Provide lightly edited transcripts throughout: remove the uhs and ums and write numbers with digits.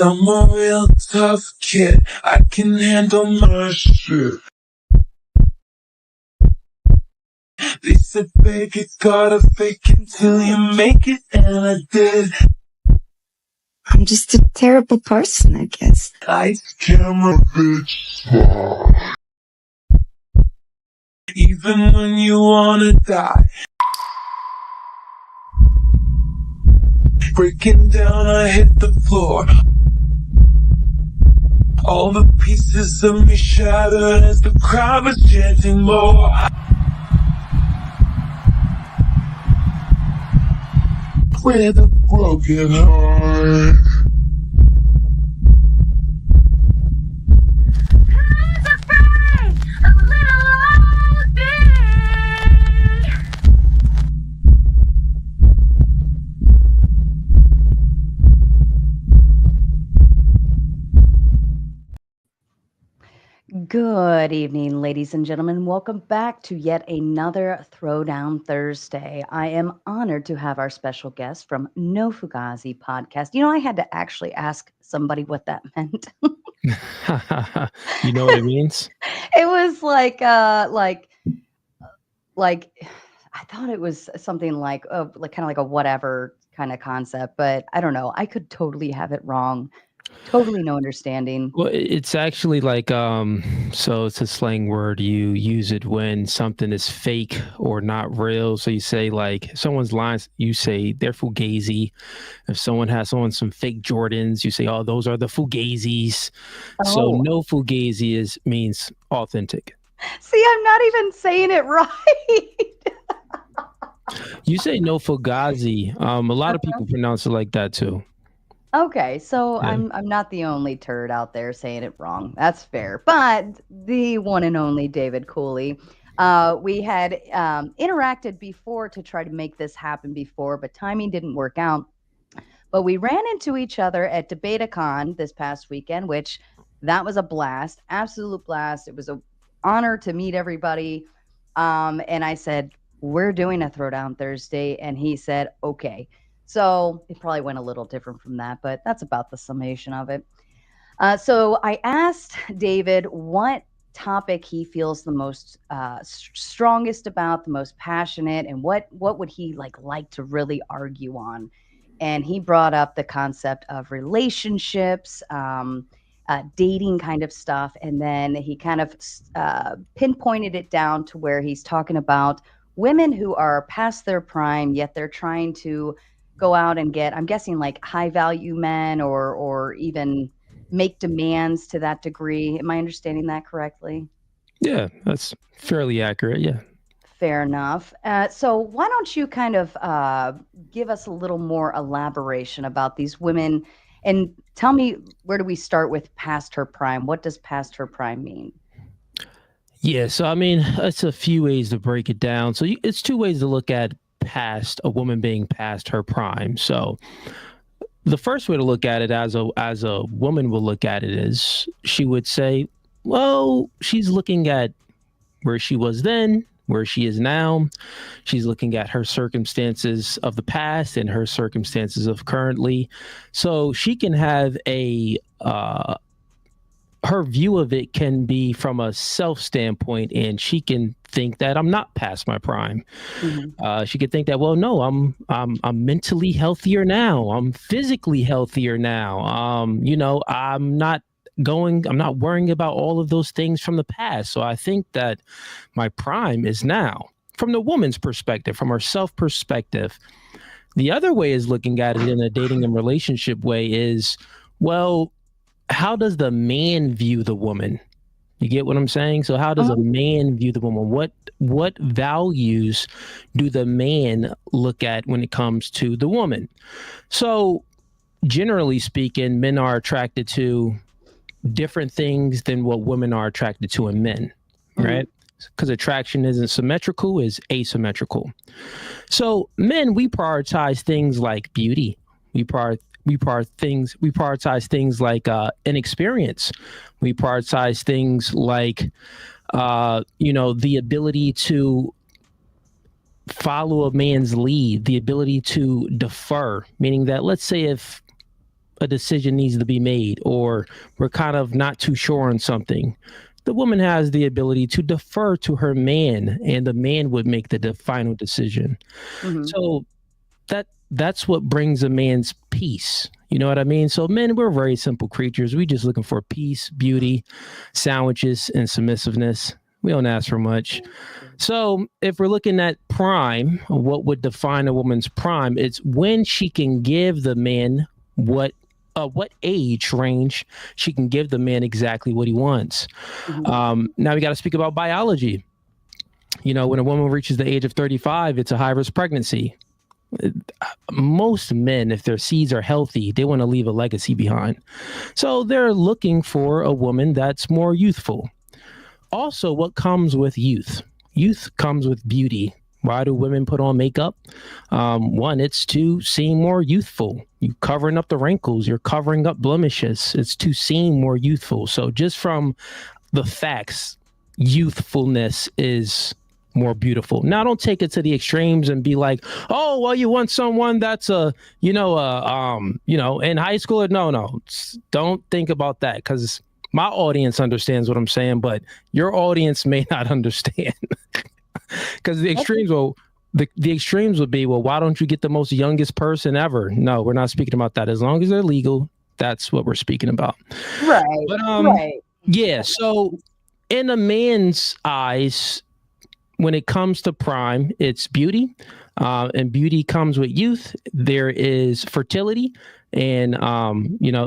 I'm a real tough kid, I can handle my shit. They said fake it, gotta fake it till you make it, and I did. I'm just a terrible person, I guess. Lights, camera, bitch. Even when you wanna die. Breaking down, I hit the floor. All the pieces of me shattered as the crowd was chanting more. With a broken heart. Who's afraid of little old me? Good evening, ladies and gentlemen. Welcome back to yet another Throwdown Thursday. I am honored to have our special guest from No Fugazi podcast. You know, I had to actually ask somebody what that meant. You know what it means? It was like I thought it was something like kind of like a whatever kind of concept, but I don't know. I could totally have it wrong. Totally no understanding. Well, it's actually like, so it's a slang word. You use it when something is fake or not real. So you say like someone's lines, you say they're fugazi. If someone has some fake Jordans, you say, oh, those are the fugazis. So Oh. no fugazi means authentic. See, I'm not even saying it right. You say no fugazi. A lot of people pronounce it like that too. Okay, so Yeah. I'm not the only turd out there saying it wrong. That's fair. But the one and only David Cooley, we had interacted before to try to make this happen before, but timing didn't work out. But we ran into each other at Debatacon this past weekend, which that was a blast, absolute blast. It was an honor to meet everybody. And I said, we're doing a Throwdown Thursday. And he said, okay. So it probably went a little different from that, but that's about the summation of it. So I asked David what topic he feels the most strongest about, the most passionate, and what would he like to really argue on. And he brought up the concept of relationships, dating kind of stuff, and then he kind of pinpointed it down to where he's talking about women who are past their prime, yet they're trying to go out and get, I'm guessing, like high value men or even make demands to that degree. Am I understanding that correctly? Yeah, that's fairly accurate. Yeah. Fair enough. So why don't you kind of give us a little more elaboration about these women and tell me, where do we start with past her prime? What does past her prime mean? Yeah, so I mean, it's a few ways to break it down. So it's two ways to look at past a woman being past her prime. So the first way to look at it as a woman will look at it is she would say, well, she's looking at where she was then, where she is now. She's looking at her circumstances of the past and her circumstances of currently. So she can have her view of it can be from a self standpoint, and she can think that I'm not past my prime. Mm-hmm. She could think that, well, no, I'm mentally healthier now. I'm physically healthier now. I'm not worrying about all of those things from the past. So I think that my prime is now, from the woman's perspective, from her self perspective. The other way is looking at it in a dating and relationship way is, well, how does the man view the woman? You get what I'm saying? So how does a man view the woman? What values do the man look at when it comes to the woman? So generally speaking, men are attracted to different things than what women are attracted to in men, right? Because attraction isn't symmetrical, is asymmetrical. So men, we prioritize things like beauty. We prioritize things like inexperience. We prioritize things like the ability to follow a man's lead, the ability to defer, meaning that, let's say if a decision needs to be made, or we're kind of not too sure on something, the woman has the ability to defer to her man, and the man would make the final decision. Mhm. So that's what brings a man's peace. You know what I mean? So men, we're very simple creatures. We just looking for peace, beauty, sandwiches, and submissiveness. We don't ask for much. So if we're looking at prime, what would define a woman's prime? It's when she can give the man what age range she can give the man exactly what he wants. Now we got to speak about biology. You know, when a woman reaches the age of 35, it's a high risk pregnancy. Most men, if their seeds are healthy, they want to leave a legacy behind. So they're looking for a woman that's more youthful. Also, what comes with youth? Youth comes with beauty. Why do women put on makeup? One, it's to seem more youthful. You're covering up the wrinkles. You're covering up blemishes. It's to seem more youthful. So just from the facts, youthfulness is more beautiful. Now, don't take it to the extremes and be like, oh, well, you want someone that's in high school. No, don't think about that, because my audience understands what I'm saying, but your audience may not understand. Because the extremes would be, well, why don't you get the most youngest person ever? No, we're not speaking about that. As long as they're legal, that's what we're speaking about. Right. But right. yeah. So in a man's eyes, when it comes to prime, it's beauty, and beauty comes with youth. There is fertility, and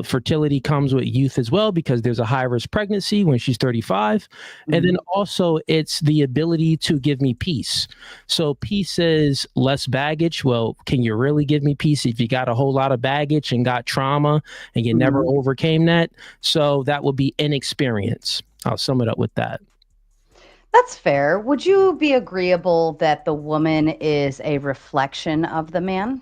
fertility comes with youth as well, because there's a high risk pregnancy when she's 35. And then also it's the ability to give me peace. So peace is less baggage. Well, can you really give me peace if you got a whole lot of baggage and got trauma and you never overcame that? So that would be inexperience. I'll sum it up with that. That's fair. Would you be agreeable that the woman is a reflection of the man?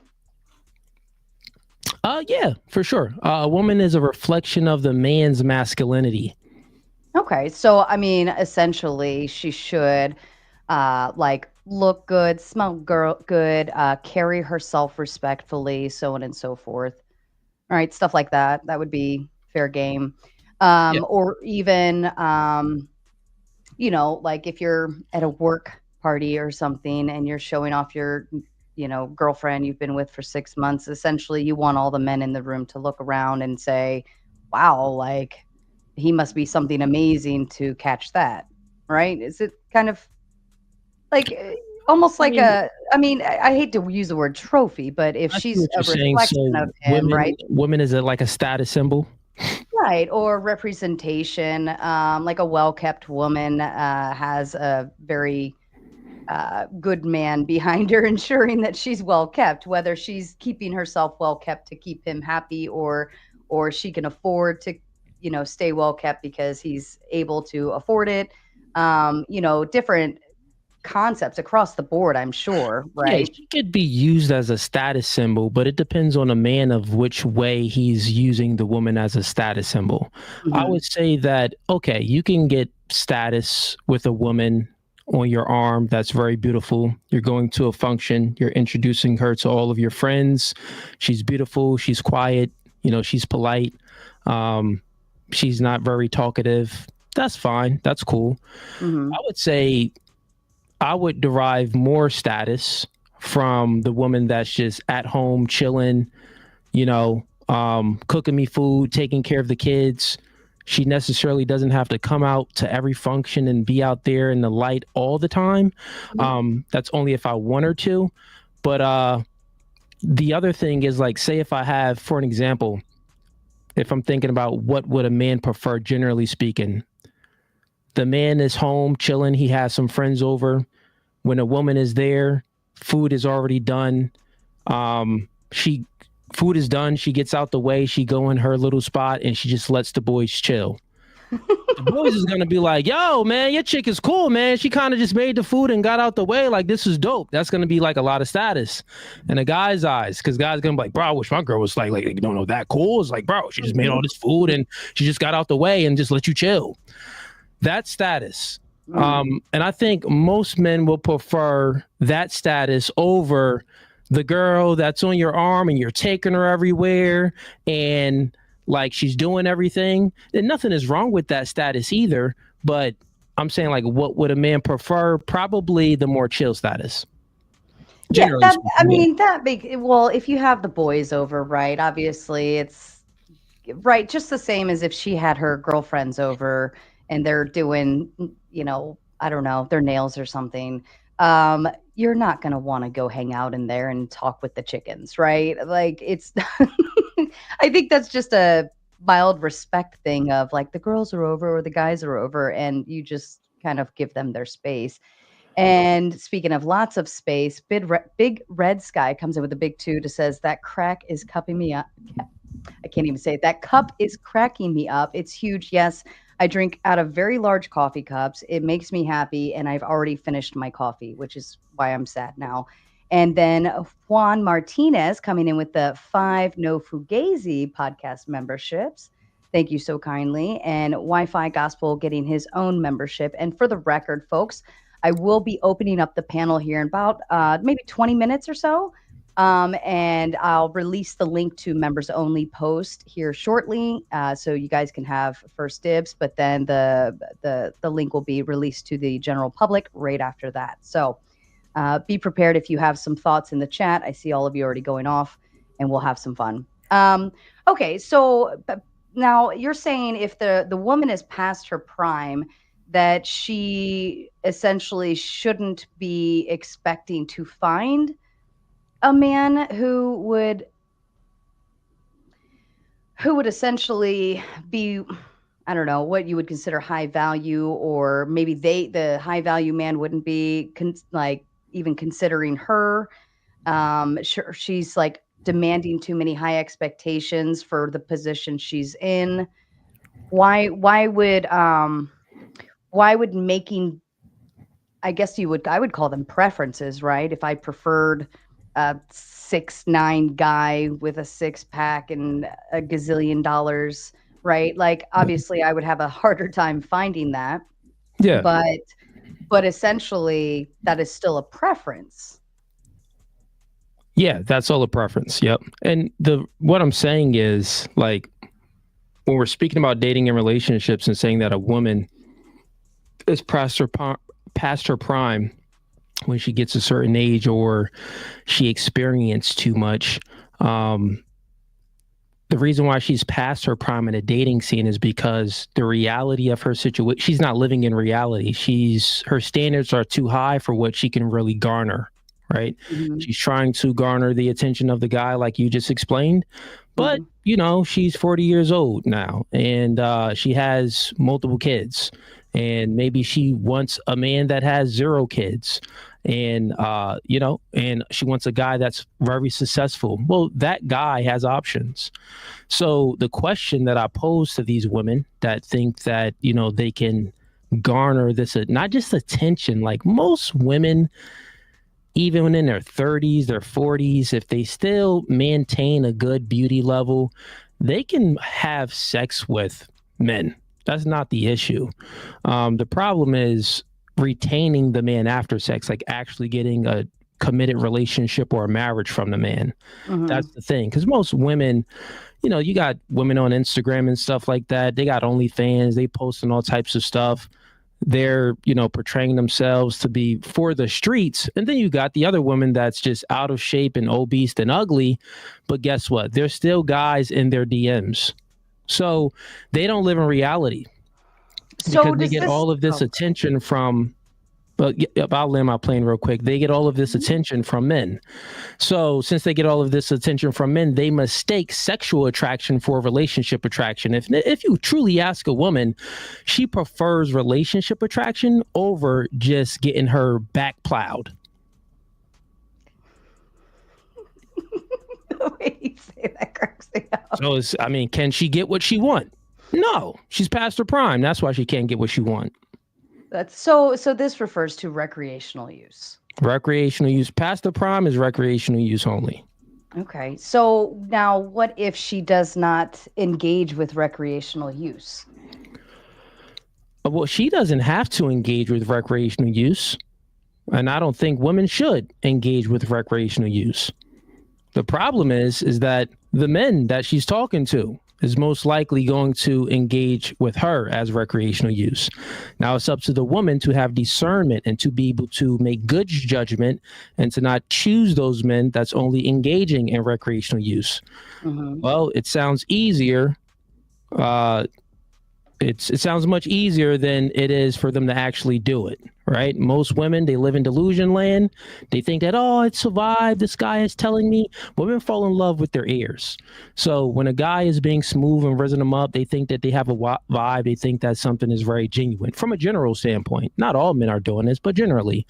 Yeah, for sure. A woman is a reflection of the man's masculinity. Okay. So, I mean, essentially, she should look good, smell good, carry herself respectfully, so on and so forth. All right. Stuff like that. That would be fair game. Or even, like if you're at a work party or something and you're showing off your, girlfriend you've been with for 6 months, essentially you want all the men in the room to look around and say, wow, like he must be something amazing to catch that. Right. Is it kind of like almost like I hate to use the word trophy, but if she's a reflection of him, right? Women is like a status symbol. Right, or representation, like a well-kept woman has a very good man behind her, ensuring that she's well-kept, whether she's keeping herself well-kept to keep him happy, or she can afford to, stay well-kept because he's able to afford it. Different concepts across the board, I'm sure, right? Yeah, she could be used as a status symbol, but it depends on a man of which way he's using the woman as a status symbol. I would say that, okay, you can get status with a woman on your arm. That's very beautiful. You're going to a function, you're introducing her to all of your friends. She's beautiful, she's quiet, she's polite. She's not very talkative. That's fine. That's cool. I would say I would derive more status from the woman that's just at home chilling, cooking me food, taking care of the kids. She necessarily doesn't have to come out to every function and be out there in the light all the time. That's only if I want her to. But the other thing is, like, say if I have, for an example, if I'm thinking about what would a man prefer, generally speaking, the man is home chilling. He has some friends over. When a woman is there, food is already done. Food is done. She gets out the way. She go in her little spot and she just lets the boys chill. The boys is gonna be like, "Yo, man, your chick is cool, man. She kind of just made the food and got out the way. Like, this is dope." That's gonna be like a lot of status in a guy's eyes, because guys gonna be like, "Bro, I wish my girl was like you don't know that cool." It's like, bro, she just made all this food and she just got out the way and just let you chill. That's status. And I think most men will prefer that status over the girl that's on your arm and you're taking her everywhere and like she's doing everything, then nothing is wrong with that status either. But I'm saying, like, what would a man prefer? Probably the more chill status. Yeah, Generally that I speaking, yeah. mean that big. Well, if you have the boys over, right? Obviously, it's right, just the same as if she had her girlfriends over and they're doing, I don't know, their nails or something. You're not gonna want to go hang out in there and talk with the chickens, right? Like it's. I think that's just a mild respect thing of like the girls are over or the guys are over, and you just kind of give them their space. And speaking of lots of space, big red sky comes in with a big two to says that crack is cupping me up. I can't even say it. That cup is cracking me up. It's huge. Yes, I drink out of very large coffee cups. It makes me happy, and I've already finished my coffee, which is why I'm sad now. And then Juan Martinez coming in with the 5 No Fugazi podcast memberships. Thank you so kindly. And Wi Fi Gospel getting his own membership. And for the record, folks, I will be opening up the panel here in about maybe 20 minutes or so. And I'll release the link to members only post here shortly, so you guys can have first dibs. But then the link will be released to the general public right after that. So be prepared if you have some thoughts in the chat. I see all of you already going off, and we'll have some fun. Okay, so now you're saying if the woman is past her prime, that she essentially shouldn't be expecting to find a man who would essentially be, I don't know, what you would consider high value, or maybe the high value man wouldn't be like even considering her. She's like demanding too many high expectations for the position she's in. Why would making, I guess I would call them preferences, right? If I preferred a 6'9" guy with a six pack and a gazillion dollars, right? Like obviously I would have a harder time finding that. Yeah. But essentially that is still a preference. Yeah, that's all a preference. Yep. And what I'm saying is, like, when we're speaking about dating and relationships and saying that a woman is past her prime when she gets a certain age or she experienced too much, the reason why she's past her prime in a dating scene is because the reality of her situation, she's not living in reality. Her standards are too high for what she can really garner, right? Mm-hmm. She's trying to garner the attention of the guy, like you just explained, but she's 40 years old now, and she has multiple kids, and maybe she wants a man that has 0 kids, and and she wants a guy that's very successful. Well, that guy has options. So the question that I pose to these women that think that they can garner this, not just attention, like most women, even in their 30s, their 40s, if they still maintain a good beauty level, they can have sex with men. That's not the issue. The problem is retaining the man after sex, like actually getting a committed relationship or a marriage from the man. Mm-hmm. That's the thing. Because most women, you got women on Instagram and stuff like that. They got OnlyFans. They posting all types of stuff. They're, portraying themselves to be for the streets. And then you got the other woman that's just out of shape and obese and ugly. But guess what? There's still guys in their DMs. So they don't live in reality. Because they get all of this attention from, but I'll land my plane real quick. They get all of this attention from men. So since they get all of this attention from men, they mistake sexual attraction for relationship attraction. If you truly ask a woman, she prefers relationship attraction over just getting her back plowed. The way you say that cracks me up. So can she get what she wants? No, she's past her prime. That's why she can't get what she wants. That's so this refers to recreational use. Recreational use. Past the prime is recreational use only. Okay. So now what if she does not engage with recreational use? Well, she doesn't have to engage with recreational use. And I don't think women should engage with recreational use. The problem is that the men that she's talking to is most likely going to engage with her as recreational use. Now it's up to the woman to have discernment and to be able to make good judgment and to not choose those men that's only engaging in recreational use. Well, it sounds easier. It sounds much easier than it is for them to actually do it, right? Most women, they live in delusion land. They think that, oh, it survived. This guy is telling me. Women fall in love with their ears. So when a guy is being smooth and raising them up, they think that they have a vibe. They think that something is very genuine from a general standpoint. Not all men are doing this, but generally.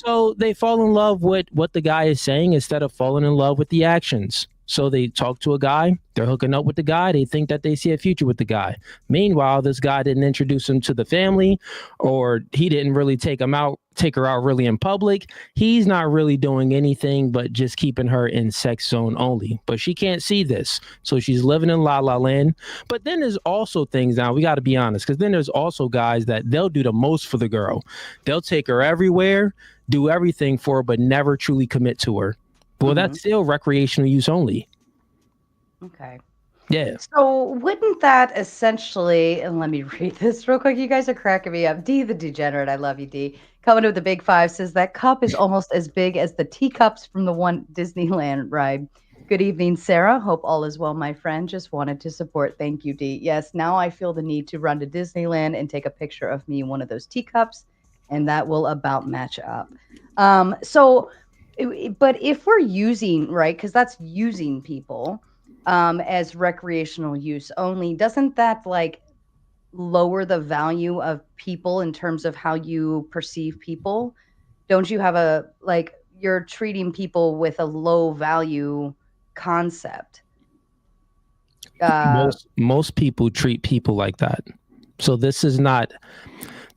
So they fall in love with what the guy is saying instead of falling in love with the actions. So they talk to a guy, they're hooking up with the guy, they think that they see a future with the guy. Meanwhile, this guy didn't introduce him to the family, or he didn't really take her out really in public. He's not really doing anything but just keeping her in sex zone only. But she can't see this. So she's living in la la land. But then there's also things now, we got to be honest, because then there's also guys that they'll do the most for the girl. They'll take her everywhere, do everything for her, but never truly commit to her. Well, that's still recreational use only. Okay. Yeah. So wouldn't that essentially, and let me read this real quick. You guys are cracking me up. D the Degenerate, I love you, D. Coming with the big five says that cup is almost as big as the teacups from the one Disneyland ride. Good evening, Sarah. Hope all is well, my friend. Just wanted to support. Thank you, D. Yes, now I feel the need to run to Disneyland and take a picture of me in one of those teacups, and that will about match up. But if we're using, right, because that's using people as recreational use only, doesn't that like lower the value of people in terms of how you perceive people? Don't you have you're treating people with a low value concept? Most people treat people like that. So this is not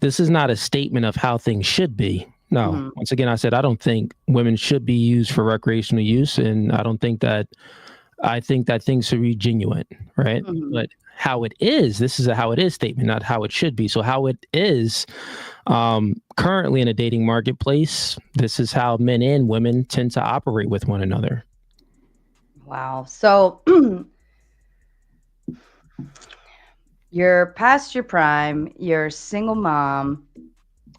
a statement of how things should be. No. Once again, I said I don't think women should be used for recreational use, and I think that things should be genuine, right? But how it is, this is a how it is statement, not how it should be. So how it is currently in a dating marketplace, this is how men and women tend to operate with one another. Wow. So you're past your prime, you're a single mom.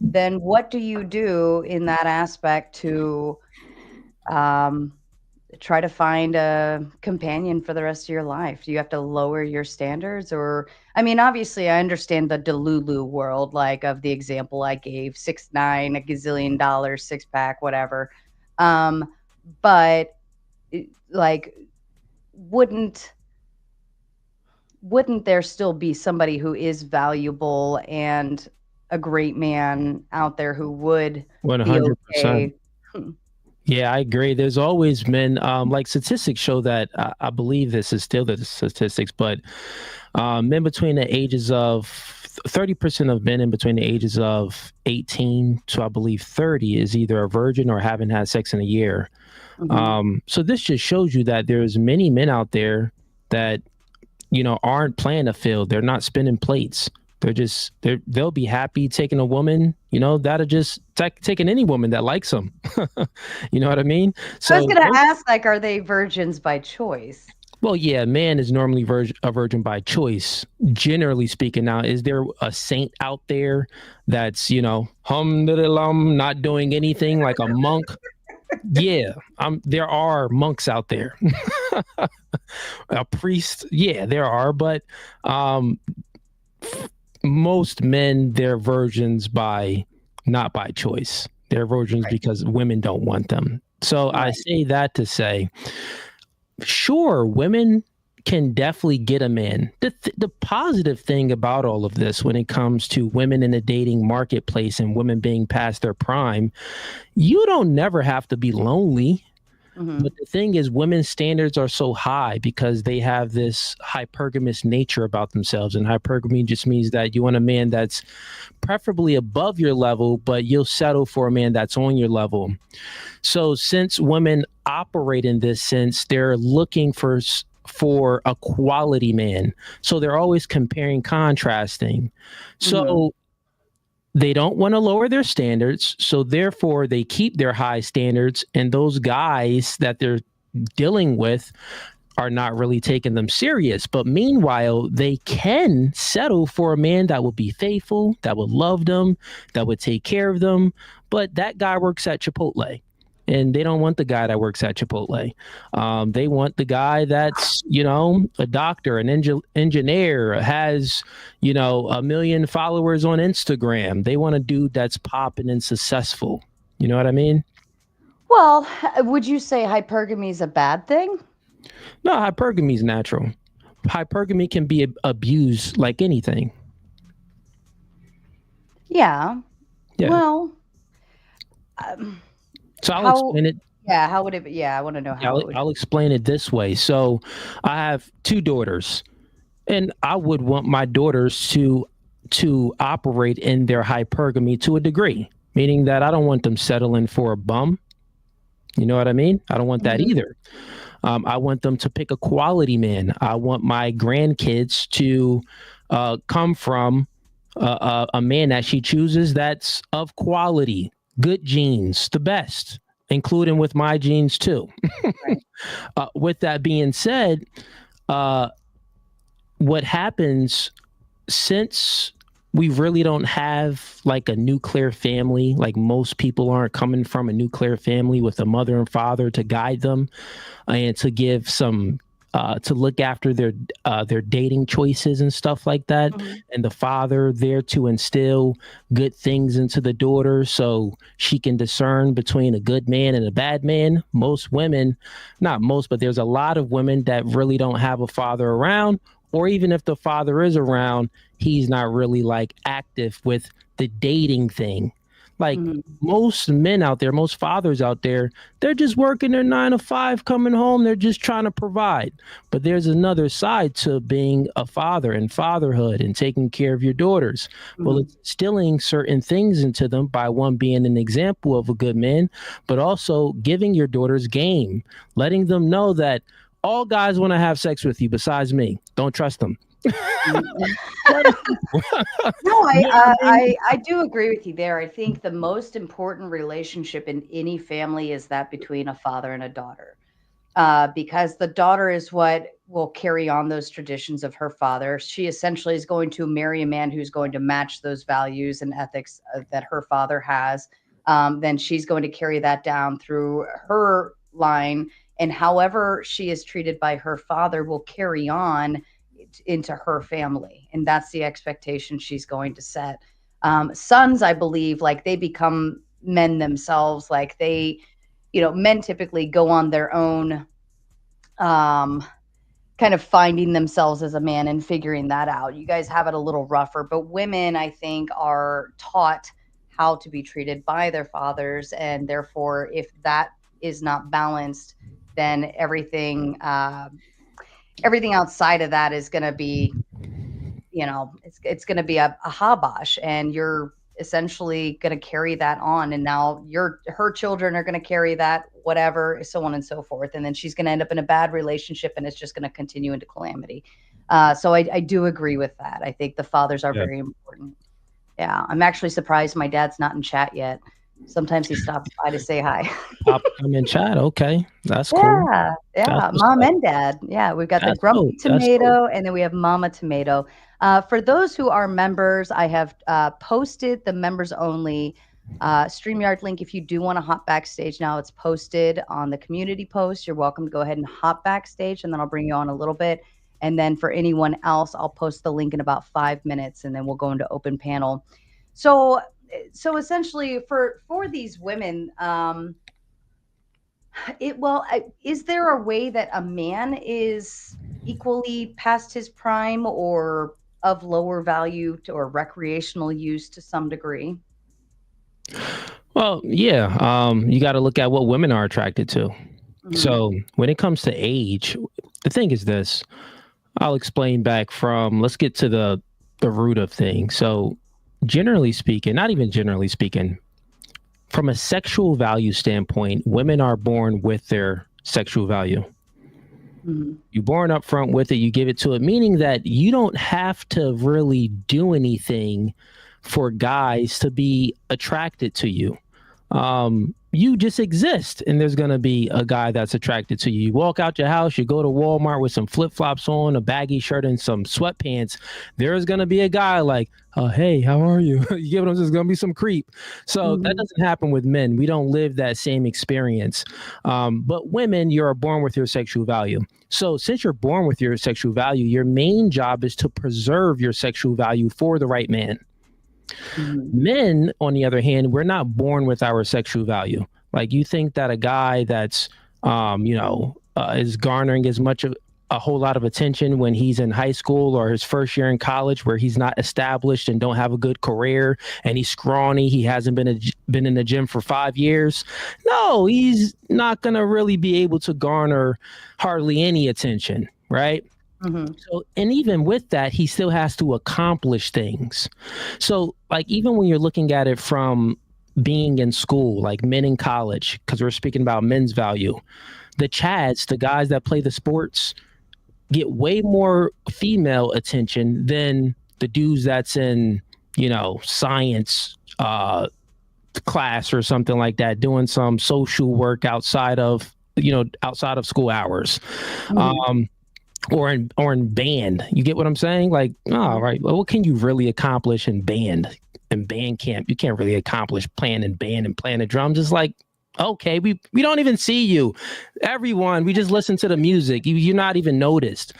Then what do you do in that aspect to try to find a companion for the rest of your life? Do you have to lower your standards? Or, I mean, obviously I understand the Delulu world, like of the example I gave, 6'9", a gazillion dollars, 6-pack, whatever. But like, wouldn't there still be somebody who is valuable and a great man out there who would 100%. Be okay? Yeah, I agree. There's always men, like statistics show that, I believe this is still the statistics, but men between the ages of 30% of men in between the ages of 18 to I believe 30 is either a virgin or haven't had sex in a year. So this just shows you that there's many men out there that, aren't playing a field. They're not spinning plates. They'll be happy taking a woman, that'll just taking any woman that likes them. You know what I mean? So I was going to ask, like, are they virgins by choice? Well, yeah, man is normally a virgin by choice, generally speaking. Now, is there a saint out there that's, not doing anything, like a monk? Yeah, there are monks out there. A priest, yeah, there are, but most men, they're virgins not by choice. They're virgins because women don't want them. So I say that to say, sure, women can definitely get a man. The positive thing about all of this when it comes to women in the dating marketplace and women being past their prime, you don't never have to be lonely. But the thing is, women's standards are so high because they have this hypergamous nature about themselves. And hypergamy just means that you want a man that's preferably above your level, but you'll settle for a man that's on your level. So since women operate in this sense, they're looking for a quality man. So they're always comparing, contrasting. So they don't want to lower their standards, so therefore they keep their high standards, and those guys that they're dealing with are not really taking them serious. But meanwhile, they can settle for a man that will be faithful, that would love them, that would take care of them. But that guy works at Chipotle, and they don't want the guy that works at Chipotle. They want the guy that's, a doctor, an engineer, has, 1 million followers on Instagram. They want a dude that's popping and successful. You know what I mean? Well, would you say hypergamy is a bad thing? No, hypergamy is natural. Hypergamy can be abused like anything. Yeah. Well, so I'll explain it. Yeah, how would it be? Yeah, I want to know how. I'll explain it this way. So I have 2 daughters, and I would want my daughters to operate in their hypergamy to a degree, meaning that I don't want them settling for a bum. You know what I mean? I don't want that either. I want them to pick a quality man. I want my grandkids to come from a man that she chooses that's of quality, good genes, the best, including with my genes too. Right. With that being said, what happens, since we really don't have like a nuclear family, like most people aren't coming from a nuclear family with a mother and father to guide them and to give some to look after their dating choices and stuff like that, and the father there to instill good things into the daughter so she can discern between a good man and a bad man. Most women, not most, but there's a lot of women that really don't have a father around, or even if the father is around, he's not really like active with the dating thing. Like most men out there, most fathers out there, they're just working their 9 to 5, coming home. They're just trying to provide. But there's another side to being a father and fatherhood and taking care of your daughters. Well, it's instilling certain things into them by one being an example of a good man, but also giving your daughters game, letting them know that all guys want to have sex with you besides me. Don't trust them. No, I do agree with you there. I think the most important relationship in any family is that between a father and a daughter, because the daughter is what will carry on those traditions of her father. She essentially is going to marry a man who's going to match those values and ethics that her father has. Then she's going to carry that down through her line, and however she is treated by her father will carry on into her family, and that's the expectation she's going to set. Sons, I believe, like they become men themselves. Like they, men typically go on their own, kind of finding themselves as a man and figuring that out. You guys have it a little rougher, but women, I think, are taught how to be treated by their fathers, and therefore, if that is not balanced, then everything outside of that is going to be, it's going to be a habash, and you're essentially going to carry that on. And now her children are going to carry that, whatever, so on and so forth. And then she's going to end up in a bad relationship, and it's just going to continue into calamity. So I do agree with that. I think the fathers are very important. Yeah. I'm actually surprised my dad's not in chat yet. Sometimes he stops by to say hi. I'm in chat. Okay. That's cool. Yeah. Mom and dad. Yeah. We've got the Grumpy Tomato, and then we have Mama Tomato. For those who are members, I have posted the members only StreamYard link. If you do want to hop backstage now, it's posted on the community post. You're welcome to go ahead and hop backstage, and then I'll bring you on a little bit. And then for anyone else, I'll post the link in about 5 minutes, and then we'll go into open panel. So essentially for these women, is there a way that a man is equally past his prime or of lower value or recreational use to some degree? Well, yeah. You got to look at what women are attracted to. So when it comes to age, the thing is this. I'll explain back from, let's get to the root of things. So generally speaking, not even generally speaking, from a sexual value standpoint, women are born with their sexual value. You're born up front with it, you give it to it, meaning that you don't have to really do anything for guys to be attracted to you. You just exist, and there's going to be a guy that's attracted to you. You walk out your house, you go to Walmart with some flip-flops on, a baggy shirt, and some sweatpants. There's going to be a guy like, hey, how are you? You get what I'm saying? There's going to be some creep. So that doesn't happen with men. We don't live that same experience. But women, you're born with your sexual value. So since you're born with your sexual value, your main job is to preserve your sexual value for the right man. Men, on the other hand, we're not born with our sexual value. Like, you think that a guy that's, is garnering as much of a whole lot of attention when he's in high school or his first year in college, where he's not established and don't have a good career, and he's scrawny, he hasn't been in the gym for 5 years. No, he's not going to really be able to garner hardly any attention, right? So, and even with that, he still has to accomplish things. So, like, even when you're looking at it from being in school, like men in college, because we're speaking about men's value, the Chads, the guys that play the sports, get way more female attention than the dudes that's in, science class or something like that, doing some social work outside of school hours. Or in band. You get what I'm saying? Like, right. Well, what can you really accomplish in band? In band camp, you can't really accomplish playing in band and playing the drums. It's like, okay, we don't even see you. Everyone, we just listen to the music. You're not even noticed.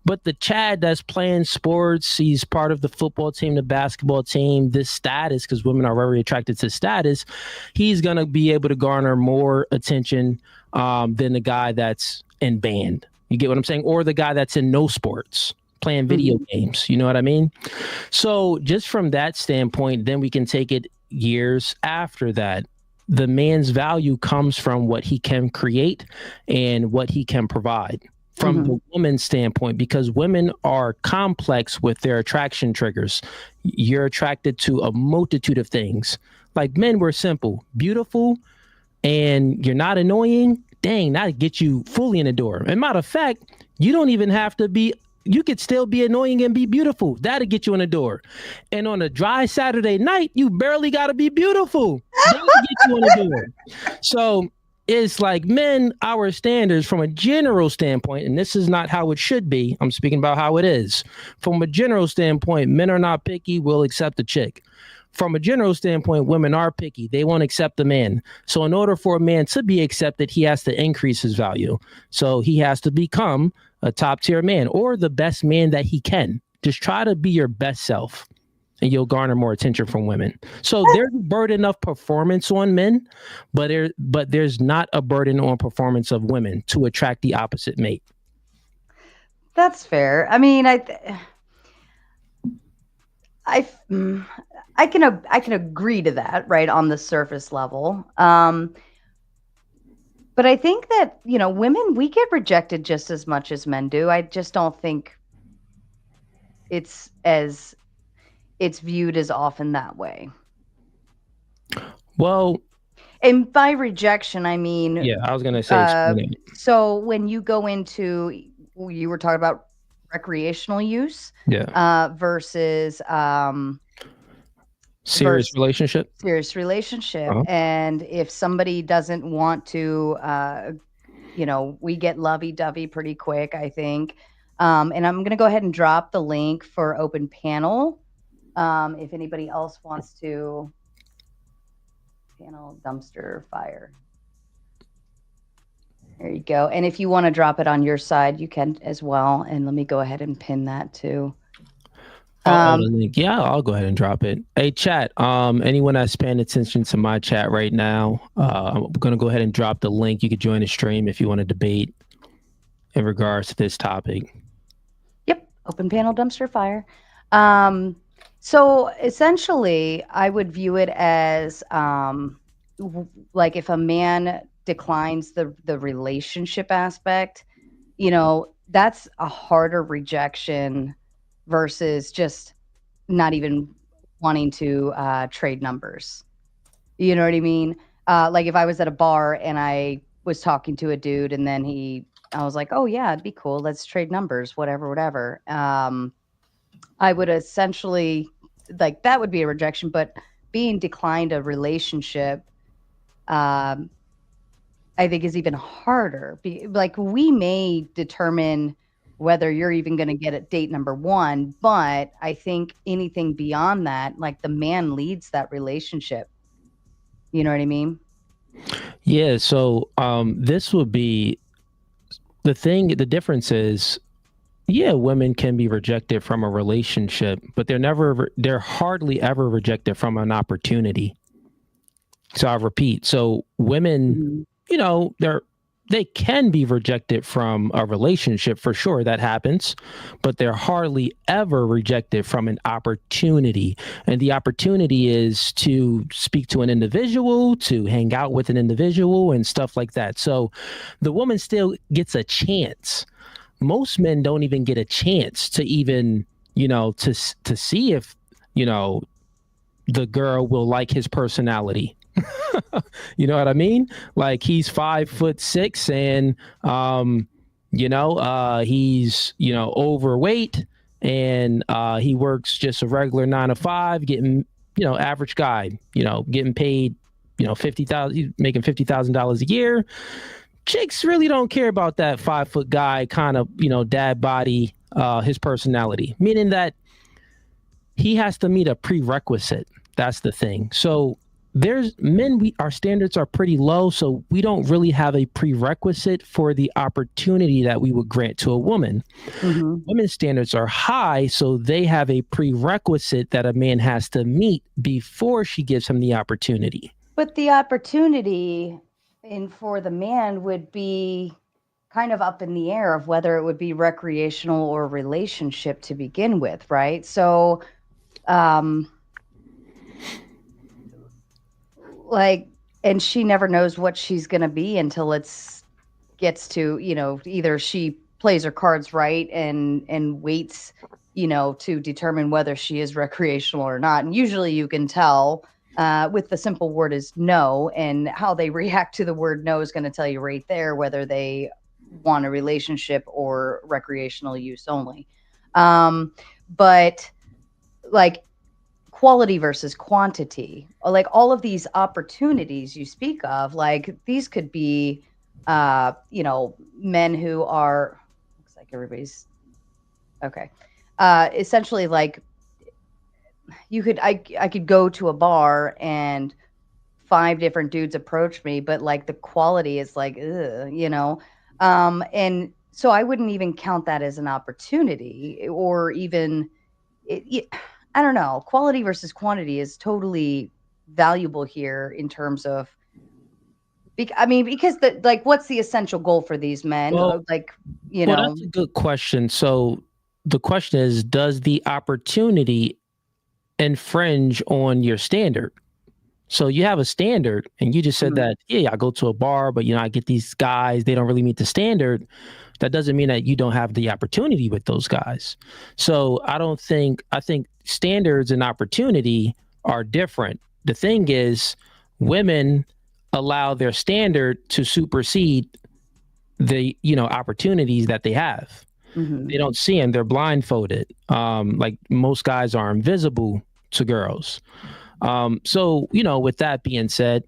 But the Chad that's playing sports, he's part of the football team, the basketball team, this status, because women are very attracted to status, he's going to be able to garner more attention than the guy that's in band. You get what I'm saying? Or the guy that's in no sports, playing video games. You know what I mean? So just from that standpoint, then we can take it years after that. The man's value comes from what he can create and what he can provide. From the woman's standpoint, because women are complex with their attraction triggers. You're attracted to a multitude of things. Like men, we're simple, beautiful, and you're not annoying. Dang, that'd get you fully in the door. And matter of fact, you don't even have to be, you could still be annoying and be beautiful. That'd get you in the door. And on a dry Saturday night, you barely got to be beautiful. That'll get you in the door. So it's like, men, our standards from a general standpoint, and this is not how it should be. I'm speaking about how it is. From a general standpoint, men are not picky. We'll accept a chick. From a general standpoint, women are picky. They won't accept the man. So in order for a man to be accepted, he has to increase his value. So he has to become a top tier man or the best man that he can. Just try to be your best self and you'll garner more attention from women. So there's a burden of performance on men, but there's not a burden on performance of women to attract the opposite mate. That's fair. I mean, I can agree to that, right, on the surface level. But I think that, women, we get rejected just as much as men do. I just don't think it's viewed as often that way. Well, and by rejection, I mean, yeah, I was going to say, so when you go into, you were talking about recreational use, versus serious relationship. And if somebody doesn't want to, we get lovey-dovey pretty quick, I think. And I'm going to go ahead and drop the link for Open Panel. If anybody else wants to, panel dumpster fire. There you go. And if you want to drop it on your side, you can as well. And let me go ahead and pin that too. The link. Yeah, I'll go ahead and drop it. Hey, chat. Anyone that's paying attention to my chat right now, I'm going to go ahead and drop the link. You could join the stream if you want to debate in regards to this topic. Yep. Open panel dumpster fire. So essentially, I would view it as like if a man declines the relationship aspect, that's a harder rejection versus just not even wanting to trade numbers. You know what I mean? Like if I was at a bar and I was talking to a dude and then I was like, oh yeah, it'd be cool. Let's trade numbers, whatever. I would essentially like that would be a rejection, but being declined a relationship, um, I think is even harder. Like we may determine whether you're even going to get at date number one, but I think anything beyond that, like the man leads that relationship. You know what I mean? Yeah. So this would be the thing. The difference is, yeah, women can be rejected from a relationship, but they're hardly ever rejected from an opportunity. So I repeat, so women, you know, they can be rejected from a relationship for sure. That happens, but they're hardly ever rejected from an opportunity. And the opportunity is to speak to an individual, to hang out with an individual and stuff like that. So the woman still gets a chance. Most men don't even get a chance to even, you know, to see if, you know, the girl will like his personality. You know what I mean? Like he's 5'6" and he's, you know, overweight and he works just a regular 9 to 5, getting, you know, average guy, you know, getting paid, you know, making $50,000 a year. Chicks really don't care about that 5-foot guy kind of, you know, dad body, his personality, meaning that he has to meet a prerequisite. That's the thing. So there's men, our standards are pretty low, so we don't really have a prerequisite for the opportunity that we would grant to a woman. Women's standards are high, so they have a prerequisite that a man has to meet before she gives him the opportunity. But the opportunity for the man would be kind of up in the air of whether it would be recreational or relationship to begin with, right? So like, and she never knows what she's going to be until gets to, you know, either she plays her cards right and waits, you know, to determine whether she is recreational or not. And usually you can tell with the simple word is no, and how they react to the word no is going to tell you right there whether they want a relationship or recreational use only. But like, quality versus quantity, like all of these opportunities you speak of, like these could be you know, men who are, looks like everybody's okay, essentially like I could go to a bar and 5 different dudes approach me, but like the quality is like, ugh, you know, and so I wouldn't even count that as an opportunity or even I don't know. Quality versus quantity is totally valuable here in terms of, I mean, because what's the essential goal for these men? Well, like, you know, that's a good question. So the question is, does the opportunity infringe on your standard? So you have a standard and you just said that, yeah, I go to a bar, but, you know, I get these guys, they don't really meet the standard. That doesn't mean that you don't have the opportunity with those guys. So I think standards and opportunity are different. The thing is, women allow their standard to supersede the, you know, opportunities that they have. They don't see them. They're blindfolded. Like most guys are invisible to girls. So, you know, with that being said,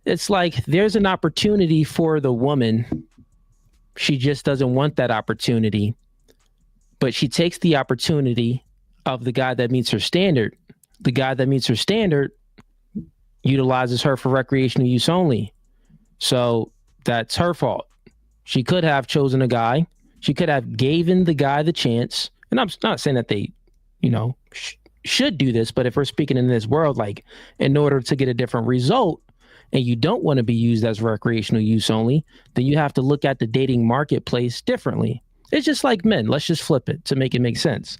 it's like there's an opportunity for the woman. She just doesn't want that opportunity, but she takes the opportunity of the guy that meets her standard. The guy that meets her standard utilizes her for recreational use only. So that's her fault. She could have chosen a guy. She could have given the guy the chance. And I'm not saying that they, you know, should do this, but if we're speaking in this world, like in order to get a different result, and you don't want to be used as recreational use only, then you have to look at the dating marketplace differently. It's just like men. Let's just flip it to make it make sense.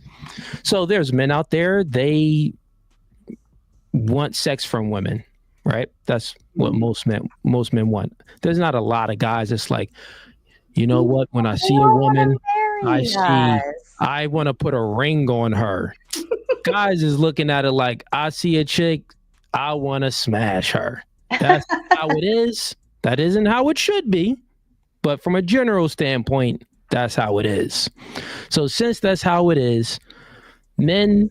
So there's men out there, they want sex from women, right? That's what most men want. There's not a lot of guys that's like, you know what, when I see a woman, I want to put a ring on her. Guys is looking at it like, I see a chick, I want to smash her. That's how it is. That isn't how it should be. But from a general standpoint, that's how it is. So since that's how it is, men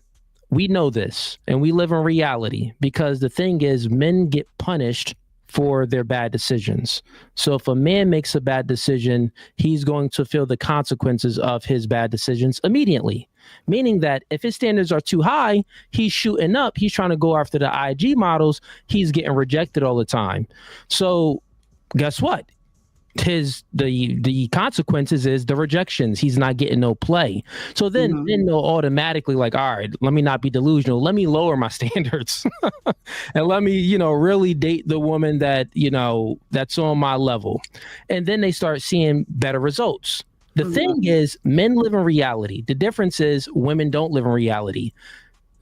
we know this and we live in reality, because the thing is, men get punished for their bad decisions. So if a man makes a bad decision, he's going to feel the consequences of his bad decisions immediately. Meaning that if his standards are too high, he's shooting up, he's trying to go after the IG models, he's getting rejected all the time. So guess what? The consequences is the rejections. He's not getting no play. So then they'll automatically like, all right, let me not be delusional. Let me lower my standards and let me, really date the woman that, that's on my level. And then they start seeing better results. The thing is, men live in reality. The difference is women don't live in reality.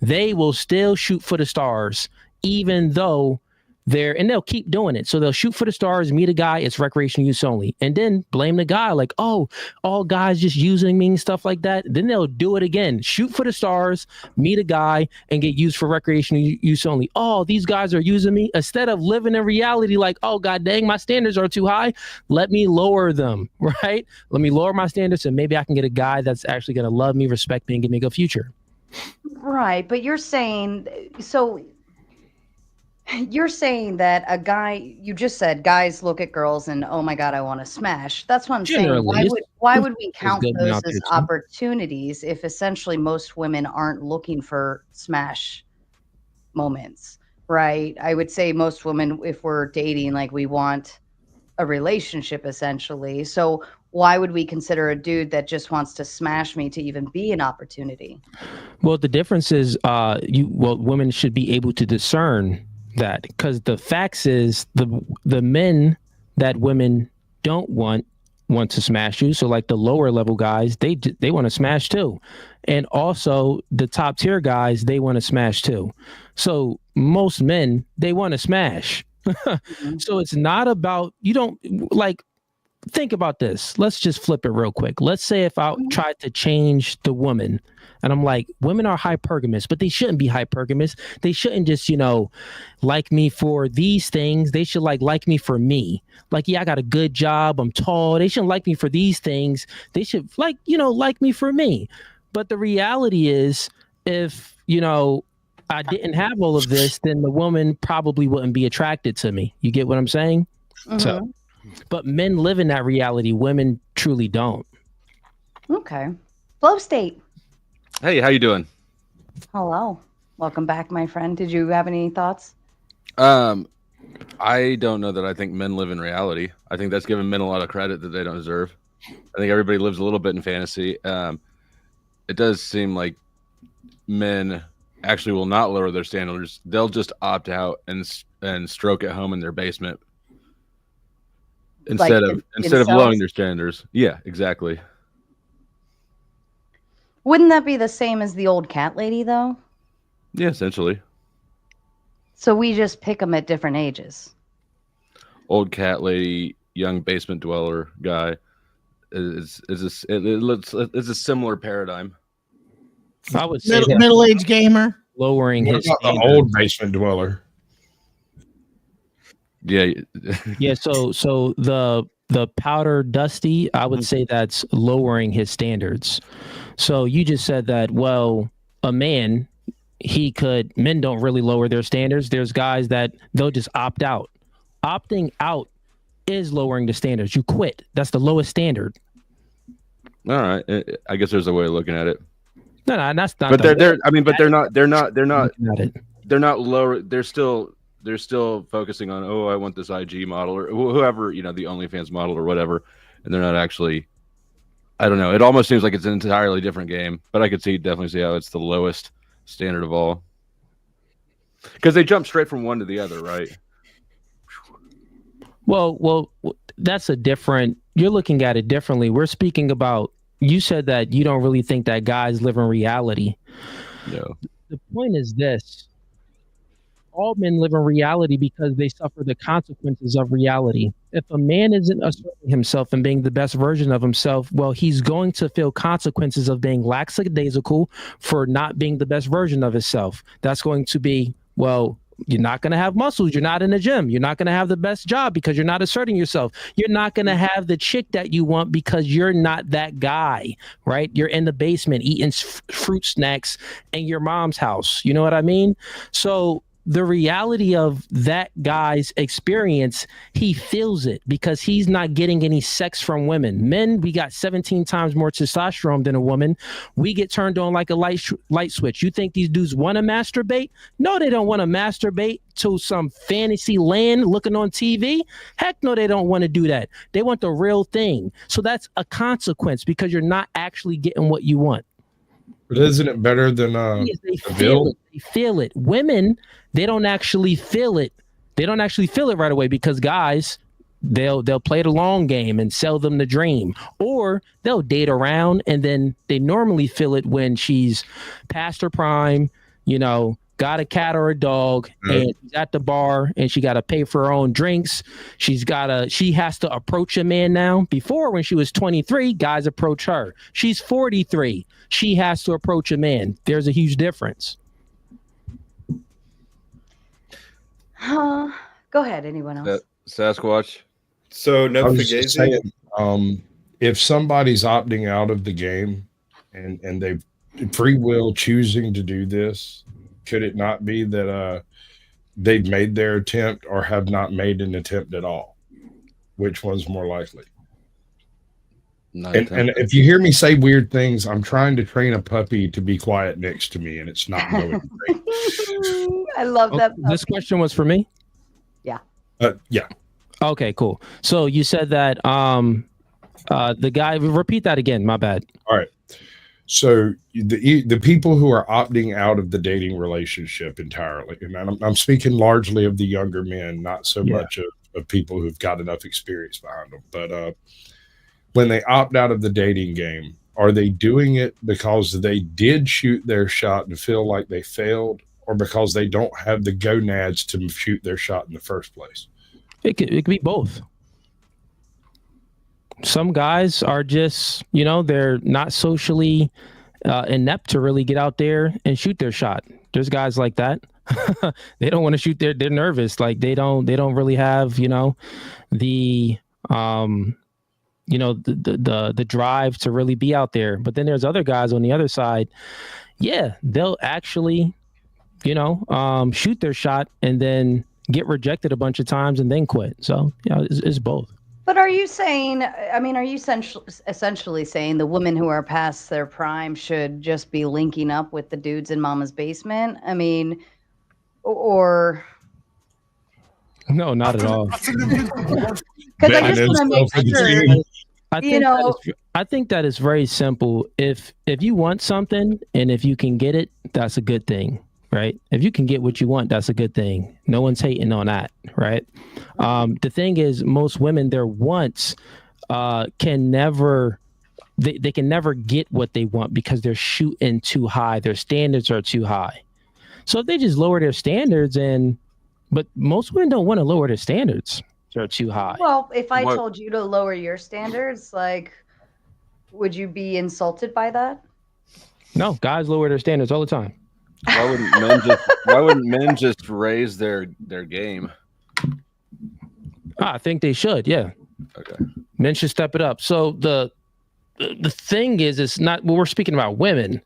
They will still shoot for the stars, even though and they'll keep doing it. So they'll shoot for the stars, meet a guy, it's recreational use only, and then blame the guy like, oh, all guys just using me and stuff like that. Then they'll do it again, shoot for the stars, meet a guy, and get used for recreational use only. Oh, these guys are using me. Instead of living in reality like, oh, god dang, my standards are too high, let me lower them, right? Let me lower my standards and maybe I can get a guy that's actually going to love me, respect me, and give me a good future. Right, but you're saying, you're saying that a guy, you just said guys look at girls and, oh my God, I want to smash. That's what I'm saying. Why would we count those as opportunities if essentially most women aren't looking for smash moments, right? I would say most women, if we're dating, like we want a relationship essentially. So why would we consider a dude that just wants to smash me to even be an opportunity? Well, the difference is women should be able to discern that, because the facts is the men that women don't want to smash you. So like the lower level guys, they want to smash too. And also the top tier guys, they want to smash too. So most men, they want to smash. So it's not about, you don't like, think about this. Let's just flip it real quick. Let's say if I tried to change the woman and I'm like, women are hypergamous, but they shouldn't be hypergamous. They shouldn't just, like me for these things. They should like me for me. Like, yeah, I got a good job. I'm tall. They shouldn't like me for these things. They should like me for me. But the reality is, if, I didn't have all of this, then the woman probably wouldn't be attracted to me. You get what I'm saying? So, but men live in that reality. Women truly don't. Okay. Flow state. Hey, how you doing? Hello. Welcome back, my friend. Did you have any thoughts? I don't know that I think men live in reality. I think that's giving men a lot of credit that they don't deserve. I think everybody lives a little bit in fantasy. It does seem like men actually will not lower their standards. They'll just opt out and stroke at home in their basement instead of lowering their standards. Yeah, exactly. Wouldn't that be the same as the old cat lady, though? Yeah, essentially. So we just pick them at different ages. Old cat lady, young basement dweller guy is a similar paradigm. I would say middle-aged gamer lowering his the old basement dweller. Yeah. Yeah. So the powder dusty, I would say that's lowering his standards. So you just said that, well, a man, men don't really lower their standards. There's guys that they'll just opt out. Opting out is lowering the standards. You quit. That's the lowest standard. All right. I guess there's a way of looking at it. No, that's not. But they're not lower. They're still focusing on, oh, I want this IG model or whoever, the OnlyFans model or whatever. And they're not actually, I don't know. It almost seems like it's an entirely different game, but I could definitely see how it's the lowest standard of all. Because they jump straight from one to the other, right? Well, that's you're looking at it differently. We're speaking about, you said that you don't really think that guys live in reality. No. The point is this. All men live in reality because they suffer the consequences of reality. If a man isn't asserting himself and being the best version of himself, well, he's going to feel consequences of being lackadaisical for not being the best version of himself. That's going to be, well, You're not going to have muscles. You're not in the gym. You're not going to have the best job because you're not asserting yourself. You're not going to have the chick that you want because you're not that guy, right? You're in the basement eating fruit snacks in your mom's house. You know what I mean? So the reality of that guy's experience, he feels it because he's not getting any sex from women. Men, we got 17 times more testosterone than a woman. We get turned on like a light switch. You think these dudes want to masturbate? No, they don't want to masturbate to some fantasy land looking on TV. Heck no, they don't want to do that. They want the real thing. So that's a consequence because you're not actually getting what you want. But isn't it better than they feel it? They feel it. Women, they don't actually feel it. They don't actually feel it right away because guys, they'll play the long game and sell them the dream, or they'll date around and then they normally feel it when she's past her prime, you know, got a cat or a dog, and she's at the bar and she got to pay for her own drinks. She has to approach a man now. Before, when she was 23, guys approach her. She's 43. She has to approach a man. There's a huge difference. Go ahead. Anyone else? Sasquatch. So no saying, if somebody's opting out of the game and they've free will choosing to do this, could it not be that they've made their attempt or have not made an attempt at all? Which one's more likely? And if you hear me say weird things, I'm trying to train a puppy to be quiet next to me, and it's not going great. I love that. This question was for me? Yeah. Yeah. Okay, cool. So you said that the guy, repeat that again, my bad. All right. So the people who are opting out of the dating relationship entirely, and I'm speaking largely of the younger men, not so much of people who've got enough experience behind them. But when they opt out of the dating game, are they doing it because they did shoot their shot and feel like they failed, or because they don't have the gonads to shoot their shot in the first place? It could be both. Some guys are just, they're not socially inept to really get out there and shoot their shot. There's guys like that. They don't want to shoot. They're nervous. Like they don't really have, the the drive to really be out there. But then there's other guys on the other side. Yeah, they'll actually, shoot their shot and then get rejected a bunch of times and then quit. So it's both. But are you saying, are you essentially saying the women who are past their prime should just be linking up with the dudes in mama's basement? Or... No, not at all. Because I just want to make sure, I think that is very simple. If you want something and if you can get it, that's a good thing, right? If you can get what you want, that's a good thing. No one's hating on that, right? The thing is, most women, their wants can never get what they want because they're shooting too high. Their standards are too high. So if they just lower their standards, but most women don't want to lower their standards. They're too high. Well, if I told you to lower your standards, would you be insulted by that? No, guys lower their standards all the time. Why wouldn't men just raise their game? I think they should. Yeah. Okay. Men should step it up. So the thing is, it's not. Well, we're speaking about women.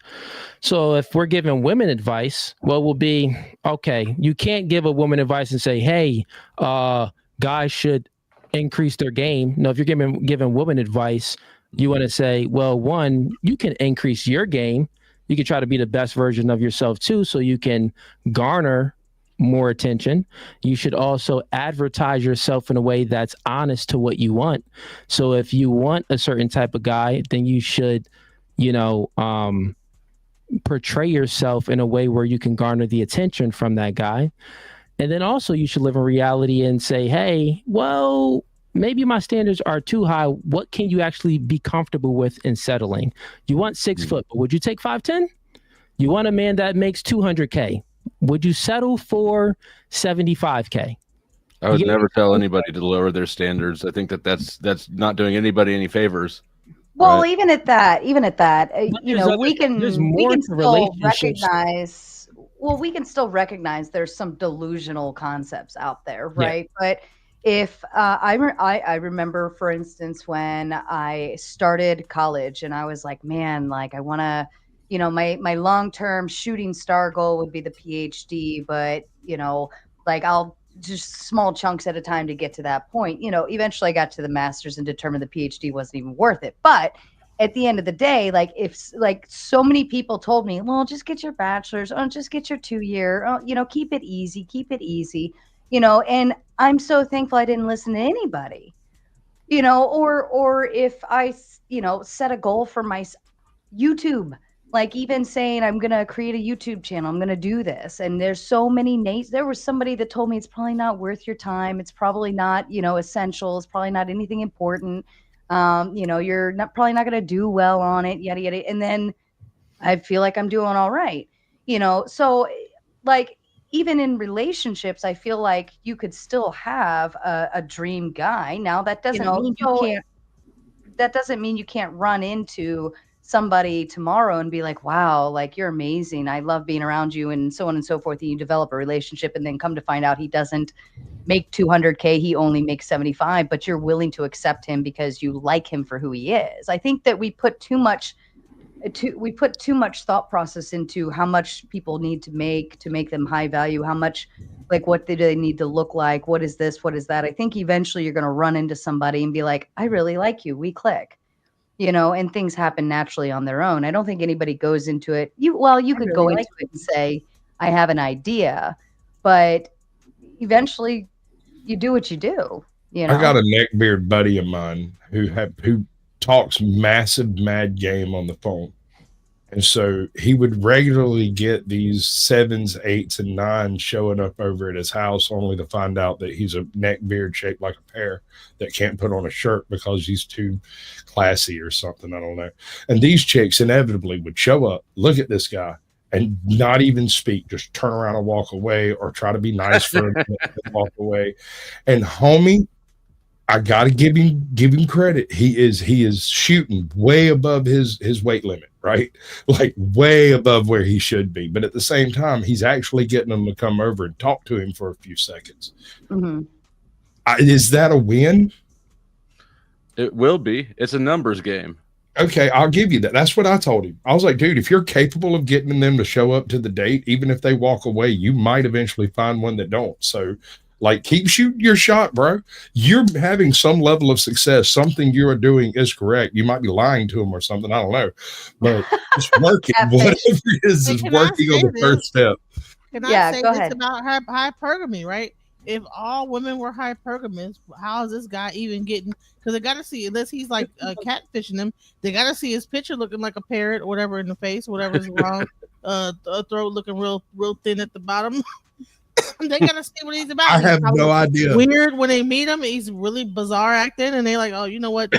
So if we're giving women advice, we'll be okay. You can't give a woman advice and say, "Hey, guys should increase their game." No, if you're giving women advice, you want to say, well, one, you can increase your game. You can try to be the best version of yourself too, so you can garner more attention. You should also advertise yourself in a way that's honest to what you want. So if you want a certain type of guy, then you should, portray yourself in a way where you can garner the attention from that guy. And then also you should live in reality and say, hey, well, maybe my standards are too high. What can you actually be comfortable with in settling? You want 6 foot, but would you take 5'10"? You want a man that makes $200K. Would you settle for $75K? I would never tell anybody to lower their standards. I think that's not doing anybody any favors. Well, right? even at that, we can still relationships. recognize well, we can still recognize there's some delusional concepts out there, Yeah. right? But if I remember, for instance, when I started college and I was like, man, like I want to, my long-term shooting star goal would be the PhD, but like I'll just small chunks at a time to get to that point. Eventually I got to the master's and determined the PhD wasn't even worth it. But at the end of the day, like if like so many people told me, well, just get your bachelor's, oh, just get your 2 year, oh, keep it easy, and I'm so thankful I didn't listen to anybody, or if I, set a goal for my YouTube, like even saying I'm going to create a YouTube channel, I'm going to do this. And there's so many nays. There was somebody that told me it's probably not worth your time. It's probably not, essential. It's probably not anything important. You're probably not going to do well on it, yada, yada. And then I feel like I'm doing all right, so like even in relationships, I feel like you could still have a dream guy. Now that doesn't mean you can't, that doesn't mean you can't run into somebody tomorrow and be like, wow, like you're amazing. I love being around you and so on and so forth. And you develop a relationship and then come to find out he doesn't make 200K. He only makes 75, but you're willing to accept him because you like him for who he is. I think that we put too much thought process into how much people need to make them high value, how much, like, what do they need to look like? What is this? What is that? I think eventually you're going to run into somebody and be like, I really like you. We click, and things happen naturally on their own. I don't think anybody goes into it. You could go into it and say, I have an idea, but eventually you do what you do. I got a neckbeard buddy of mine who talks massive mad game on the phone. And so he would regularly get these 7s, 8s, and 9s showing up over at his house, only to find out that he's a neckbeard shaped like a pear that can't put on a shirt because he's too classy or something. I don't know. And these chicks inevitably would show up, look at this guy, and not even speak, just turn around and walk away, or try to be nice for him and walk away. And homie, I gotta give him credit. He is shooting way above his weight limit, right? Like way above where he should be. But at the same time, he's actually getting them to come over and talk to him for a few seconds. Mm-hmm. Is that a win? It will be. It's a numbers game. Okay, I'll give you that. That's what I told him. I was like, dude, if you're capable of getting them to show up to the date, even if they walk away, you might eventually find one that don't. So like, keep shooting your shot, bro. You're having some level of success. Something you are doing is correct. You might be lying to them or something. I don't know. But it's working. Whatever it is working on the first step. Can I say this about hypergamy, right? If all women were hypergamous, how is this guy even getting? Because they got to see, unless he's like catfishing them, they got to see his picture looking like a parrot or whatever in the face, whatever's wrong. Throat looking real thin at the bottom. They gotta see what he's about. I have no idea. Weird when they meet him, he's really bizarre acting, and they're like, "Oh, you know what?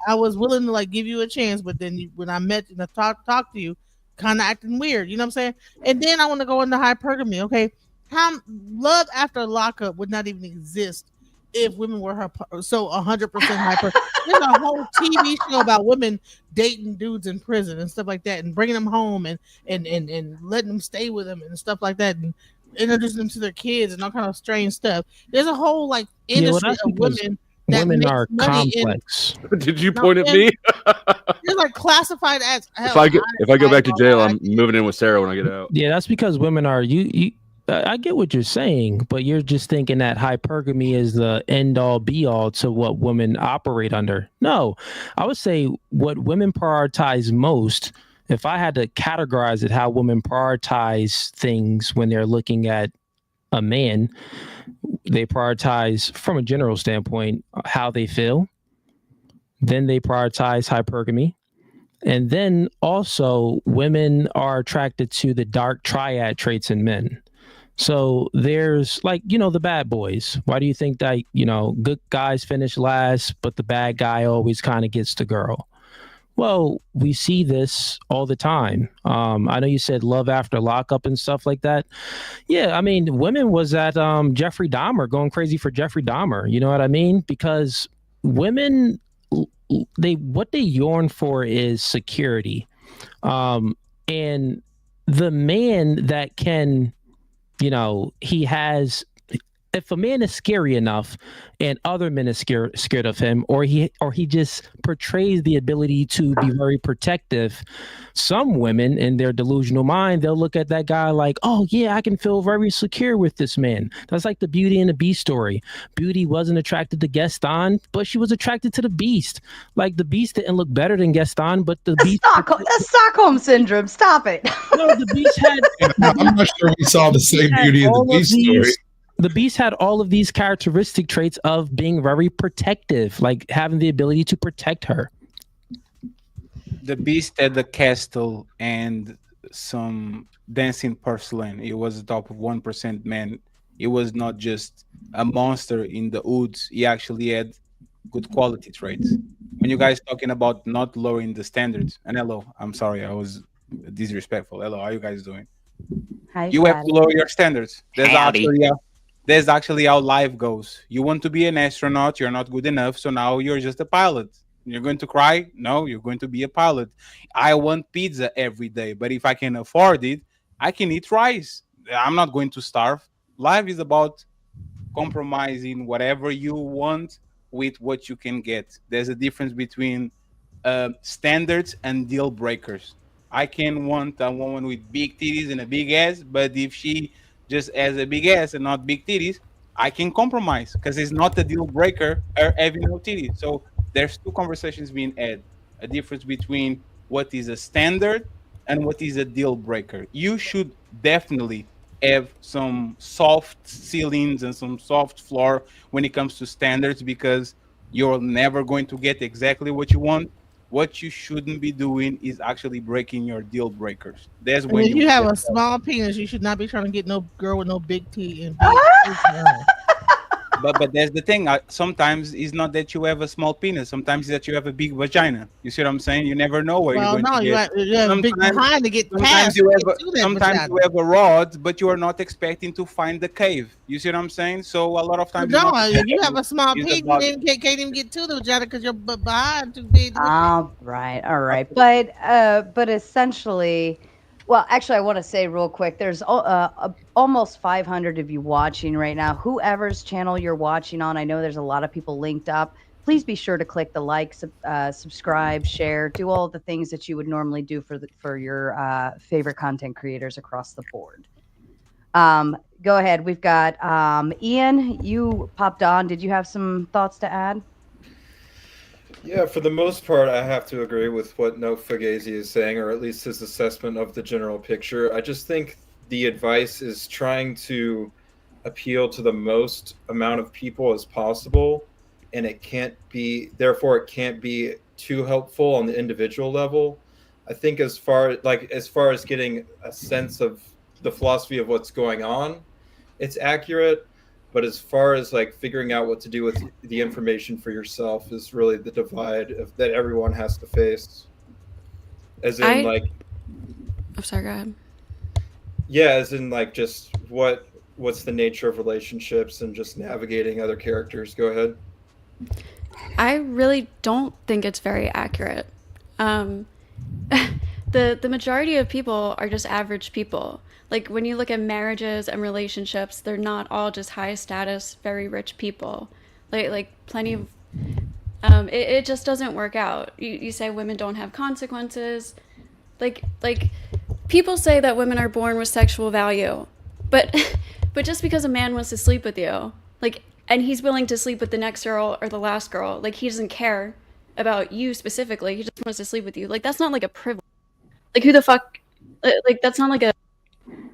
I was willing to like give you a chance, but then when I met and I talked to you, kind of acting weird." You know what I'm saying? And then I want to go into hypergamy. Okay, how love after lockup would not even exist if women were 100% hyper. There's a whole TV show about women dating dudes in prison and stuff like that, and bringing them home and letting them stay with them and stuff like that, and introducing them to their kids and all kind of strange stuff. There's a whole like industry of women that women are complex. Did you point at me? They're like classified as hell. If I go back to jail, I'm moving in with Sarah when I get out. Yeah, that's because women are you. I get what you're saying, but you're just thinking that hypergamy is the end all be all to what women operate under. No, I would say what women prioritize most. If I had to categorize it, how women prioritize things when they're looking at a man, they prioritize from a general standpoint how they feel. Then they prioritize hypergamy. And then also women are attracted to the dark triad traits in men. So there's like, the bad boys. Why do you think that, good guys finish last, but the bad guy always kind of gets the girl? Well, we see this all the time. I know you said love after lockup and stuff like that. Yeah, I mean, women was at Jeffrey Dahmer, going crazy for Jeffrey Dahmer. You know what I mean? Because women, what they yearn for is security. And the man that can, he has, if a man is scary enough and other men are scared of him, or he just portrays the ability to be very protective, some women in their delusional mind, they'll look at that guy like, oh yeah, I can feel very secure with this man. That's like the Beauty and the Beast story. Beauty wasn't attracted to Gaston, but she was attracted to the Beast. Like the Beast didn't look better than Gaston, but the Beast. That's Stockholm syndrome. Stop it. No, the Beast had. I'm not sure we saw the same Beauty and the Beast story. The Beast had all of these characteristic traits of being very protective, like having the ability to protect her. The Beast had the castle and some dancing porcelain. It was the top of 1% man. It was not just a monster in the woods. He actually had good quality traits. When you guys talking about not lowering the standards, and hello, I'm sorry, I was disrespectful. Hello, how are you guys doing? Hi, You have to lower your standards. There's actually how life goes. You want to be an astronaut, you're not good enough, so now you're just a pilot. You're going to cry? No, you're going to be a pilot. I want pizza every day, but if I can afford it, I can eat rice. I'm not going to starve. Life is about compromising whatever you want with what you can get. There's a difference between standards and deal breakers. I can want a woman with big titties and a big ass, but if she just has a big ass and not big titties, I can compromise because it's not a deal breaker or having no titties. So there's two conversations being had. A difference between what is a standard and what is a deal breaker. You should definitely have some soft ceilings and some soft floor when it comes to standards, because you're never going to get exactly what you want. What you shouldn't be doing is actually breaking your deal breakers. That's when if you have a small penis, you should not be trying to get no girl with no big T and big. But that's the thing. Sometimes it's not that you have a small penis. Sometimes it's that you have a big vagina. You see what I'm saying? You never know where you're going to get. You have a big behind to get past. Sometimes you have a rod, but you are not expecting to find the cave. You see what I'm saying? So a lot of times, if you have a small penis, you can't even get to the vagina because you're behind too big. All right. But essentially. Well, actually, I want to say real quick, there's almost 500 of you watching right now. Whoever's channel you're watching on, I know there's a lot of people linked up. Please be sure to click the like, subscribe, share, do all the things that you would normally do for your favorite content creators across the board. Go ahead. We've got Ian, you popped on. Did you have some thoughts to add? Yeah, for the most part, I have to agree with what No Fugazi is saying, or at least his assessment of the general picture. I just think the advice is trying to appeal to the most amount of people as possible, and it can't be too helpful on the individual level. I think as far as getting a sense of the philosophy of what's going on, it's accurate. But as far as like figuring out what to do with the information for yourself is really the divide that everyone has to face. As in I'm sorry, go ahead. Yeah, as in like just what's the nature of relationships and just navigating other characters. Go ahead. I really don't think it's very accurate. The majority of people are just average people. Like when you look at marriages and relationships, they're not all just high status, very rich people. Like plenty of, it just doesn't work out. You say women don't have consequences. Like people say that women are born with sexual value, but just because a man wants to sleep with you, and he's willing to sleep with the next girl or the last girl, he doesn't care about you specifically. He just wants to sleep with you. That's not like a privilege. Who the fuck? That's not like a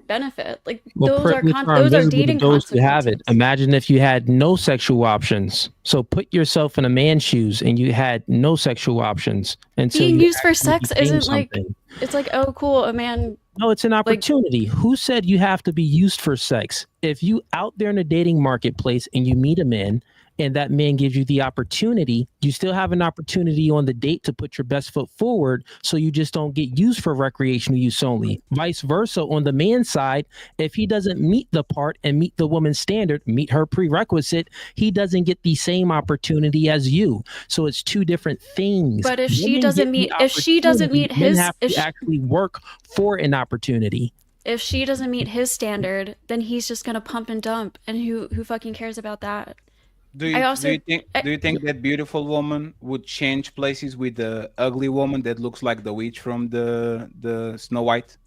benefit. Those are dating those who consequences. have it. Imagine if you had no sexual options. So put yourself in a man's shoes and you had no sexual options until being you used for sex isn't something. It's oh cool, a man. No, it's an opportunity. Who said you have to be used for sex? If you out there in the dating marketplace and you meet a man and that man gives you the opportunity, you still have an opportunity on the date to put your best foot forward, so you just don't get used for recreational use only. Vice versa, on the man's side, if he doesn't meet the part and meet the woman's standard, meet her prerequisite, he doesn't get the same opportunity as you. So it's two different things. But if she doesn't meet men have to actually work for an opportunity. If she doesn't meet his standard, then he's just gonna pump and dump, and who fucking cares about that? Do you think that beautiful woman would change places with the ugly woman that looks like the witch from the Snow White?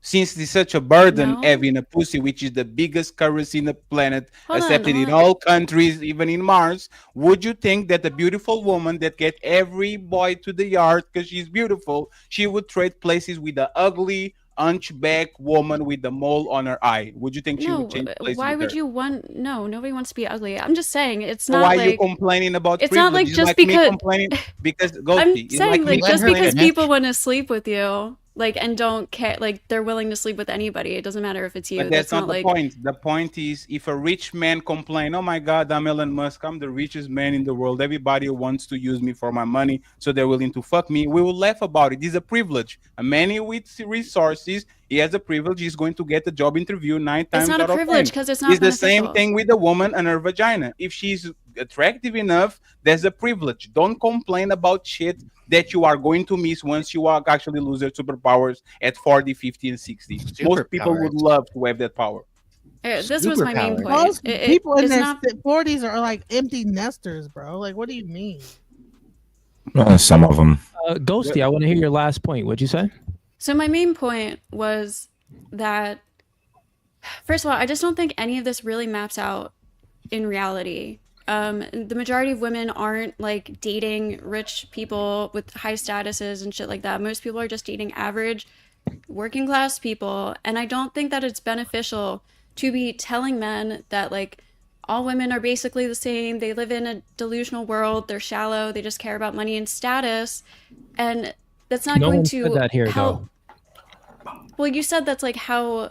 Since it's such a burden having a pussy, which is the biggest currency in the planet, accepted in all countries, even in Mars, would you think that the beautiful woman that get every boy to the yard because she's beautiful, she would trade places with the ugly hunchback woman with the mole on her eye? Would you think she would change places? Why with would her? you want? No, nobody wants to be ugly. I'm just saying it's So not why like are you complaining about it's not like privilege? just me because complaining because I'm Goldie, it's saying me like just complaining- because people want to sleep with you, like, and don't care, like they're willing to sleep with anybody. It doesn't matter if it's you. But that's not the like point. The point is, if a rich man complain, "Oh my God, I'm Elon Musk. I'm the richest man in the world. Everybody wants to use me for my money, so they're willing to fuck me." We will laugh about it. It's a privilege. A man with resources, he has a privilege. He's going to get a job interview 9 times it's not out a of privilege 10. because it's not It's the same beneficial. thing with a woman and her vagina. If she's attractive enough, there's a privilege. Don't complain about shit that you are going to miss once you are actually lose your superpowers at 40, 50, and 60. Most people would love to have that power. This was my main point. Most people in it's their not 40s are like empty nesters, bro. Like, what do you mean? Some of them. Ghosty, I want to hear your last point. What'd you say? So my main point was that, first of all, I just don't think any of this really maps out in reality. The majority of women aren't like dating rich people with high statuses and shit like that. Most people are just dating average working class people. And I don't think that it's beneficial to be telling men that like all women are basically the same. They live in a delusional world. They're shallow. They just care about money and status. And that's not going to said that here, help. Well, you said that's like how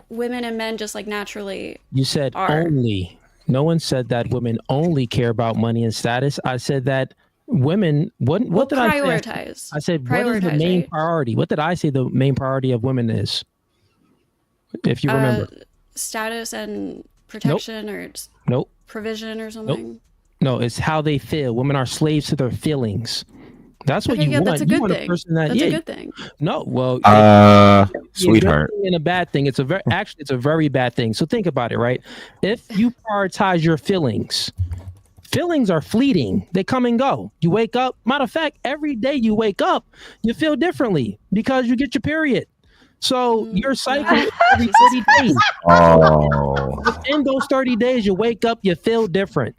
women and men just like naturally You said are. only. No one said that women only care about money and status. I said that women, what did I say? Prioritize. I said, what is the Prioritize, main right? priority? What did I say the main priority of women is? If you remember. Status and protection or Nope. provision or something. No, it's how they feel. Women are slaves to their feelings. That's what Okay, you yeah, want. that's a You good want thing. a person that, That's yeah, a good thing. No, well, Sweetheart. And a bad thing. It's a very bad thing. So think about it, right? If you prioritize your feelings are fleeting. They come and go. You wake up. Matter of fact, every day you wake up, you feel differently because you get your period. So your cycle is every 30 days. Oh. Within those 30 days, you wake up, you feel different.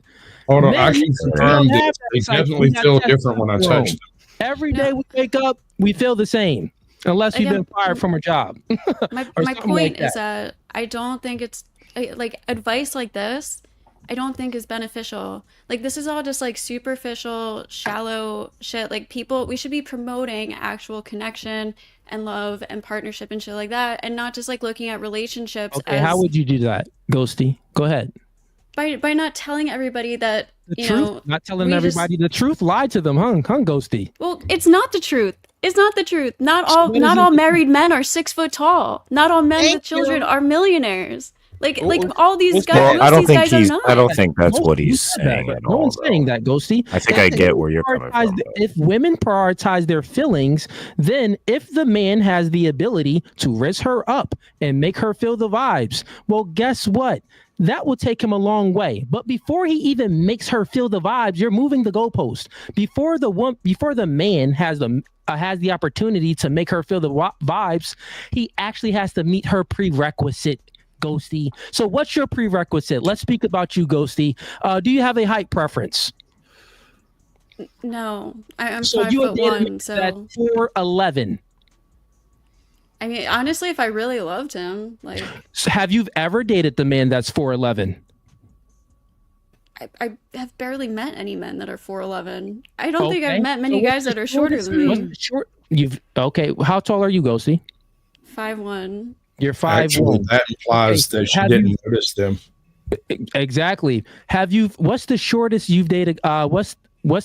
Hold on, I Men, can we confirm don't have this. that They cycle. definitely We got feel testosterone. different when I touch them. Every day we wake up, we feel the same, unless we've Again, been fired from a job. My Or my something point like is that I don't think it's like advice like this. I don't think is beneficial. Like this is all just like superficial, shallow shit. Like people, we should be promoting actual connection and love and partnership and shit like that, and not just like looking at relationships Okay, as how would you do that, Ghosty? Go ahead. by not telling everybody that The you truth, know not telling we just- everybody the truth. Lie to them, huh, Ghosty? Well, it's not the truth. It's not the truth. Not all what is not it? all married men are 6 foot tall. Not all men Thank with children you. are millionaires. Like Well, all these guys, Well, most I of don't these think guys are he's. not. I don't think that's what You he's said that, saying but at no all. one's saying that, Ghosty. I think If I get where you're coming prioritize from. the- If women prioritize their feelings, then if the man has the ability to raise her up and make her feel the vibes, well, guess what? That will take him a long way. But before he even makes her feel the vibes, you're moving the goalpost. Before the man has the opportunity to make her feel the vibes, he actually has to meet her prerequisite. Ghosty. So what's your prerequisite? Let's speak about you, Ghosty. Do you have a height preference? No, I'm So 5 you foot would one. So at 4'11". I mean, honestly, if I really loved him, like So have you ever dated the man that's 4'11"? I have barely met any men that are 4'11". I don't think Okay. I've met many So guys that are shorter than what's me. the short? Okay. How tall are you, Ghosty? 5'1". You're 5'1". Actually, that implies Okay, that she have didn't you- notice them. Exactly. Have you? What's the shortest you've dated? What's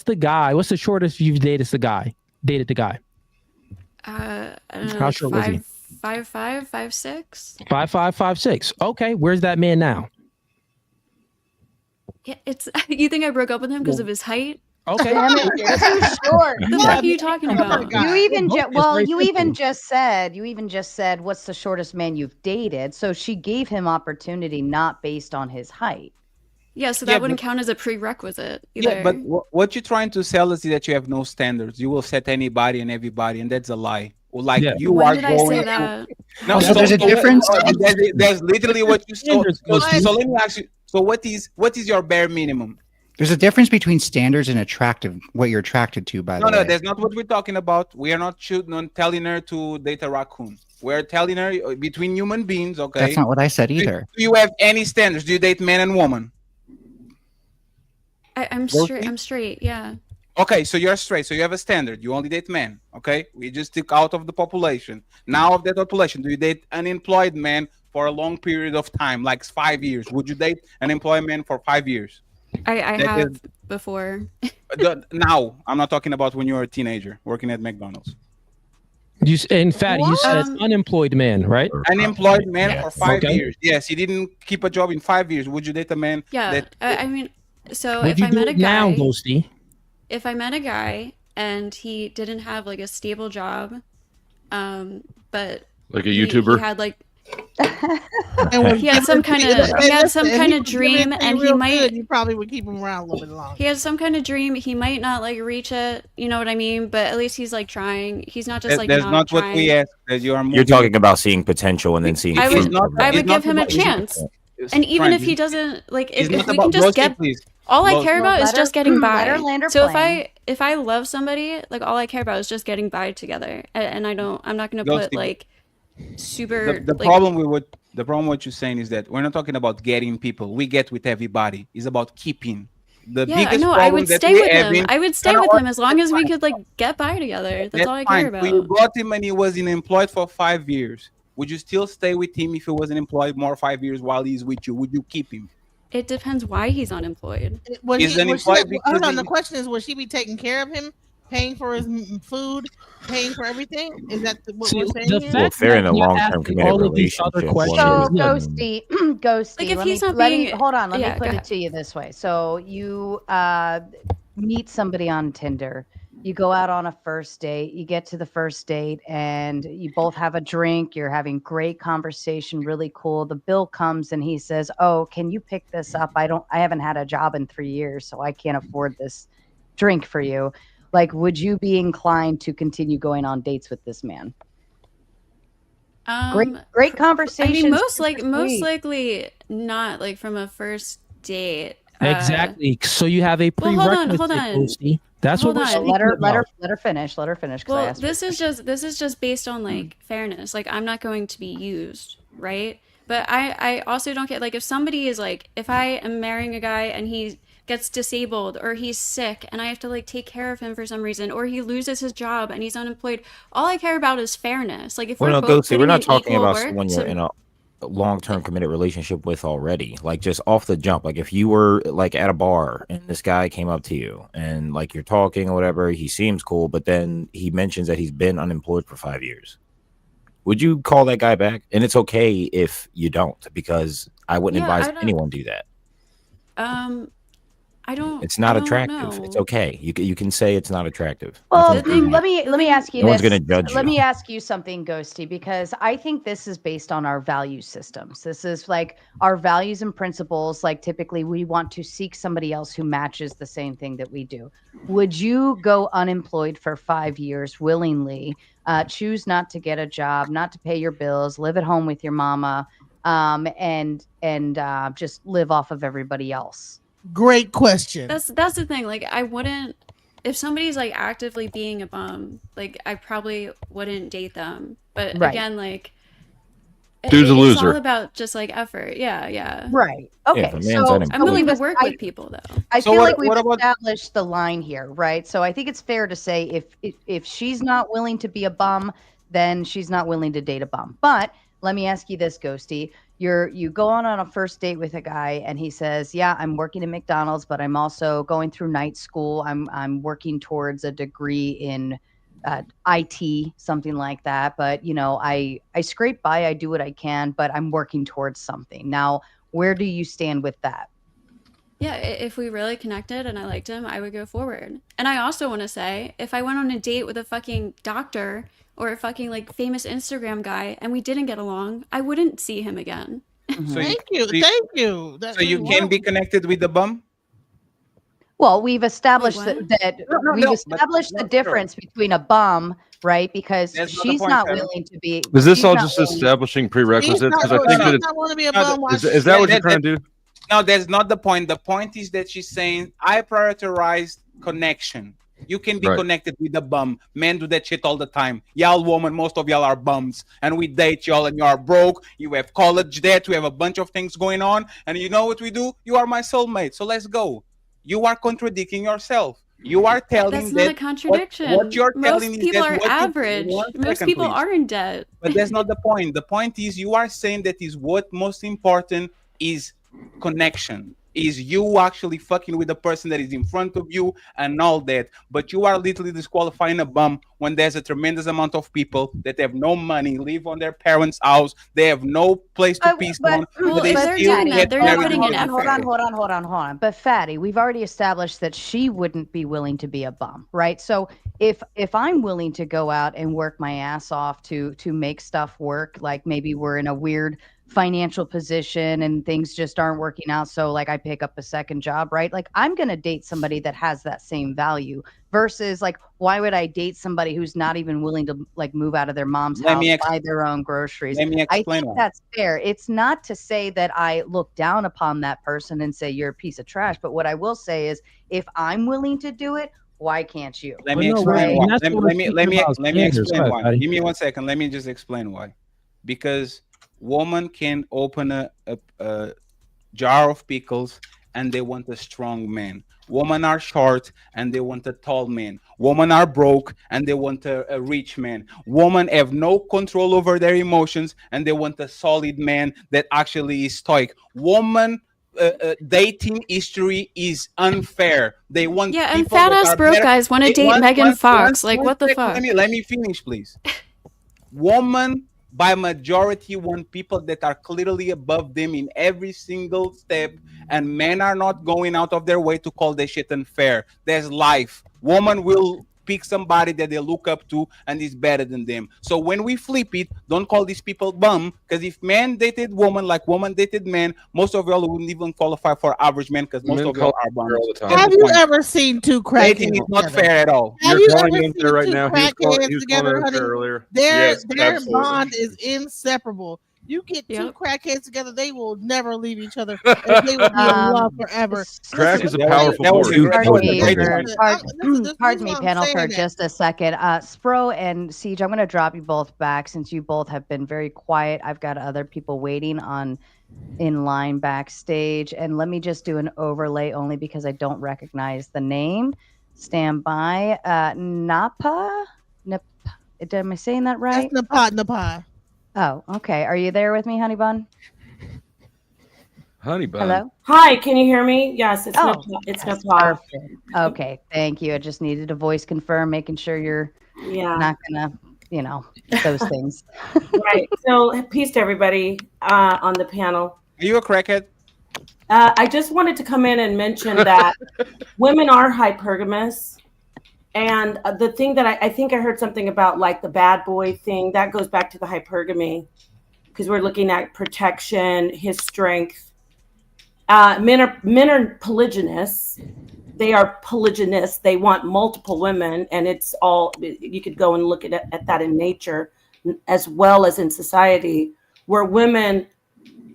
the guy? What's the shortest you've dated the guy? Dated the guy? I don't know, How like short was he? 5'5", 5'6". 5'5", 5'6". Okay, where's that man now? Yeah, it's. You think I broke up with him because of his height? Okay. Damn it, you're too short. The fuck are you talking about? You even Very just said what's the shortest man you've dated. So she gave him opportunity not based on his height. Yeah, so that wouldn't count as a prerequisite either. Yeah, but what you're trying to sell is that you have no standards. You will set anybody and everybody, and that's a lie. Like you When are did I going say to. that? No, Also, there's a difference. There's literally what you so Ghosty. let me ask you. So what is your bare minimum? There's a difference between standards and attractive. What you're attracted to, by the way. No, that's not what we're talking about. We are not telling her to date a raccoon. We're telling her between human beings. Okay, That's not what I said either. Do you have any standards? Do you date man and woman? I'm straight. I'm straight. Yeah. Okay, so you're straight. So you have a standard. You only date men. Okay, we just took out of the population. Now of that population, do you date an employed man for a long period of time, like 5 years? Would you date an employed man for 5 years? I have before. Now, I'm not talking about when you were a teenager working at McDonald's. You said unemployed man, right? Unemployed man for 5 Okay. years. Yes, he didn't keep a job in 5 years. Would you date a man? Yeah. I mean, so Would if you I do met a it now, guy, Ghosty? if I met a guy and he didn't have like a stable job, but Like a YouTuber? he had like he had some kind of dream, and he might. You probably would keep him around a little bit longer. He has some kind of dream. He might not like reach it. You know what I mean? But at least he's like trying. He's not just like that's not trying. what we asked. That you are. You're talking about seeing potential and then seeing. I fruit. would give him a chance. And even if he doesn't, like, if we can just get, all I care about is just getting by. So if I love somebody, like, all I care about is just getting by together, and I'm not gonna put like super. The problem with what you're saying is that we're not talking about getting people. We get with everybody. It's about keeping. The biggest problem I would that stay we're with him. having- I would stay with him as long as we could like get by together. That's all I care about. So you got him and he was unemployed for 5 years. Would you still stay with him if he wasn't employed more 5 years while he's with you? Would you keep him? It depends why he's unemployed. Hold He's on. unemployed because The he- question is, will she be taking care of him, paying for his food, paying for everything? Is that what we're saying here? Well, if they're in a long-term committed relationship, So Ghosty, Like, if let he's me, not let being- me hold on. Let yeah, me go put it ahead. to you this way. So you meet somebody on Tinder. You go out on a first date. You get to the first date, and you both have a drink. You're having great conversation, really cool. The bill comes, and he says, "Oh, can you pick this up? I haven't had a job in 3 years, so I can't afford this drink for you." Like, would you be inclined to continue going on dates with this man? Great conversation. I mean, most likely not, like, from a first date. Exactly. So you have a Well, prerequisite, hold on. Ghosty. That's Hold what we're on. speaking let her about. finish. Let her finish. 'Cause I Well, asked her. this is just based on like fairness. Like, I'm not going to be used, right? But I also don't get, like, if somebody is like, if I am marrying a guy and he gets disabled or he's sick and I have to like take care of him for some reason, or he loses his job and he's unemployed, all I care about is fairness. Like, if Well, we're no, both Ghosty, we're not putting in talking equal about work, someone so- you're in a long-term committed relationship with already. Like, just off the jump, like if you were like at a bar and this guy came up to you and like you're talking or whatever, he seems cool, but then he mentions that he's been unemployed for 5 years. Would you call that guy back? And it's okay if you don't, because I wouldn't Yeah, advise I don't- anyone do that. I don't. It's not I don't attractive. know. It's okay. You can say it's not attractive. Well, Nothing's wrong with let me ask you No this. one's gonna judge Let you. me ask you something, Ghosty, because I think this is based on our value systems. This is like our values and principles. Like, typically, we want to seek somebody else who matches the same thing that we do. Would you go unemployed for 5 years willingly, choose not to get a job, not to pay your bills, live at home with your mama, and just live off of everybody else? Great question. That's the thing. Like, I wouldn't, if somebody's like actively being a bum, like, I probably wouldn't date them. But Right. again, like, Dude's a it's loser. all about just like effort. Yeah. Right. Yeah, Okay. if a man's So unemployed- I'm willing to we've- work with people though. I So feel what- like we've what about- established the line here, right? So I think it's fair to say if she's not willing to be a bum, then she's not willing to date a bum. But let me ask you this, Ghosty. you go on a first date with a guy and he says, "Yeah, I'm working at McDonald's, but I'm also going through night school. I'm working towards a degree in IT, something like that. But I scrape by, I do what I can, but I'm working towards something." Now, where do you stand with that? Yeah, if we really connected and I liked him, I would go forward. And I also want to say, if I went on a date with a fucking doctor or a fucking like famous Instagram guy and we didn't get along, I wouldn't see him again. Mm-hmm. So Thank you. So you can be connected with the bum? Well, we've established Wait, we've established the difference between a bum, right? Because That's not the she's point, not Sarah. willing to be. Is this she's all not just willing- establishing prerequisites? Because I No, think that she's not want to be a bum. Why is that what you're trying to do? No, that's not the point. The point is that she's saying I prioritize connection. You can be Right. connected with the bum. Men do that shit all the time. Y'all women, most of y'all are bums. And we date y'all and you are broke. You have college debt. We have a bunch of things going on. And you know what we do? You are my soulmate. So let's go. You are contradicting yourself. You are telling That's that not a contradiction. What you're telling Most is people that are what you- average. One Most second, people please. are in debt. But that's not the point. The point is you are saying that is what most important is connection. Is you actually fucking with the person that is in front of you and all that. But you are literally disqualifying a bum when there's a tremendous amount of people that have no money, live on their parents' house, they have no place to peace on, Well, but they if they're still doing that, get they're not married. putting in and- effort. Hold on. But Fatty, we've already established that she wouldn't be willing to be a bum, right? So if I'm willing to go out and work my ass off to make stuff work, like maybe we're in a weird financial position and things just aren't working out, so like I pick up a second job, right? Like I'm going to date somebody that has that same value versus like why would I date somebody who's not even willing to like move out of their mom's Let house, me buy their own groceries? let me I explain think why. that's fair. It's not to say that I look down upon that person and say you're a piece of trash, but what I will say is if I'm willing to do it, why can't you? Let me no, explain right, why. and that's what we're Let me speaking about standards. explain Go why. ahead, Patty. Give me 1 second. Let me just explain why. Because woman can open a jar of pickles and they want a strong man. Women are short and they want a tall man. Women are broke and they want a rich man. Women have no control over their emotions and they want a solid man that actually is stoic. Woman dating history is unfair. They want Yeah, and people fat that ass are broke better. guys want to Hey, date one- Megan one- Fox. one- Like, one what the second, fuck? Let me finish, please. Women by majority want people that are clearly above them in every single step, and men are not going out of their way to call this shit unfair. There's life. Woman will pick somebody that they look up to and is better than them. So when we flip it, don't call these people bum, because if men dated woman like woman dated men, most of y'all wouldn't even qualify for average men because most Men of y'all call are bums. her all the time. That's Have the you point. ever seen two crackheads Dating is not together? fair at all. Have You're you calling ever him seen there right two now. He was calling crackheads together, us honey? there earlier. Their Yes, absolutely. bond is inseparable. You get two Yep. crackheads together, they will never leave each other, and they will be in love forever. Crack Listen, is a let me- powerful that was force. a great- Pardon was a me, great listen, point. listen, pardon this is me, why I'm panel, saying for that. just a second. Spro and Siege, I'm going to drop you both back since you both have been very quiet. I've got other people waiting in line backstage, and let me just do an overlay only because I don't recognize the name. Stand by. Napa? Am I saying that right? That's Napa. Oh, okay. Are you there with me, honey bun? Honey bun. Hello? Hi, can you hear me? Yes, it's Oh, Napa. It's yes, Napa. perfect. Okay, thank you. I just needed a voice confirm, making sure you're Yeah. not gonna, those things. Right. So, peace to everybody on the panel. Are you a crackhead? I just wanted to come in and mention that women are hypergamous. And the thing that I think I heard something about like the bad boy thing, that goes back to the hypergamy because we're looking at protection, his strength. Men are polygynous. They are polygynous. They want multiple women, and it's all, you could go and look at that in nature as well as in society, where women,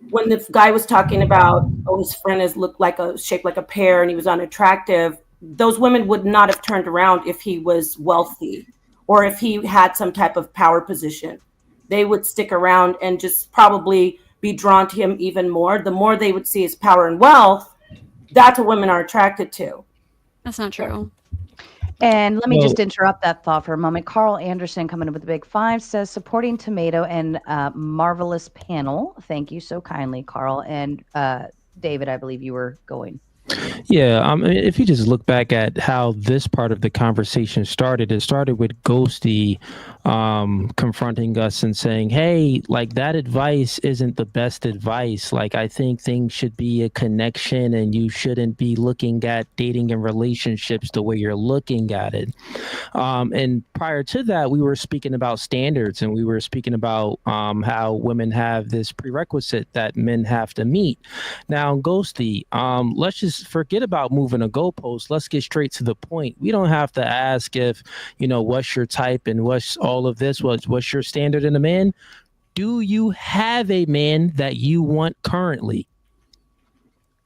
when the guy was talking about, his friend looked like shaped like a pear and he was unattractive, those women would not have turned around if he was wealthy or if he had some type of power position. They would stick around and just probably be drawn to him even more. The more they would see his power and wealth, that's what women are attracted to. That's not true. And let me Well- just interrupt that thought for a moment. Carl Anderson coming in with a big 5 says, supporting Tomato and marvelous panel. Thank you so kindly, Carl. And David, I believe you were going. Yeah, if you just look back at how this part of the conversation started, it started with Ghosty confronting us and saying, hey, like that advice isn't the best advice. Like, I think things should be a connection and you shouldn't be looking at dating and relationships the way you're looking at it. And prior to that, we were speaking about standards and we were speaking about how women have this prerequisite that men have to meet. Now, Ghosty, let's just forget about moving a goalpost. Let's get straight to the point. We don't have to ask if, what's your type and what's all of this, what's your standard in a man. Do you have a man that you want currently?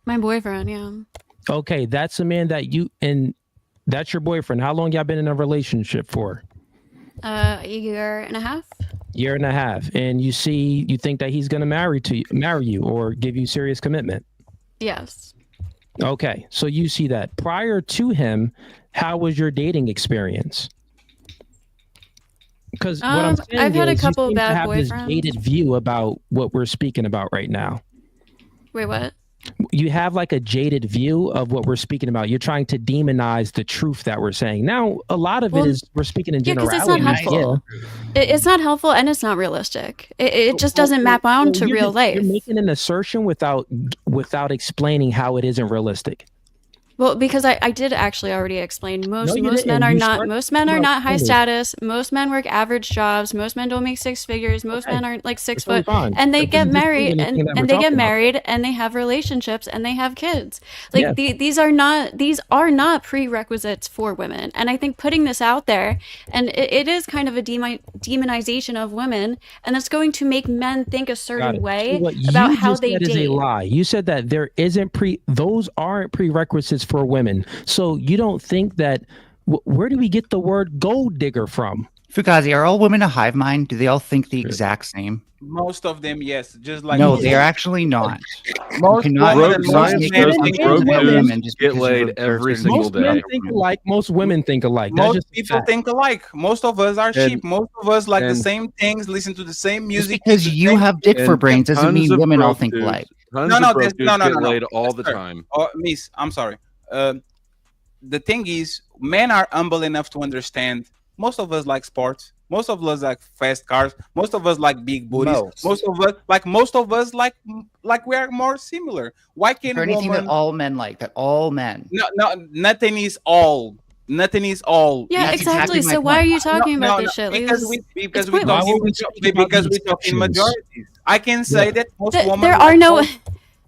My boyfriend, yeah. Okay, that's a man and that's your boyfriend. How long y'all been in a relationship for? A year and a half. Year and a half. And you think that he's gonna marry you or give you serious commitment? Yes. Okay, so you see that. Prior to him, how was your dating experience? Because what I'm saying I've had a couple you seem to bad have this boyfriends. jaded view about what we're speaking about right now. Wait, what? You have like a jaded view of what we're speaking about. You're trying to demonize the truth that we're saying. Now, a lot of it is we're speaking in generality. Because it's not helpful. It's not helpful and it's not realistic. It just doesn't map on to real life. You're making an assertion without explaining how it isn't realistic. Well, because I did actually already explain most men are not high status. Most men work average jobs. Most men don't make 6 figures. Most men aren't like 6 foot, and they get married and they have relationships and they have kids. Like these are not prerequisites for women. And I think putting this out there, and it is kind of a demonization of women, and it's going to make men think a certain way about how they date. Is a lie. You said that there isn't those aren't prerequisites for women. So you don't think that where do we get the word gold digger from? Fugazi, are all women a hive mind? Do they all think the exact same? Most of them, yes. Just like no, they are actually not. Most science get laid every single day. Men think alike. Most women think alike. Most people think alike. Most of us are sheep. Most of us like the same things, listen to the same music. Just because you have dick for brains doesn't mean women all think alike. No. Laid all the time. Miss, I'm sorry. The thing is, men are humble enough to understand. Most of us like sports. Most of us like fast cars. Most of us like big booties. Most of us like we are more similar. Why can't anything that all men like? That all men? No, nothing is all. Nothing is all. Yeah, exactly. So why are you talking about this shit? Because we're talking majorities. I can say that most women. There are no.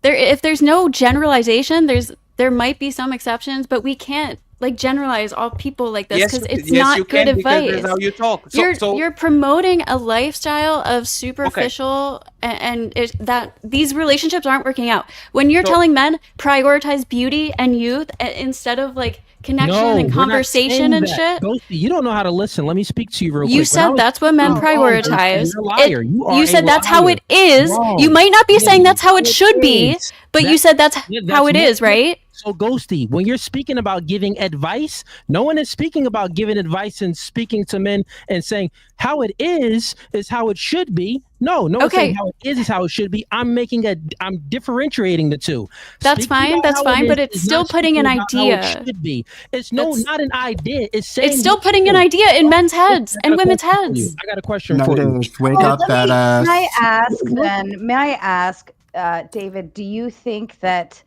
If there's no generalization, there might be some exceptions, but we can't like generalize all people like this because it's not good advice. That's how you talk. You're promoting a lifestyle of superficial and that these relationships aren't working out. When you're telling men prioritize beauty and youth instead of like connection and conversation and shit. Ghosty, you don't know how to listen. Let me speak to you real quick. You said that's what men prioritize. You're a liar. You said that's how it is. You might not be saying that's how it should be, but you said that's how it is, right? So Ghosty, when you're speaking about giving advice, no one is speaking about giving advice and speaking to men and saying how it is how it should be. No one's saying how it is how it should be. I'm differentiating the two. That's fine, but it's still putting an idea. It should be. It's not an idea. It's saying it's still putting an idea in men's heads and women's heads. I got a question for you. Wake up that ass. May I ask, David, do you think that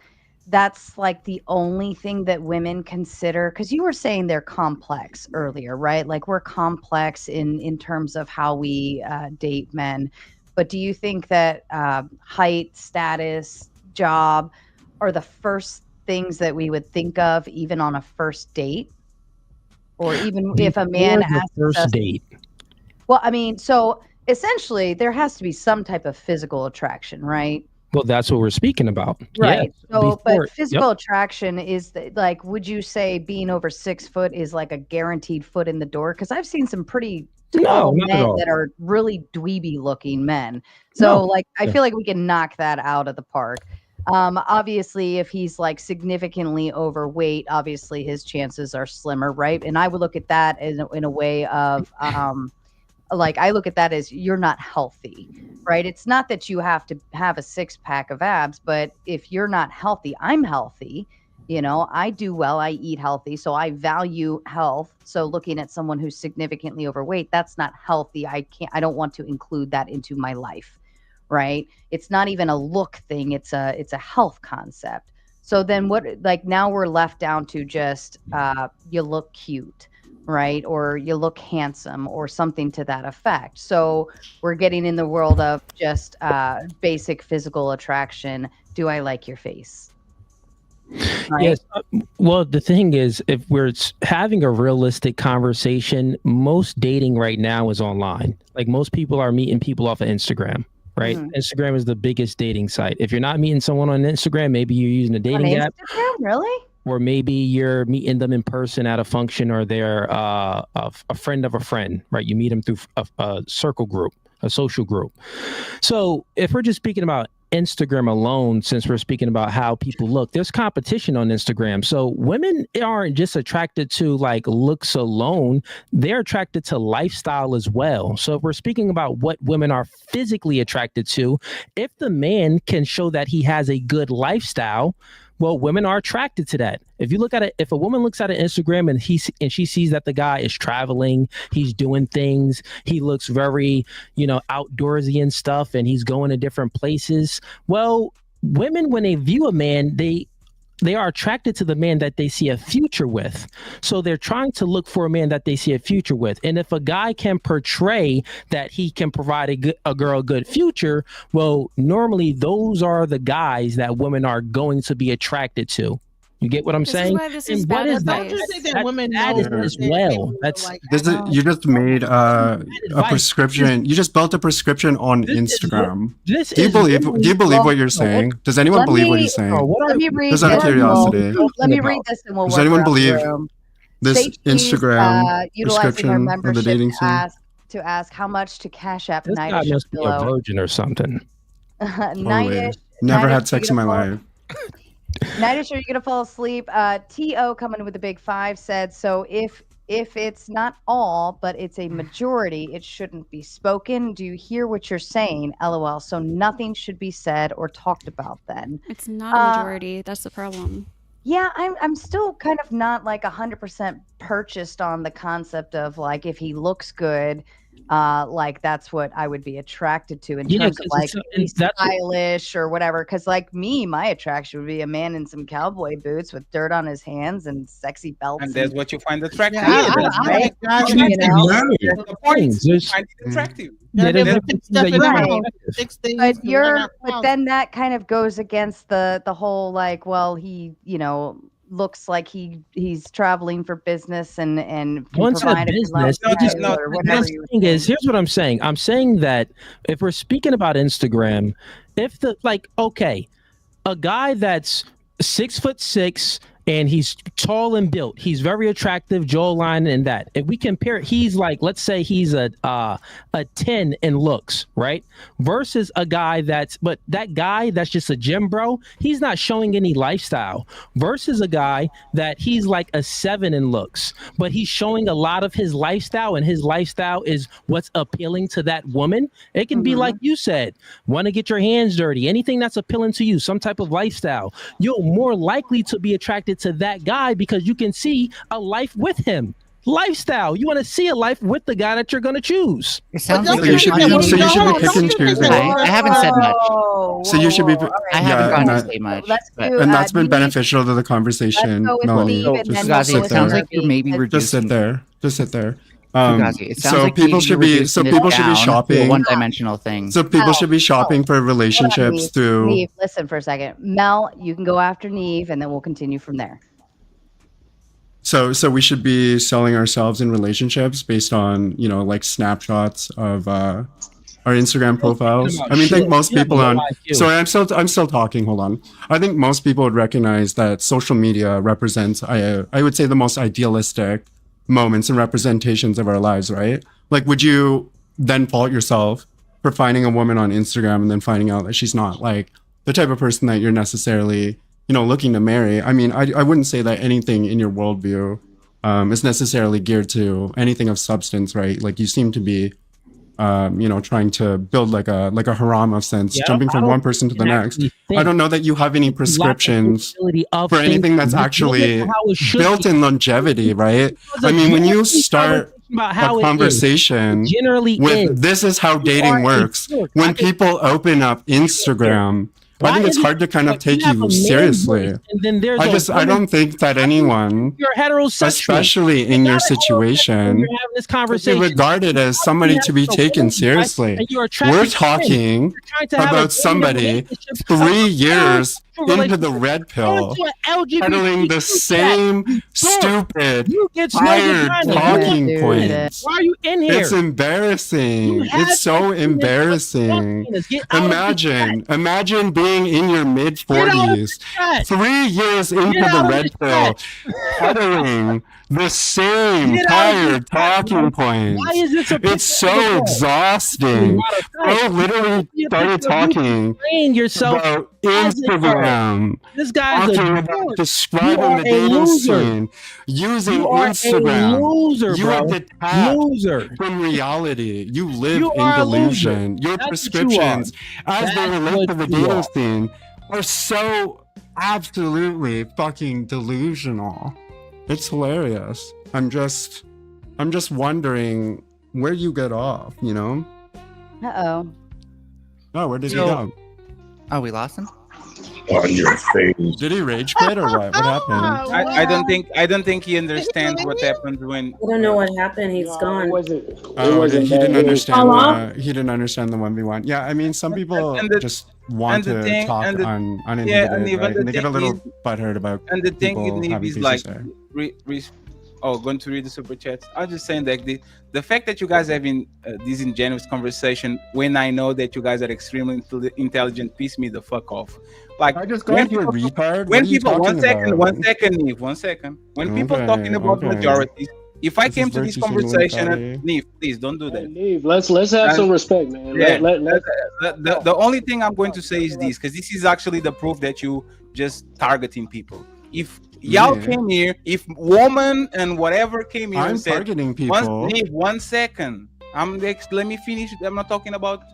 that's like the only thing that women consider? Because you were saying they're complex earlier, right? Like we're complex in terms of how we date men. But do you think that height, status, job are the first things that we would think of even on a first date? Or even if a man asks first date? Well, I mean, so essentially there has to be some type of physical attraction, right? Well, that's what we're speaking about. Right. Yeah, so, but physical attraction is like, would you say being over 6 foot is like a guaranteed foot in the door? Because I've seen some pretty tall men that are really dweeby looking men. So I feel like we can knock that out of the park. Obviously, if he's like significantly overweight, obviously his chances are slimmer, right? And I would look at that in a way of like I look at that as you're not healthy, right? It's not that you have to have a 6-pack of abs, but if you're not healthy, I'm healthy. You know, I do well, I eat healthy, so I value health. So looking at someone who's significantly overweight, that's not healthy. I don't want to include that into my life, right? It's not even a look thing, it's a health concept. So then what, like now we're left down to just you look cute, right? Or you look handsome or something to that effect. So we're getting in the world of just basic physical attraction. Do I like your face? Right? Yes. Well, the thing is, if we're having a realistic conversation, most dating right now is online. Like most people are meeting people off of Instagram, right? Instagram is the biggest dating site. If you're not meeting someone on Instagram, maybe you're using a dating app. Instagram, really? Or maybe you're meeting them in person at a function, or they're a friend of a friend, right? You meet them through a circle group, a social group. So if we're just speaking about Instagram alone, since we're speaking about how people look, there's competition on Instagram. So women aren't just attracted to like looks alone, they're attracted to lifestyle as well. So if we're speaking about what women are physically attracted to, if the man can show that he has a good lifestyle, well, women are attracted to that. If you look at it, if a woman looks at an Instagram and she sees that the guy is traveling, he's doing things, he looks very, outdoorsy and stuff, and he's going to different places. Well, women, when they view a man, they are attracted to the man that they see a future with. So they're trying to look for a man that they see a future with. And if a guy can portray that he can provide a girl a good future, well, normally those are the guys that women are going to be attracted to. You get what I'm saying? This is why this is bad advice. That is as well. You just made a prescription. You just built a prescription on Instagram. Do you believe what you're saying? Does anyone believe what he's saying? Let me read Just out of curiosity. Let me read this and we'll Does work anyone around believe the room. this State Instagram utilizing her prescription of the membership dating scene? to ask how much to cash app This guy Nightish must be a below. virgin or something. Nightish, Never had Nightish, sex you in my gonna life. Nightish, are you gonna fall asleep? To coming with a big 5 said, so if it's not all but it's a majority, it shouldn't be spoken. Do you hear what you're saying? LOL. So nothing should be said or talked about then. It's not a majority. That's the problem. Yeah, I'm still kind of not like 100% purchased on the concept of like if he looks good, like that's what I would be attracted to in terms of like he's stylish or whatever. Because like me, my attraction would be a man in some cowboy boots with dirt on his hands and sexy belts. And that's what you find attractive. I But then that kind of goes against the whole like, well, he looks like he's traveling for business and can provide a good lifestyle or whatever. Here's what I'm saying. I'm saying that if we're speaking about Instagram, if a guy that's 6'6" and he's tall and built, he's very attractive, jawline and that. If we compare, he's like, let's say he's a 10 in looks, right? Versus a guy that's just a gym bro, he's not showing any lifestyle. Versus a guy that he's like a 7 in looks, but he's showing a lot of his lifestyle, and his lifestyle is what's appealing to that woman. It can be like you said, want to get your hands dirty, anything that's appealing to you, some type of lifestyle. You're more likely to be attracted to that guy because you can see a life with him. Lifestyle. You want to see a life with the guy that you're going to choose. It sounds like you should be picking and choosing. I haven't said much. So you should be. I haven't gone to say much. And that's been beneficial to the conversation. Melanie, it sounds like you're maybe just sit there. Just sit there. It sounds So like people should be. So people should be shopping. One-dimensional thing. So people should be shopping for relationships through. Neve, listen for a second. Mel, you can go after Neve, and then we'll continue from there. So we should be selling ourselves in relationships based on like snapshots of our Instagram profiles. I mean, I think most people on. Sorry, I'm still talking. Hold on. I think most people would recognize that social media represents. I would say the most idealistic moments and representations of our lives, right? Like, would you then fault yourself for finding a woman on Instagram and then finding out that she's not like the type of person that you're necessarily, looking to marry. I mean, I wouldn't say that anything in your worldview is necessarily geared to anything of substance, right? Like you seem to be, trying to build like a harem of sense, jumping from one person to the next. I don't know that you have any prescriptions for anything that's actually built in longevity, right? I mean, when you start a conversation with "this is how dating works," when people open up Instagram, I think it's hard to kind of take you seriously. I don't think that anyone, especially in your situation, could be regarded as somebody to be taken seriously. We're talking about somebody 3 years into the red pill, peddling the same stupid, tired talking points. Why are you in here? It's embarrassing. It's so embarrassing. Imagine being in your mid-40s, 3 years into the red pill, peddling the same tired talking points. It's so exhausting. I literally started talking about Instagram. This guy's about describing the dating scene using Instagram. You are detached from reality. You live in delusion. Your prescriptions, as they relate to the dating scene, are so absolutely fucking delusional. It's hilarious. I'm just wondering where you get off, Uh-oh. Oh, where did he go? Oh, we lost him? On your face. Did he rage quit or what? What happened? I don't think he understands what happens when. I don't know what happened. He's gone. He didn't understand. He didn't understand the 1v1. Yeah, I mean, some people just want to talk uninhibited, right? And they get a little butthurt about and the thing people you having need is things like to say. going to read the super chats. I was just saying that the fact that you guys are having this ingenuous conversation when I know that you guys are extremely intelligent piss me the fuck off. Like I just got you a retard. When people one second, Neve, 1 second. When people talking about majorities, if I came to this conversation, and Neve, please don't do that. Neve, let's have some respect, man. Yeah, the only thing I'm going to say is this, because this is actually the proof that you just targeting people. If y'all came here, if woman and whatever came here and said, targeting people. Neve, 1 second. Let me finish. I'm not talking about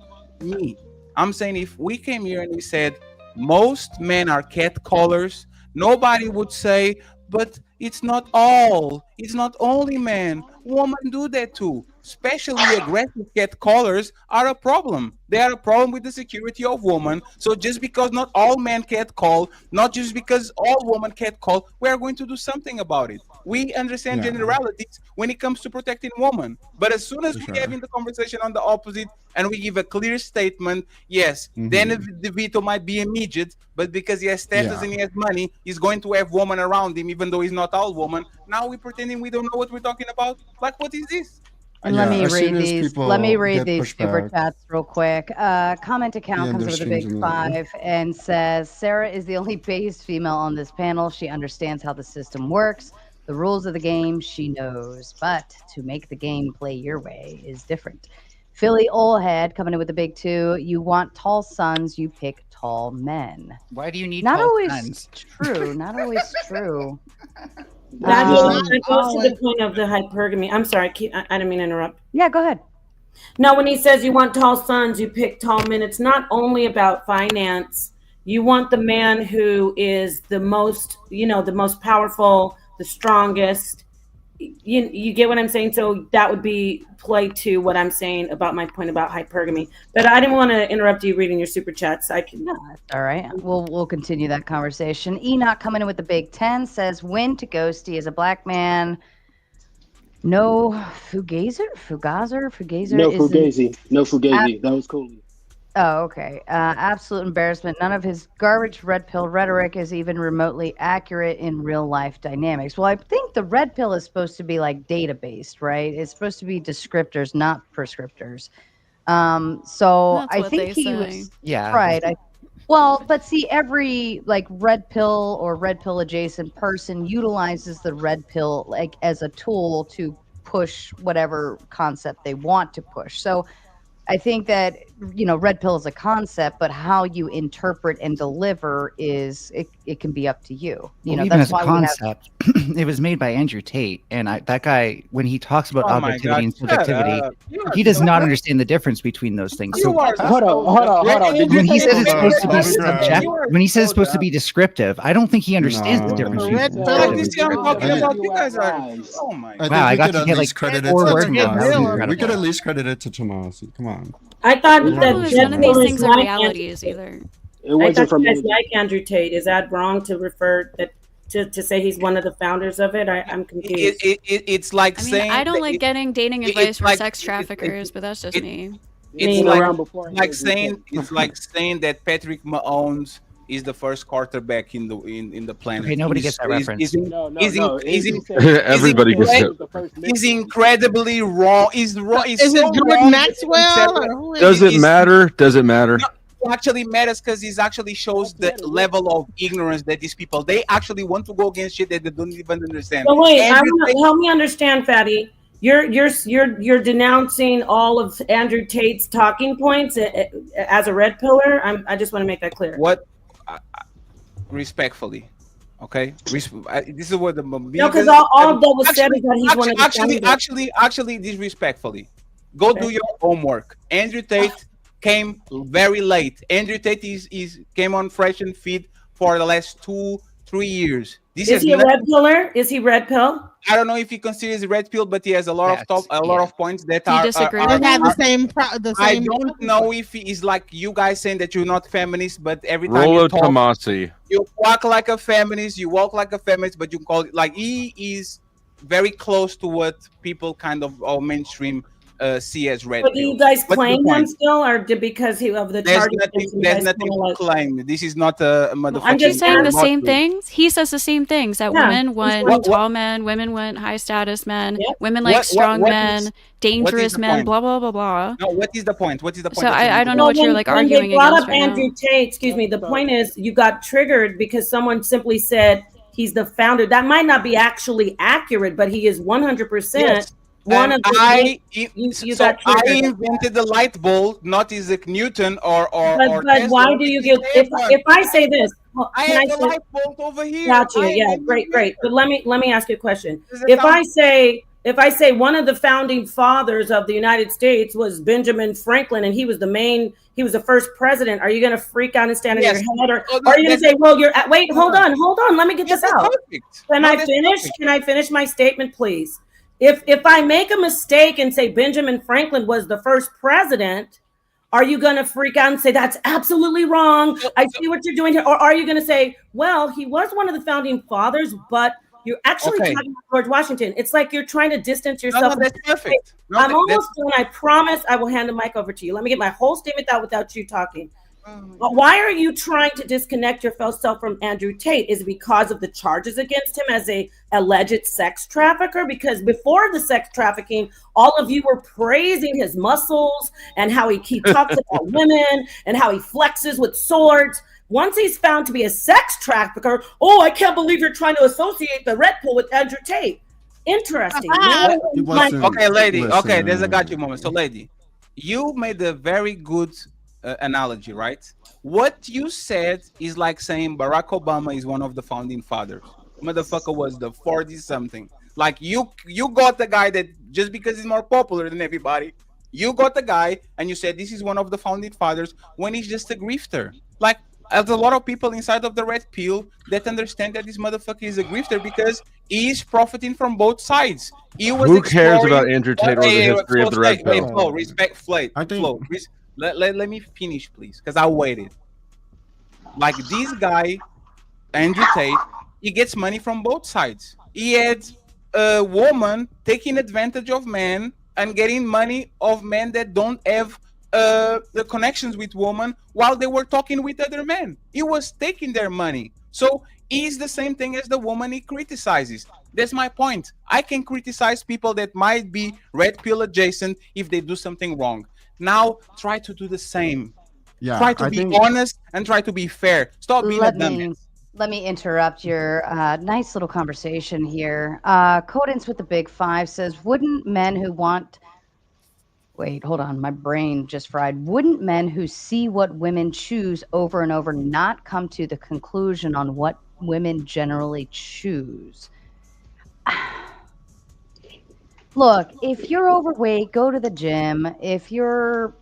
me. I'm saying if we came here and we said most men are catcallers, nobody would say, but it's not all. It's not only men. Women do that too. Especially aggressive catcallers are a problem. They are a problem with the security of women. So just because not all men catcall, not just because all women catcall, we are going to do something about it. We understand generalities when it comes to protecting women. But as soon as we have in the conversation on the opposite and we give a clear statement, yes, then the veto might be immediate, but because he has status and he has money, he's going to have women around him, even though he's not all woman. Now we're pretending we don't know what we're talking about. Like, what is this? Let me read these super chats real quick. Comment account comes with a big 5 and says, Sarah is the only based female on this panel. She understands how the system works. The rules of the game she knows, but to make the game play your way is different. Philly Oldhead coming in with a big 2. You want tall sons, you pick tall men. Why do you need not tall always sons? True, not always true. That goes to the point of the hypergamy. I'm sorry, I didn't mean to interrupt. Yeah, go ahead. No, when he says you want tall sons, you pick tall men, it's not only about finance. You want the man who is the most, the most powerful, the strongest. You get what I'm saying? So that would be play to what I'm saying about my point about hypergamy. But I didn't want to interrupt you reading your super chats. I can. No, that's all right. We'll continue that conversation. Enoch coming in with the big 10 says, "Win to Ghosty as a black man. No fugazer. No fugazi. That was cool. Oh, okay. Absolute embarrassment. None of his garbage red pill rhetoric is even remotely accurate in real life dynamics. Well, I think the red pill is supposed to be like data based, right? It's supposed to be descriptors, not prescriptors. So I think he was right. But see, every like red pill or red pill adjacent person utilizes the red pill like as a tool to push whatever concept they want to push. So I think that, red pill is a concept, but how you interpret and deliver it can be up to you. Well, even That's as a why we have. concept, it was made by Andrew Tate, and that guy, when he talks about Oh my objectivity God, and shut subjectivity, up. You are he does so not bad. understand the difference between those things. You are Hold on. Did you When he say says it's supposed to be Hold on. subject, when he says it's supposed to be descriptive, I don't think he understands the difference Red between pill. Like, you see, I'm talking about you guys are. Oh my I God. Wow, I think we got could to at get least like credit it 4 to words from him. That was Tomasi. We incredible. could at least credit it to Tomasi. Come on. I thought The that problem is red none of pill these is things are like realities either. It I wasn't thought from you guys Andrew. like Andrew Tate. Is that wrong to refer that to say he's one of the founders of it? I'm confused. It's like I mean, saying I don't that like getting dating it- advice it's from like- sex traffickers, but that's just me. it's Been like around before Andrew saying Tate. it's like saying that Patrick Mahomes is the first quarterback in the planet. Okay, nobody gets that reference. No. Andrew said Everybody gets he it. was the first He's Mystery. incredibly wrong. He's wrong. Is it Jordan Maxwell or who is Does it? it matter? Does it matter? It actually matters because it actually shows the level of ignorance that these people they actually want to go against shit that they don't even understand. So wait, Andrew Tate- help me understand, Fatty. You're denouncing all of Andrew Tate's talking points as a red pillar. I just want to make that clear. what respectfully, okay? This is what the No, because all that was said is that he's one of the founders. actually, disrespectfully, go do your homework. Andrew Tate came very late. Andrew Tate came on Fresh and Fit for the last 2-3 years. This Is he a red pillar? Is he red pill? I don't know if he considers a red pill, but he has a lot of points that Do you are. disagree are- with They have are- the same. I don't know if he is like you guys saying that you're not feminist, but every time Rolo you talk, Tomasi. you walk like a feminist, you walk like a feminist, but you call it like he is very close to what people kind of mainstream see as red But do pill. you guys What's the claim him point? still, or because of the There's charges? nothing to claim. This is not a motherfucking. I'm He's saying the lawsuit. same things. He says the same things that Yeah, women he's want what- tall men, women want high status men, Yep. women like What- strong what men, is- dangerous the men, point? blah blah blah blah. No, what is the point? What is the point? So that you're I don't know making? what you're like when arguing they brought against up right Andrew now. Tate, excuse me, the point is you got triggered because someone simply said he's the founder. That might not be actually accurate, but he is 100% Yes. one And of the. You so got I triggered. invented the light bulb, not Isaac Newton or But Tesla. why do you get if I say this? I Can have the say- light bulb over here. Gotcha. I Yeah, am great. But let me ask you a question. Does it If sound- I say one of the founding fathers of the United States was Benjamin Franklin, and he was the first president, are you going to freak out and stand Yes. on your head, or Oh, no, are you going to that's- say, well, wait, hold on, let me get Yes, this that's out. perfect. Can No, I that's finish? perfect. Can I finish my statement, please? If I make a mistake and say Benjamin Franklin was the first president, are you going to freak out and say that's absolutely wrong? I see what you're doing here. Or are you going to say, well, he was one of the founding fathers, but you're actually Okay. talking about George Washington. It's like you're trying to distance yourself. No, that's perfect. No, I'm that- almost done. I promise I will hand the mic over to you. Let me get my whole statement out without you talking. But why are you trying to disconnect yourself from Andrew Tate? Is it because of the charges against him as a alleged sex trafficker? Because before the sex trafficking, all of you were praising his muscles and how he talks about women and how he flexes with swords. Once he's found to be a sex trafficker, oh, I can't believe you're trying to associate the red pill with Andrew Tate. Interesting. Okay, lady. Okay, there's a Listen. got you moment. So, lady, you made a very good analogy, right? What you said is like saying Barack Obama is one of the founding fathers. Motherfucker was the 40 something. Like you got the guy that just because he's more popular than everybody, you got the guy and you said this is one of the founding fathers when he's just a grifter. Like there's a lot of people inside of the red pill that understand that this motherfucker is a grifter because he's profiting from both sides. He was Who cares exploring- about Andrew Tate or the history of the red Wait, pill? Flo, respect, Flo. Let me finish, please, because I waited. Like this guy, Andrew Tate, he gets money from both sides. He had a woman taking advantage of men and getting money of men that don't have the connections with women while they were talking with other men. He was taking their money. So he's the same thing as the woman he criticizes. That's my point. I can criticize people that might be red pill adjacent if they do something wrong. Now try to do the same. Yeah, Try to I be think- honest and try to be fair. Stop being a dumbass. Let me interrupt your nice little conversation here. Codence with the big 5 says, wouldn't men who want Wait, hold on. My brain just fried. Wouldn't men who see what women choose over and over not come to the conclusion on what women generally choose? Look, if you're overweight, go to the gym. If you're,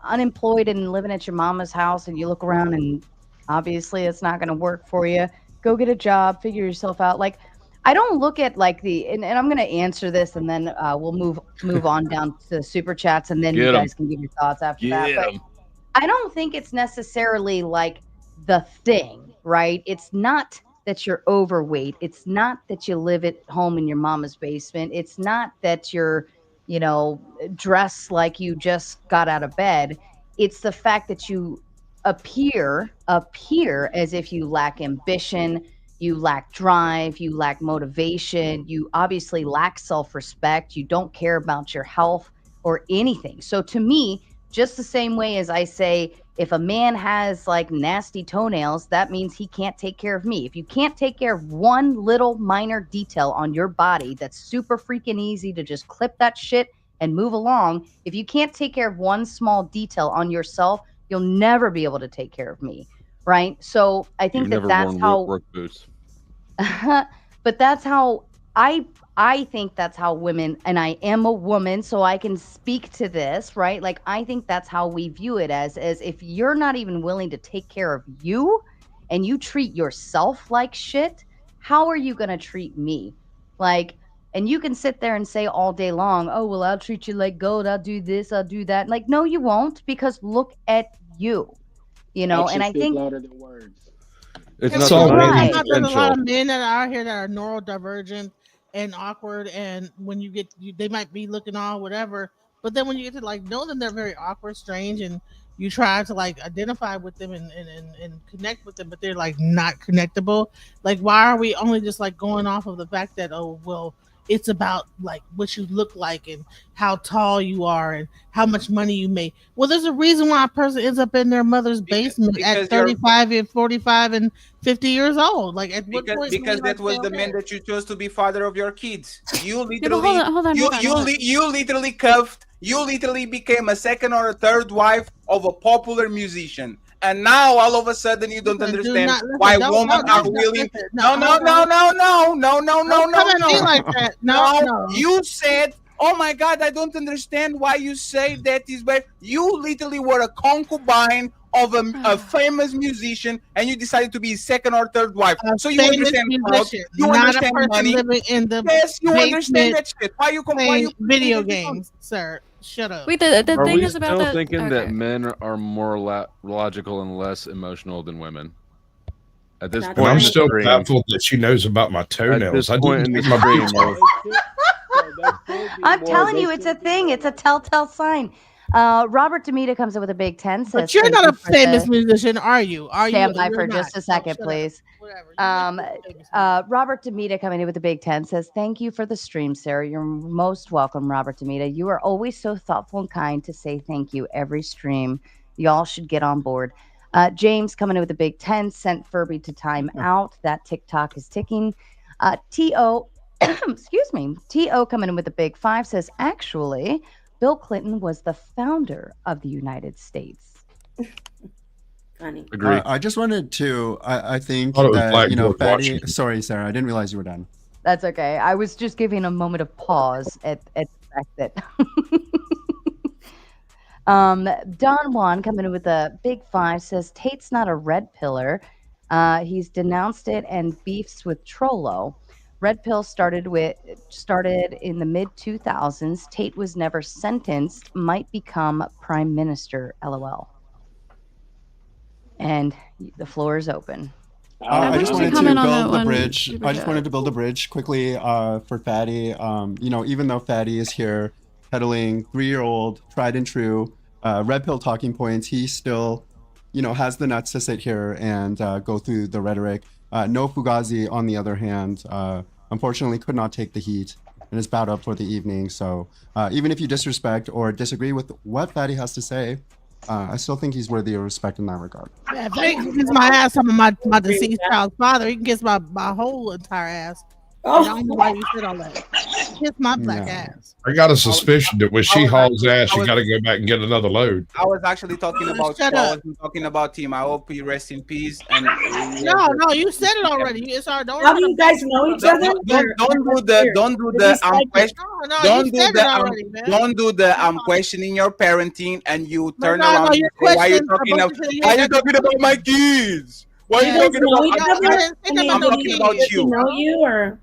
unemployed and living at your mama's house and you look around and obviously it's not going to work for you, go get a job, figure yourself out. Like, I don't look at like and I'm going to answer this and then we'll move on down to the super chats and then you Get 'em. guys can give your thoughts after that. Get But 'em. I don't think it's necessarily like the thing, right? It's not that you're overweight. It's not that you live at home in your mama's basement. It's not that you're, dressed like you just got out of bed. It's the fact that you appear as if you lack ambition, you lack drive, you lack motivation, you obviously lack self-respect, you don't care about your health or anything. So to me, just the same way as I say, if a man has like nasty toenails, that means he can't take care of me. If you can't take care of one little minor detail on your body that's super freaking easy to just clip that shit and move along, if you can't take care of one small detail on yourself, you'll never be able to take care of me, right? So I think You've never that's worn how work boots. but that's how I think that's how women, and I am a woman, so I can speak to this, right? Like, I think that's how we view it as if you're not even willing to take care of you and you treat yourself like shit, how are you going to treat me? Like, and you can sit there and say all day long, oh, well, I'll treat you like gold. I'll do this. I'll do that. Like, no, you won't, because look at you, and I think louder than words. It's There's not Right. a lot of men that are out here that are neurodivergent and awkward, and when you get, they might be looking all whatever, but then when you get to like know them, they're very awkward, strange, and you try to like identify with them and connect with them, but they're like not connectable. Like, why are we only just like going off of the fact that, oh well, it's about like what you look like and how tall you are and how much money you make? Well, there's a reason why a person ends up in their mother's basement at 35 and 45 and 50 years old. Like, at what point? Because that was the man that you chose to be father of your kids. You but literally, hold on. you literally cuffed. You literally became a second or a third wife of a popular musician. And now all of a sudden you don't understand why women are willing. No. Like that. No. You said, oh my God, I don't understand why you say that is bad. You literally were a concubine of a famous musician, and you decided to be second or third wife. So you understand clout, you understand money. Living in the yes, you understand that shit. Why you video games, sir? Shut up. Wait, the Are thing we is about still the thinking that men are more logical and less emotional than women? At this point, I'm in the still stream- baffled that she knows about my toenails. At this I point didn't in the take my stream, boots off. I'm telling you, it's a thing. It's a telltale sign. Robert Demita comes in with a big 10. Says, But you're "Thank not you a for famous the-" musician, are you? Are you? Stand by You're for not. just a second, Shut up. please. Whatever. Robert Demita coming in with a big 10 says, thank you for the stream, Sarah. You're most welcome, Robert Demita. You are always so thoughtful and kind to say thank you every stream. Y'all should get on board. James coming in with a big 10 sent Furby to time out. That TikTok is ticking. T.O. excuse me. T.O. coming in with a big 5 says, actually, Bill Clinton was the founder of the United States. Funny. Agree. I just wanted to, I think Thought it was that, Blackboard Fatty, Washington. sorry, Sarah, I didn't realize you were done. That's okay. I was just giving a moment of pause at the fact that Don Juan coming in with a big 5 says Tate's not a red pillar. He's denounced it and beefs with Trollo. Red pill started in the mid 2000s. Tate was never sentenced. Might become prime minister. LOL. And the floor is open. I just wanted to comment on that build the one. bridge. I just wanted to build a bridge quickly for Fatty. Even though Fatty is here peddling 3-year-old tried and true red pill talking points, he still, has the nuts to sit here and go through the rhetoric. No Fugazi, on the other hand, unfortunately could not take the heat and is bowed up for the evening. So even if you disrespect or disagree with what Fatty has to say, I still think he's worthy of respect in that regard. Yeah, if he can kiss my ass, I'm my deceased child's father. He can kiss my whole entire ass. I don't know why you said all that. Kiss my black ass. I got a suspicion that when she was hauls actually- ass, I you was- got to go back and get another load. I was actually talking about you. Shut I up. wasn't talking about him. I hope he rest in peace. And No, you said it already. It's our don't. How do you guys know each other? Don't do the question. No, Don't you do said the it already, man. don't do the questioning your parenting and you turn no, around your and say, why are you questions are talking both about the same. why are you talking about my kids? Why are you talking about I'm talking about Does he you. know you or?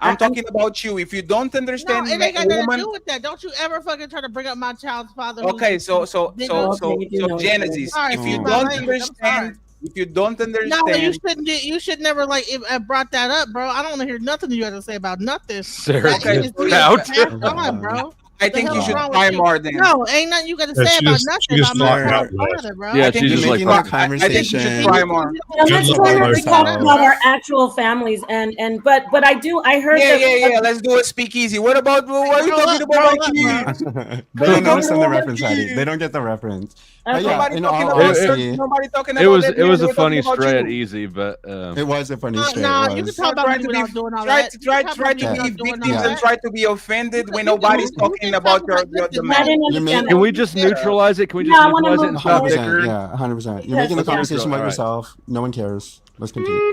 I'm talking about you. If you don't understand No, it ain't got nothing to woman, do with that. Don't you ever fucking try to bring up my child's father. who's- okay, so Genesis, Sorry, if you Steve. don't I'm understand, if you don't No, understand, you should never like brought that up, bro. I don't want to hear nothing you have to say about nothing. Sarah That shit is gets out. passed on, bro. I think The you hell's should wrong with try you? more then. No, ain't nothing you got to Yeah, say she about just- nothing she just about my locked out child's west. father, bro. Yeah, I think she's you just should like, try- fuck. I think you should try more. Let's Good try luck not with to talk herself. about our actual families but I heard Yeah, that. yeah. Let's do a speakeasy. What about why are you Grow talking up, about my grow up, kids? They don't Talking understand the about my reference, Eddie. kids. They don't get the reference. But yeah, Nobody in talking all about honesty, nobody talking It about was that. it was We're a funny talking about stray at you. easy, but it was a funny straight. No, It you can was. talk about Try me to be without doing all try that. to You try can talk try about me to be without doing all victims that. and try to be offended when You nobody's can talking talk about about the listen, man. I didn't You're understand. can we just neutralize it? Can we just No, I wanna neutralize it move and stop forward. 100%. bickering? Yeah, 100%. You're making the Because, yeah. conversation about All right. yourself. No one cares. Let's continue.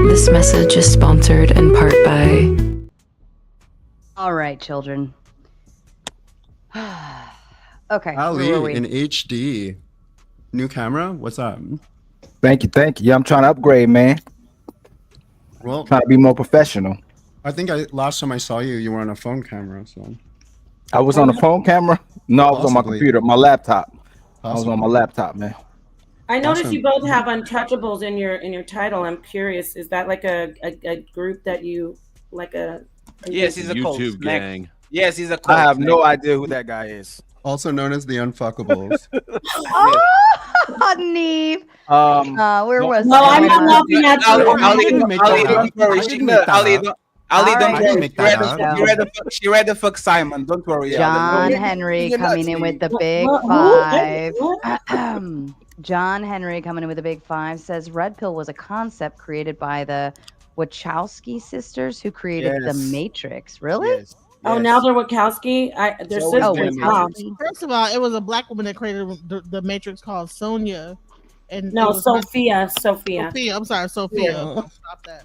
This message is sponsored in part by. All right, children. Okay, Ali where were we? in HD. New camera? What's up? Thank you. Yeah, I'm trying to upgrade, man. Well, Trying to be more professional. I think last time I saw you, you were on a phone camera. So I was on a phone camera. No, I was on my Possibly. computer, my laptop. I was on Possibly. my laptop, man. I noticed Awesome. you both have untouchables in your title. I'm curious, is that like a group that you like a Yes, he's a cult. YouTube Next. gang. Yes, he's a cult. I have no Next. idea who that guy is. also known as the Unfuckables. Oh, Neve. Where was No, I? I'm not laughing at you. I didn't make that up. I didn't make that up. Ali, All don't right, I didn't worry. make that up. She read the fuck Simon. Don't worry. John Ali. Henry You're coming nuts, in with the Who? big What? five. What? John Henry coming in with a big five says Red Pill was a concept created by the Wachowski sisters who created The Yes. Matrix. Really? Yes. Oh, now they're Wachowski. They're So sisters. is the Wow. Matrix. First of all, it was a black woman that created the Matrix called Sonia. And No, it was not- Sophia. Sophia. I'm sorry, Sophia. Stop that.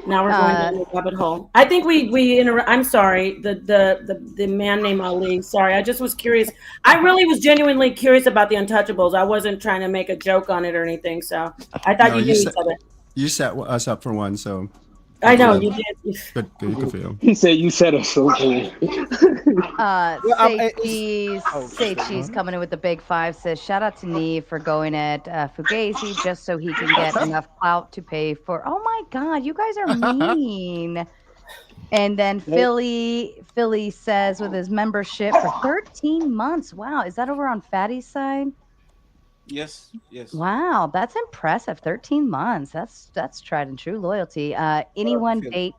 Now we're going down the rabbit hole. I think I'm sorry. The man named Ali. Sorry, I just was curious. I really was genuinely curious about the Untouchables. I wasn't trying to make a joke on it or anything. So I thought No, you knew each other. You set us up for one, so I know you did. good for you. He said you said us so cool. Say Cheese coming in with the big five says shout out to Neve for going at Fugazi just so he can get enough clout to pay for. Oh my God, you guys are mean. And then Philly says with his membership for 13 months. Wow, is that over on Fatty's side? Yes. Wow, that's impressive. 13 months. That's tried and true loyalty. Anyone date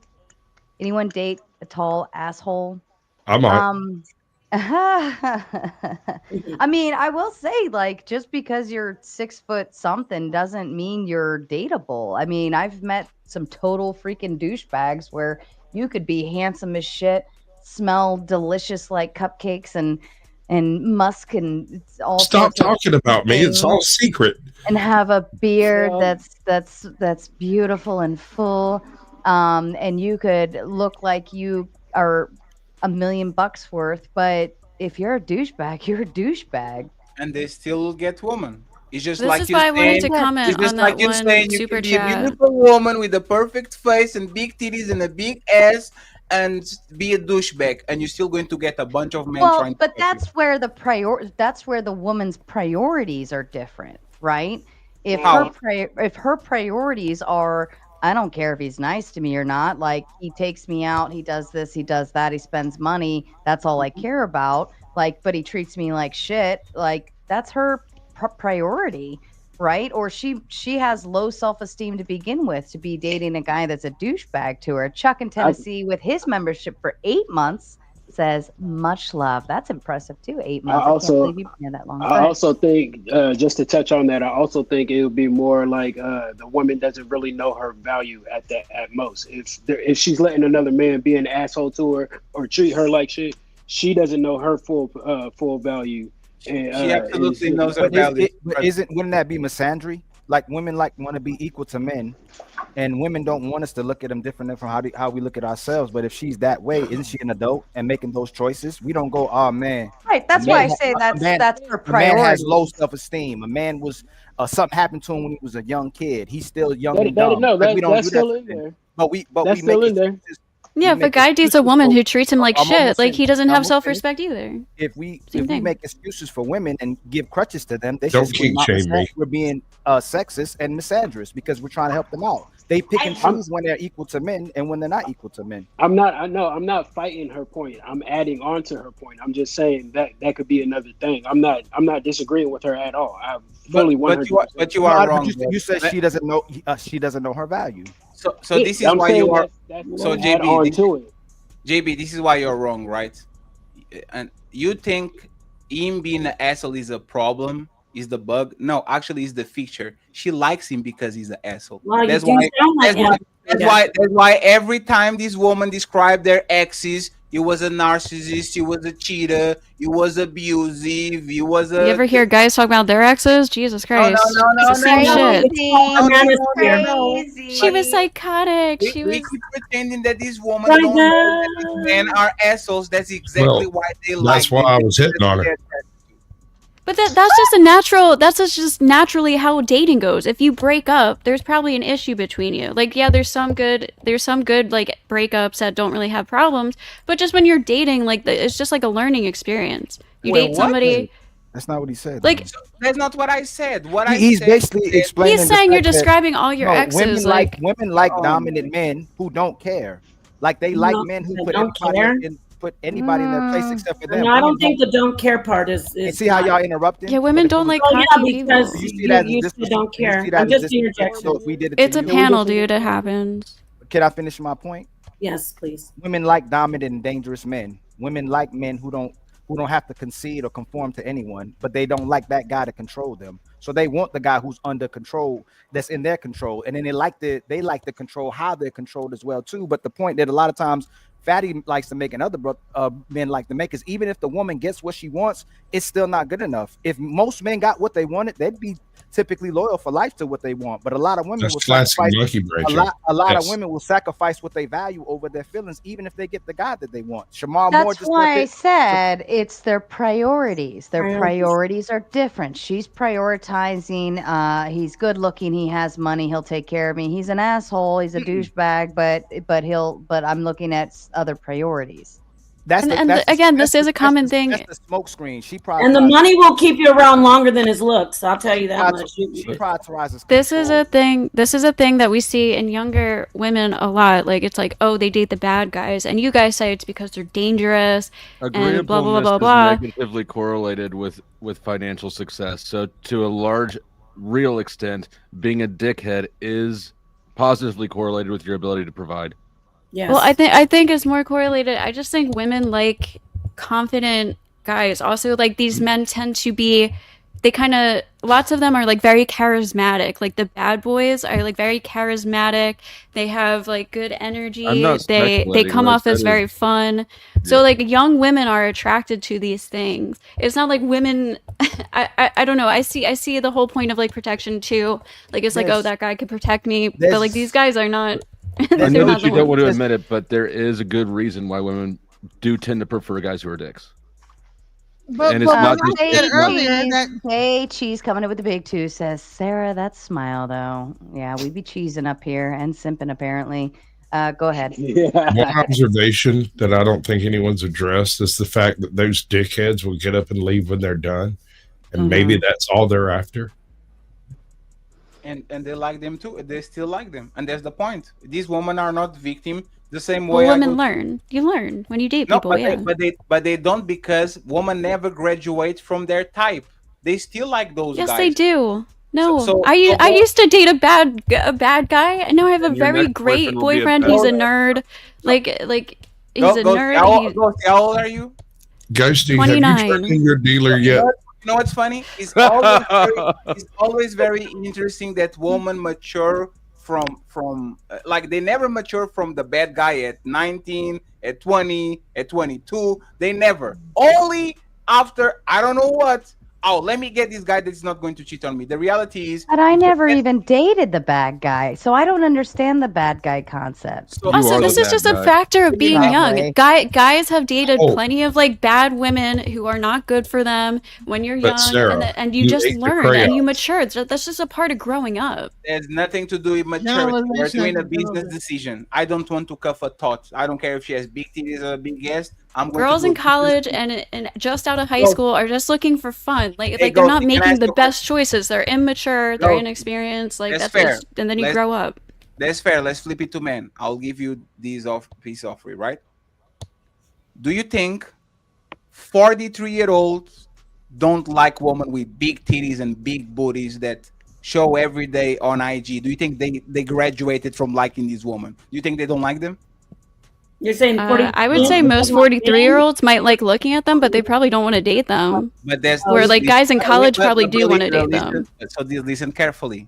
a tall asshole? I'm on. I mean, I will say, like, just because you're 6 foot something doesn't mean you're dateable. I mean, I've met some total freaking douchebags where you could be handsome as shit, smell delicious like cupcakes and musk and all. Stop sorts of talking about me. It's all things, secret. and have a beard that's beautiful and full, and you could look like you are $1 million worth, but if you're a douchebag, you're a douchebag. And they still get woman. It's just This like is you're why I wanted saying. to comment It's just on like that you're one saying you super can be a chat. beautiful woman with a perfect face and big titties and a big ass and be a douchebag, and you're still going to get a bunch of men Well, trying to. but that's where the woman's priorities are different, right? If How? her priorities are, I don't care if he's nice to me or not, like he takes me out, he does this, he does that, he spends money, that's all I care about, like, but he treats me like shit, like that's her priority, right? Or she has low self-esteem to begin with to be dating a guy that's a douchebag to her. Chuck in Tennessee with his membership for 8 months says much love. That's impressive too. 8 I months. I can't also, believe you've been here that long. Go I ahead. also think, just to touch on that, I also think it would be more like the woman doesn't really know her value at most. If she's letting another man be an asshole to her or treat her like shit, she doesn't know her full value. And She absolutely knows her But value. wouldn't that be misandry? Like women want to be equal to men, and women don't want us to look at them different from how we look at ourselves. But if she's that way, isn't she an adult and making those choices? We don't go, oh man. Right. That's why I say that's her A man has priority. low self-esteem. A man was something happened to him when he was a young kid. He's still young and that dumb. no, Like, we don't that's do that still to in men. there. But we That's make still in there. Yeah, if a guy dates a woman who treats him like I'm shit, almost like he finished. doesn't I'm have almost self-respect either. If we thing. make excuses for women and give crutches to them, they Don't should kink shame me. we're being sexist and misandrous because we're trying to help them out. They pick and choose when they're equal to men and when they're not equal to men. I'm not fighting her point. I'm adding on to her point. I'm just saying that could be another thing. I'm not disagreeing with her at all. I fully 100%. But you are wrong. You said she doesn't know her value. So this is I'm why saying you are. that's So add on to it. JB, this is why you're wrong, right? And you think him being an asshole is a problem? Is the bug? No, actually, it's the feature. She likes him because he's an asshole. Well, you That's do why. sound like That's why. him. That's Yeah. why. That's why every time this woman described their exes, he was a narcissist, he was a cheater, he was abusive, he was a. You ever hear guys talk about their exes? Jesus No, Christ. It's the same shit. Crazy. She was psychotic. We, She we was keep pretending that these women don't know that these men are assholes. That's exactly Well, why they like that's why them. I was hitting on her. But that's just a natural. That's just naturally how dating goes. If you break up, there's probably an issue between you. Like, yeah, there's some good like breakups that don't really have problems. But just when you're dating, like it's just like a learning experience. You Wait, date what? somebody. That's not what he said. Like That's not what I said. What He's I said basically is- explaining. He's the saying you're fact that- describing all your exes, Women like Oh, dominant men who don't care. Like they like No, men who they put don't anybody care. put anybody in their place except for them. No, I don't Women think the don't care part is. And see how y'all interrupting? Yeah, women don't like Oh yeah, cocky because people. You see you, that as you dis- said don't you care. see that I'm as just disrespect? interjecting. So if we did it It's to a you, panel, dude. It happens. Can I finish my point? Yes, please. Women like dominant and dangerous men. Women like men who don't have to concede or conform to anyone, but they don't like that guy to control them. So they want the guy who's under control, that's in their control, and then they like to control how they're controlled as well too. But the point that a lot of times Fatty likes to make and other men like to make is even if the woman gets what she wants, it's still not good enough. If most men got what they wanted, they'd be typically loyal for life to what they want. But a lot of women That's will classic sacrifice monkey brain. a lot of Yes. women will sacrifice what they value over their feelings, even if they get the guy that they want. Shamar Moore That's just why I said said it's their priorities. Their priorities are different. She's prioritizing, he's good looking, he has money, he'll take care of me. He's an asshole, he's a douchebag, but I'm looking at other priorities. Again, this is a common thing. That's the smoke screen. She And the money will keep you around longer than his looks. I'll tell you that much. She prioritizes. This is a thing. This is a thing that we see in younger women a lot. Like it's like, oh, they date the bad guys, and you guys say it's because they're dangerous and blah blah blah blah blah. Is negatively correlated with financial success. So to a large, real extent, being a dickhead is positively correlated with your ability to provide. Yes. Well, I think it's more correlated. I just think women like confident guys. Also, like these men tend to be, lots of them are like very charismatic. Like the bad boys are like very charismatic. They have like good energy. I'm not They speculating, come what I off as said very is- fun. So like young women are attracted to these things. It's not like women. I don't know. I see the whole point of like protection too. Like it's like, oh, that guy could protect me, but like these guys are not. I know that you don't want to ones. admit it, but there is a good reason why women do tend to prefer guys who are dicks. But, And it's not just- I said earlier that Hey, Cheese coming in with the big two says, Sarah, that smile though. Yeah, we be cheesing up here and simping apparently. Go ahead. One observation that I don't think anyone's addressed is the fact that those dickheads will get up and leave when they're done, and maybe that's all they're after. and they like them too. They still like them, and that's the point. These women are not victim the same way. Well, I women go- learn. You learn when you date No, people. but Yeah. but they don't, because women never graduate from their type. They still like those Yes, guys. they do. No, So- I used to date a bad guy, and now I have a And your very next great boyfriend will be a boyfriend. bad He's a guy. nerd. Like he's a nerd. How old are you? Ghosty, have you 29. turned in your dealer yet? You know what's funny? It's always very interesting that women mature from like they never mature from the bad guy at 19, at 20, at 22. They never. Only after I don't know what. Oh, let me get this guy that's not going to cheat on me. The reality is, But I never even dated the bad guy, so I don't understand the bad guy concept. Also, this is just a factor of being young. Guys have dated plenty of like bad women who are not good for them when you're But young, Sarah, and you you just ate the learn and you crayons. mature. That's just a part of growing up. there's nothing to do with maturity. We're doing a business decision. I don't want to cuff a thought. I don't care if she has big titties or a big ass. I'm going Girls to do in college and just out of high Go. school are just looking for fun. Like Hey, they're not Ghosty, can I making ask the you a best choices. They're immature. They're Ghosty, inexperienced. Like that's that's fair. and then you Let's- grow up. That's fair. Let's flip it to men. I'll give you these piece of it, right? Do you think 43-year-olds don't like women with big titties and big booties that show every day on IG? Do you think they graduated from liking these women? Do you think they don't like them? You're saying I would say most 43-year-olds might like looking at them, but they probably don't want to date them. But there's Where like guys in college but probably do want to date listen, them. So listen carefully.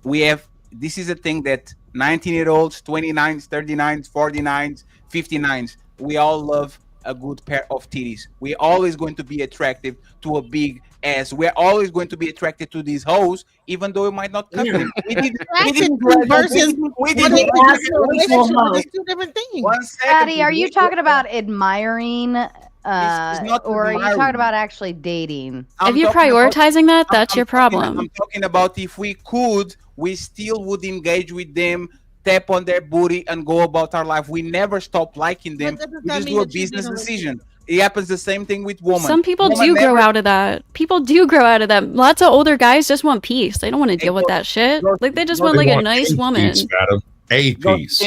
This is a thing that 19-year-olds, 29s, 39s, 49s, 59s, we all love a good pair of titties. We're always going to be attracted to a big ass. We're always going to be attracted to these hoes, even though we might not cut them. We didn't versus we what didn't it's two different things. Patty, are you talking about admiring, not or are you admiring. talking about actually dating? If you're prioritizing that, that's your problem. I'm talking about if we could, we still would engage with them, tap on their booty, and go about our life. We never stop liking them. We just do a business decision. It happens the same thing with women. Some people Women do grow never- out of that. People do grow out of that. Lots of older guys just want peace. They don't want to deal with that shit. Like they just want like a nice woman. A Go- piece.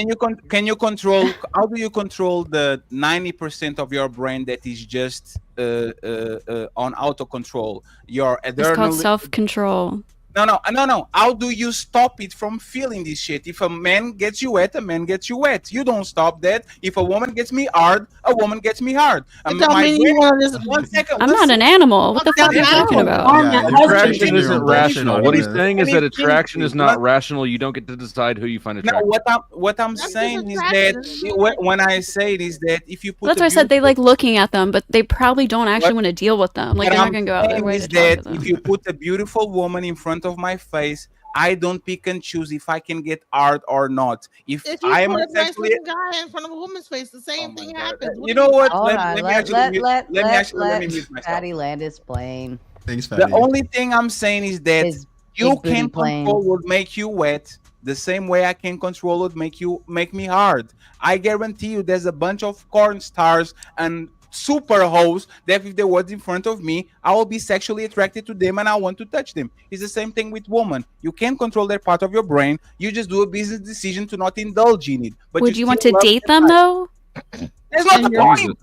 Can you control? How do you control the 90% of your brain that is just on auto control? Your It's called self-control. No. How do you stop it from feeling this shit? If a man gets you wet, a man gets you wet. You don't stop that. If a woman gets me hard, a woman gets me hard. It don't mean you wanna just- One second. I'm not an animal. What the fuck are you talking about? Attraction isn't rational. What he's saying is that attraction is not What- rational. You don't get to decide who you find No, attractive. what I'm saying is that when I say it is that if you put That's a why I said they beautiful- like looking at them, but they probably don't actually What- want to deal with them. Like what they're not I'm gonna go out their saying way is to talk that to them. if you put a beautiful woman in front of my face, I don't pick and choose if I can get hard or not. If If you I am put a nice sexually, looking guy in front of a woman's face, the same thing happens. you know what? Hold on, me let actually mute myself. Patty land his plane. Thanks, The only thing I'm saying is that you big booty can plane. control what make you wet the same way I can control what make me hard. I guarantee you there's a bunch of corn stars and super hoes that if they was in front of me, I will be sexually attracted to them and I want to touch them. It's the same thing with women. You can't control that part of your brain. You just do a business decision to not indulge in it. But Would you want still to love date them them though? That's not the point.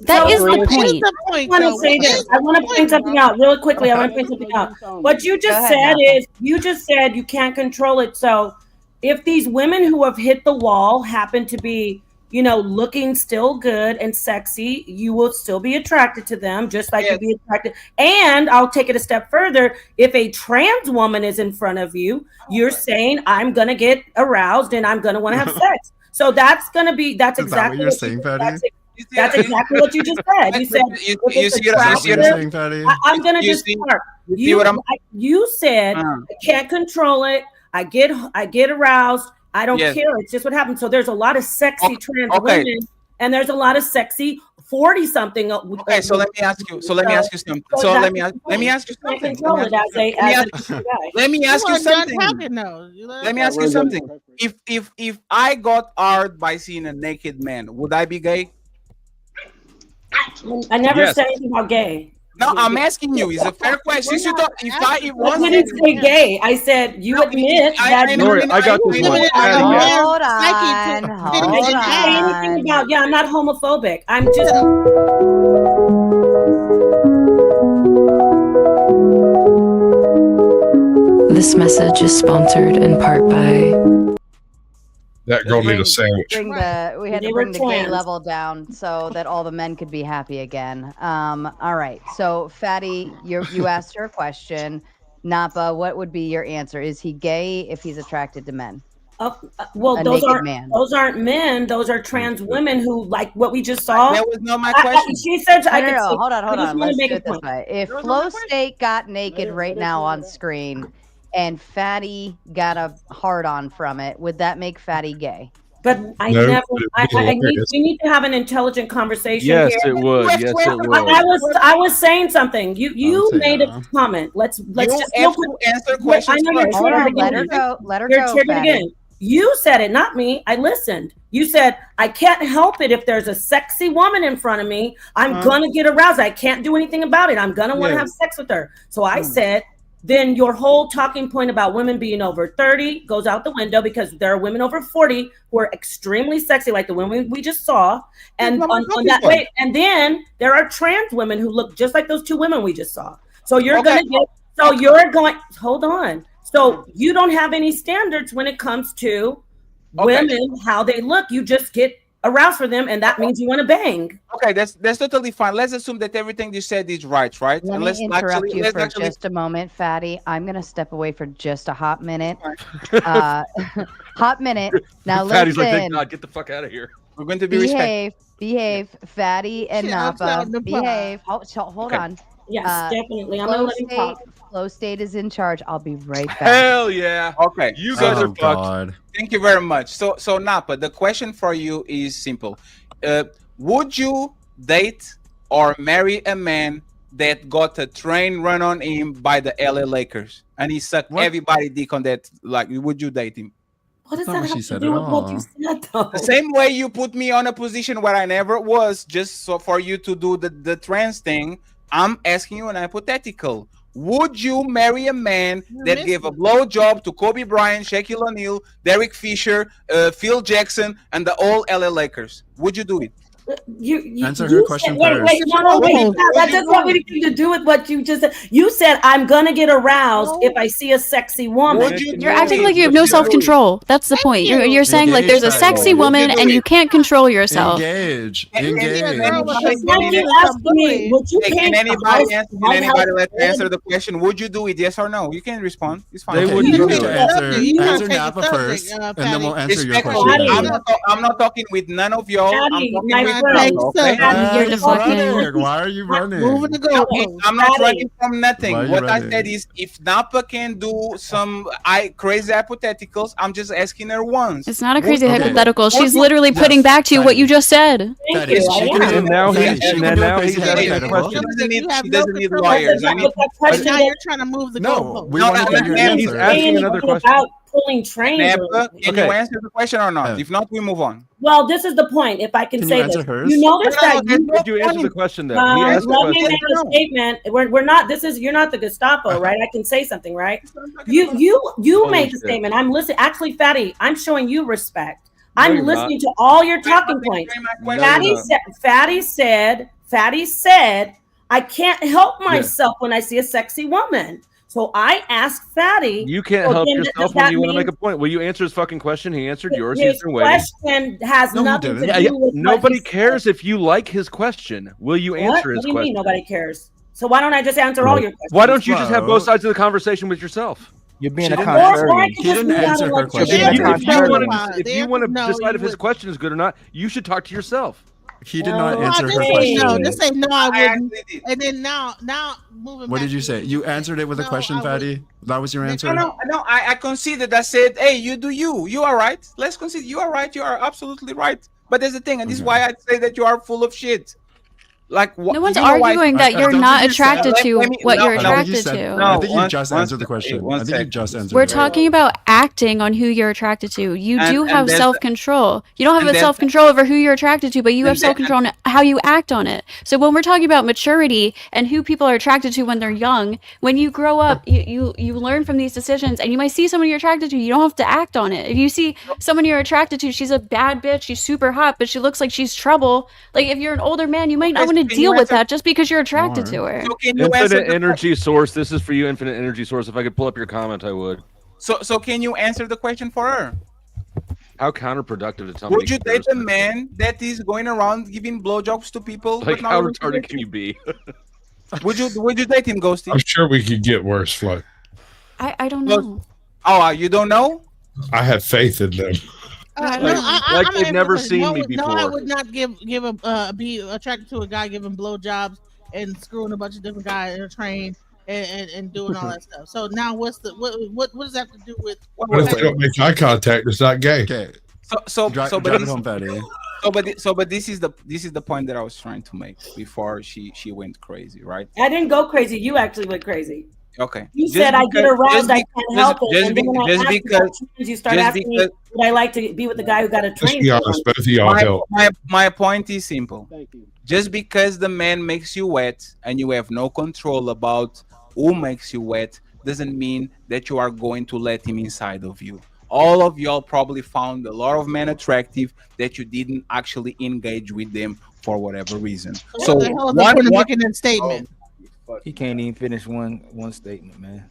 That is the I point. want to say this. I want to point something out really quickly. I want to point something out. What you just Go ahead, said Napa. is you just said you can't control it. So if these women who have hit the wall happen to be, you know, looking still good and sexy, you will still be attracted to them, just like you'd be attracted. And I'll take it a step further. If a trans woman is in front of you, you're saying, I'm going to get aroused and I'm going to want to have sex. So that's going to be, that's Is that exactly what you're saying, Patty? That's exactly what you just said. You said, You if it's see what I'm attractive- saying, Patty? I'm going to You just see- start. you see what I'm- You said, I can't control it. I get aroused. I don't Yes. care. It's just what happens. So there's a lot of sexy trans okay. women, and there's a lot of sexy 40-something. Okay, so let me ask you. So let me ask you something. So let me ask you something. Control it as a guy. Let me ask you something. Let me ask you something. If I got hard by seeing a naked man, would I be gay? I never Yes. said anything about gay. No, I'm asking you. It's a fair question. Since you thought if I I didn't say gay. I said you admit that. I got this one. Hold on. I didn't say anything about. Yeah, I'm not homophobic. I'm just. This message is sponsored in part by That girl need a sandwich. We had to bring the gay level down so that all the men could be happy again. All right. So, Fatty, you asked her a question. Napa, what would be your answer? Is he gay if he's attracted to men? Well, A those naked aren't man. those aren't men. Those are trans women who like what we just saw. That was not my question. She said No, I no, could. no, say- hold I on. just wanna Let's make do a it this point. way. If Flow State got naked right now on screen and Fatty got a hard on from it, would that make Fatty gay? But I No, never. but I it'd be hilarious. we need to have an intelligent conversation Yes, here. it would. Yes, it would. I was saying something. You say made a comment. Let's You just have to answer questions I know you're first. Hold triggered on, let her again. go. Let her You're go, triggered Fatty. again. You said it, not me. I listened. You said, I can't help it if there's a sexy woman in front of me. I'm gonna get aroused. I can't do anything about it. I'm gonna want to have sex with her. So I said, then your whole talking point about women being over 30 goes out the window because there are women over 40 who are extremely sexy, like the women we just saw. And on that way, and then there are trans women who look just like those two women we just saw. So you're hold on. So you don't have any standards when it comes to women, how they look. You just get aroused for them, and that means you want to bang. Okay, that's totally fine. Let's assume that everything you said is right? Let And me let's interrupt you for actually just a moment, Fatty. I'm going to step away for just a hot minute. Hot minute. Now Fatty's like, listen. thank God, get the fuck out of here. We're going to be respectful. Behave, Fatty and Napa. Behave. Hold on. Yes, definitely. I'm gonna let him talk. Flow State is in charge. I'll be right back. Hell yeah. Okay, You guys are fucked. God. Thank you very much. So Napa, the question for you is simple. Would you date or marry a man that got a train run on him by the LA Lakers and he sucked everybody dick on that? Like, would you date him? What does That's not that what have she to said do at with what you all. said, though? The same way you put me on a position where I never was, just so for you to do the trans thing, I'm asking you an hypothetical. Would you marry a man that gave a blowjob to Kobe Bryant, Shaquille O'Neal, Derek Fisher, Phil Jackson, and the all LA Lakers? Would you do it? You Answer her question wait, first. no, that doesn't have anything to do with what you just said. You said I'm gonna get aroused if I see a sexy woman. You're acting like you have no self-control. That's the point. You're saying like there's a Engage, sexy Fatty. woman and you can't control yourself. Engage. She's Engage. asking me, would you Hey, paint can the anybody house answer? Can my anybody house let red? answer the question? Would you do it? Yes or no? You can respond. It's fine. They Okay, wouldn't you do need to it. answer Napa first, and then we'll answer your Respectfully, question. I'm not talking with none of y'all. I'm Patty, talking my with friend, Napa, okay? You're He's deflecting. running. Why are you running? I'm not running from nothing. Why are you What I running? said is, if Napa can do some crazy hypotheticals, I'm just asking her once. It's not a crazy Okay. hypothetical. She's Would you- literally putting back to you what you just said. Fatty, she can do- And now Fatty, he's she can and do a now crazy he's asking a hypothetical. question. She doesn't need lawyers. I need. Now you're trying to move the No, goalpost. we No, want to no, get your no, He's answer. asking another question. about pulling trains. Napa, can you Okay. answer the question or not? If not, we move on. Well, this is the point. If I can Can say you answer this, hers? you notice that you Did you answer the question though? He asked the let me question. make a statement. We're not. This is you're not the Gestapo, right? I can say something, right? You Holy made the shit. statement. I'm listening. Actually, Fatty, I'm showing you respect. No, I'm you're listening to all your talking points. No, Fatty you're not. Fatty said, I can't help myself when I see a sexy woman. So I asked Fatty. You can't so help then yourself does when that you want to mean make a point. Will you answer his fucking question? He answered yours. His He's been waiting. question has No, he nothing to didn't. do with what Nobody he cares if you like his question. Will you What? answer What his do you question? mean nobody cares? So why don't I just answer all your questions? Why don't you just have Well- both sides of the conversation with yourself? You're being She a didn't Or I contrarian. could He just didn't move out answer and her let question. you If answer. you want to No, decide if you his would. question is good or not, you should talk to yourself. He did not No, answer Just her say question. no. Just say no. I wouldn't. actually did. And then now moving. What back did you to say? You answered it with a No, question, I would- Fatty? That was your answer? No, I conceded. I said, hey, you do you. You are right. Let's concede. You are right. You are absolutely right. But there's the thing, and this is Okay. why I say that you are full of shit. Like, No one's you know why- arguing that I you're don't not think you said- attracted to Let me- what no, you're no, I don't think you attracted said- to. I think you one- just one answered the sec- question. one I think you second. just answered We're it. talking about acting on who you're attracted to. You And- do and have there's- self-control. You don't and have there's- self-control over who you're attracted to, but you have and- self-control on how you act on it. So when we're talking about maturity and who people are attracted to when they're young, when you grow up, you learn from these decisions, and you might see someone you're attracted to. You don't have to act on it. If you see someone you're attracted to, she's a bad bitch, she's super hot, but she looks like she's trouble. Like if you're an older man, you might not Okay, want to so can deal you with answer- that just because you're attracted to her. So can you answer Infinite the energy source. This is for you, infinite energy source. If I could pull up your comment, I would. So can you answer the question for her? How counterproductive to tell Would me you date a man that is going around giving blowjobs to people? like but not how willing to retarded date can you be? Would you date him, Ghosty? I'm sure we could get worse, Flo. I don't know. Oh, you don't know? I have faith in them. Like they've never seen me No, I before. would not be attracted to a guy giving blowjobs and screwing a bunch of different guys in a train and doing all that stuff. So now what does that have to do with? What if they don't make eye contact? It's not gay. Okay. But this is the point that I was trying to make before she went crazy, right? I didn't go crazy. You actually went crazy. Okay. You said I get aroused, I can't help it. And then when I asked you about trans, you start asking me, would I like to be with the guy who got a train? Be honest, both of y'all help. My point is simple. Just because the man makes you wet and you have no control about who makes you wet doesn't mean that you are going to let him inside of you. All of y'all probably found a lot of men attractive that you didn't actually engage with them for whatever reason. So making that statement. He can't even finish one statement, man.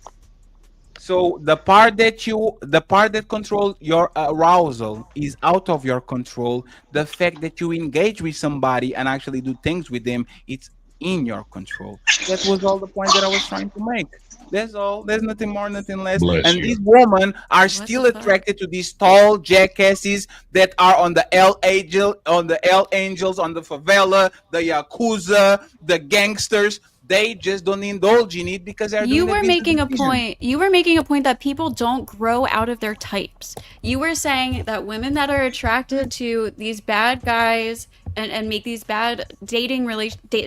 So the part that controls your arousal is out of your control. The fact that you engage with somebody and actually do things with them, it's in your control. That was all the point that I was trying to make. That's all. There's nothing more, nothing less. And these women are still attracted to these tall jackasses that are on the L Angels, on the favela, the Yakuza, the gangsters. They just don't indulge in it because they're You were making a point. You were making a point that people don't grow out of their types. You were saying that women that are attracted to these bad guys and make these bad dating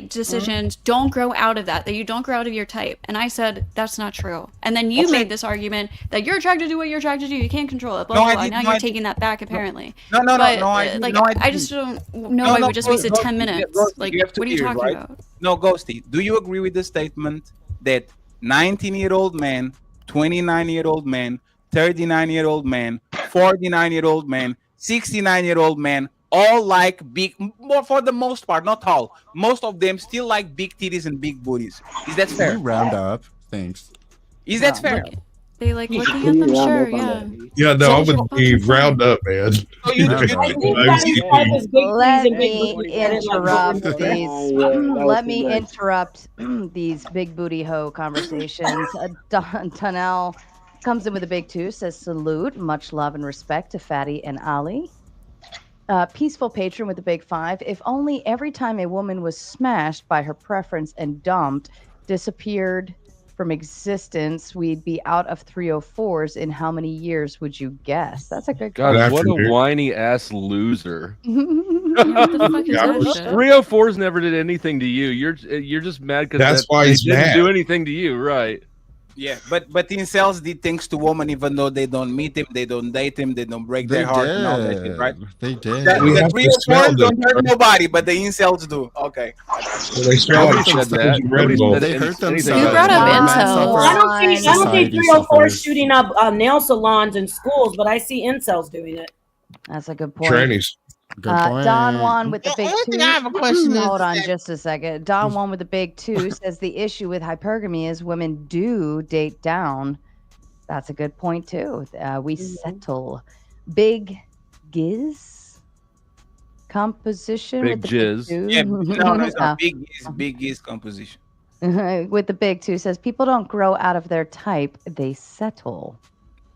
decisions don't grow out of that you don't grow out of your type. And I said that's not true. And then you made this argument that you're attracted to what you're attracted to. You can't control it. Blah, blah, blah. Now you're taking that back apparently. I just don't know why we just wasted 10 minutes. Like, what are you talking about? No, Ghosty, do you agree with the statement that 19-year-old man, 29-year-old man, 39-year-old man, 49-year-old man, 69-year-old man all like big, more for the most part, not all, most of them still like big titties and big booties? Is that fair? You round up. Thanks. Is that fair? They like looking at them, sure, yeah. Yeah, no, I would be round up, man. Let me interrupt these. Let me interrupt these big booty hoe conversations. Tunnel comes in with a big 2, says salute, much love and respect to Fatty and Ali. Peaceful patron with a big 5. If only every time a woman was smashed by her preference and dumped, disappeared from existence, we'd be out of 304s in how many years would you guess? That's a good God, question. what a whiny ass loser. What the fuck is that shit? 304s never did anything to you. You're just mad because That's why they he's didn't mad. do anything to you, right? Yeah, but incels did things to women even though they don't meet him, they don't date him, they don't break their heart and all that shit, right? They did. The 304s don't hurt nobody, but the incels do. Okay. They hurt themselves. You brought up incels. I don't see 304s shooting up nail salons and schools, but I see incels doing it. That's a good point. Trannies. Don Juan with the big 2. I have a question. Hold on just a second. Don Juan with the big 2 says the issue with hypergamy is women do date down. That's a good point too. We settle. Big Giz composition. Big with the jizz. Big 2. Yeah, no, it's not big is composition. With the big 2 says people don't grow out of their type, they settle.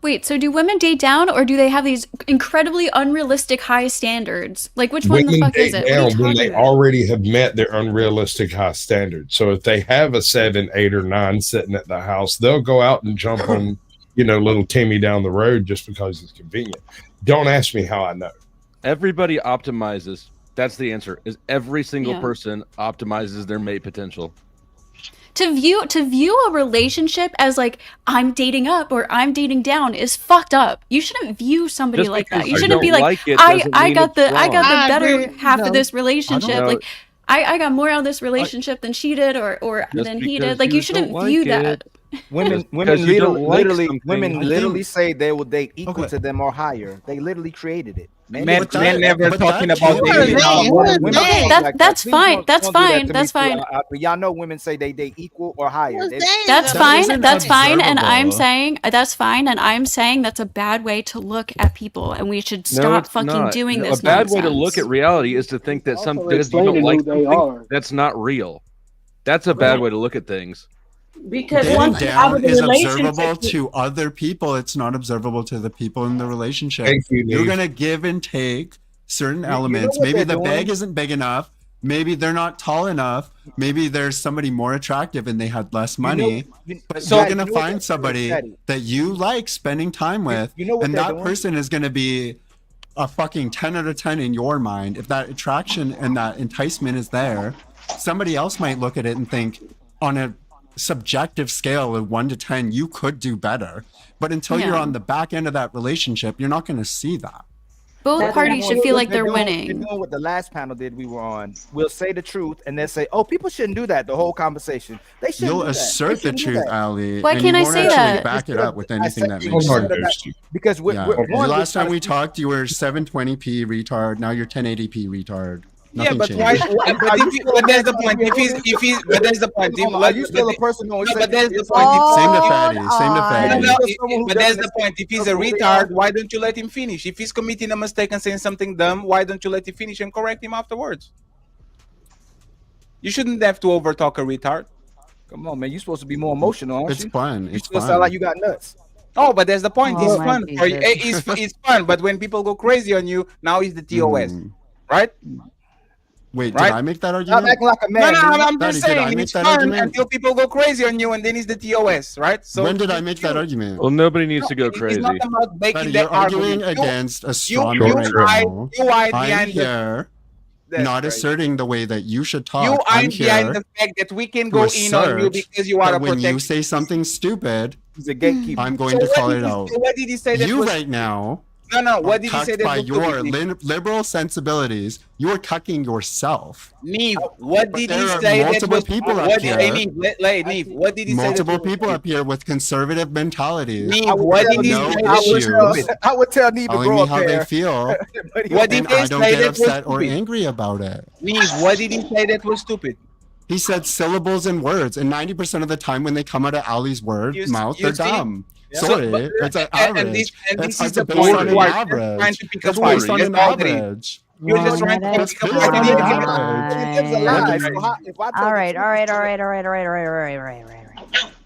Wait, so do women date down or do they have these incredibly unrealistic high standards? Like, which one the fuck is it? What are you When talking they about? already have met their unrealistic high standards. So if they have a 7, 8, or 9 sitting at the house, they'll go out and jump on, little Timmy down the road just because it's convenient. Don't ask me how I know. Everybody optimizes. That's the answer. Is every single person optimizes their mate potential. To view a relationship as like I'm dating up or I'm dating down is fucked up. You shouldn't view somebody Just like that. because You I shouldn't be don't like, like it I doesn't got mean the it's wrong. better half of this relationship. know. Like I got more out of this relationship than she did or Just than he because did. Like you you shouldn't don't view like that. it Women Because you don't like something. women I literally think- say they will date equal to them or higher. They literally created it. Men never talking about Women dating. Okay, that's Please fine. don't That's do that fine. to That's me, fine. but y'all know women say they date equal or higher. That's fine. That's fine. And I'm observable. saying that's fine. And I'm saying that's a bad way to look at people, and we should No, stop it's fucking not. doing No, this. a bad way to nonsense. look at reality is to think that Also because you don't explaining like who they something, are. that's not real. That's a bad way to look at things. Because Dating once you're out down of the is relationship, observable to other people. It's not observable to the people in the relationship. Thank you, You're Nate. gonna give and take certain know elements. what Maybe they're the bag doing? isn't big enough. Maybe they're not tall enough. Maybe there's somebody more attractive and they had less money. But So- you're you gonna know what find they're somebody doing, that you like spending time with, you know what and they're that doing? person is gonna be a fucking 10 out of 10 in your mind. If that attraction and that enticement is there, somebody else might look at it and think, on a subjective scale of 1 to 10, you could do better. But until you're Yeah. on the back end of that relationship, you're not going to see that. Both parties should feel like they're They're winning. doing what the last panel did we were on. We'll say the truth and then say, oh, people shouldn't do that. The whole conversation. They shouldn't You'll do that. assert They the shouldn't do truth, that. Ali. Why and can't you I won't say actually that? back it up with anything that you makes said sense. that because Yeah. The last time we talked, you were 720p retard. Now you're 1080p retard. Nothing but changed. why? But there's the point. If he's, but there's the point. Are you still a person who No, but there's the point. Same to Fatty. Same to Fatty. But there's the point. If he's a retard, why don't you let him finish? If he's committing a mistake and saying something dumb, why don't you let him finish and correct him afterwards? You shouldn't have to overtalk a retard. Come on, man. You're supposed to be more emotional, aren't It's you? fun. You It's still fun. sound like you got nuts. Oh, but there's the point. Oh It's my fun. For you. Jesus. It's fun. But when people go crazy on you, now he's the TOS, right? Wait, Right? did I make that Stop argument? acting like a No, man. no, man. I'm Daddy, just did I saying make it's that fun argument? until people go crazy on you, and then he's the TOS, right? So When did I make that argument? Well, nobody needs to go It's crazy. not about Daddy, making you're that arguing argument. against a You straw man right now. hide I'm behind the. here That's not crazy. asserting the way that you should talk. You I'm hide behind here the fact that we can to go in on you assert because you are a that when you protector. say something stupid, He's a gatekeeper. I'm going to call it out. So what did he say that You was right now, no? What did he cucked say that by was your stupid? liberal sensibilities, you're cucking yourself. Neve, what But did there he are say that multiple was people up what here. Hey, Neve, Neve, what did he say? Multiple that was people up here with conservative mentalities. Neve, what did he No say that was issues. stupid? I would tell Neve to Telling grow me up how they there. feel, What did and they I don't say get that was upset or stupid? angry about it. Neve, what did he say that was stupid? He said syllables and words, and 90% of the time when they come out of Ali's mouth, you they're see? dumb. Yeah. Sorry, So, but- it's an and average. this is the It's based point. on an You are just average. trying to pick a It's fight. based on Yes, an I agree. average. You're just One trying at to a It's pick a based fight. on and an then give it- average. It's a time. lie. What So is- how, if I tell All the right, truth, all right.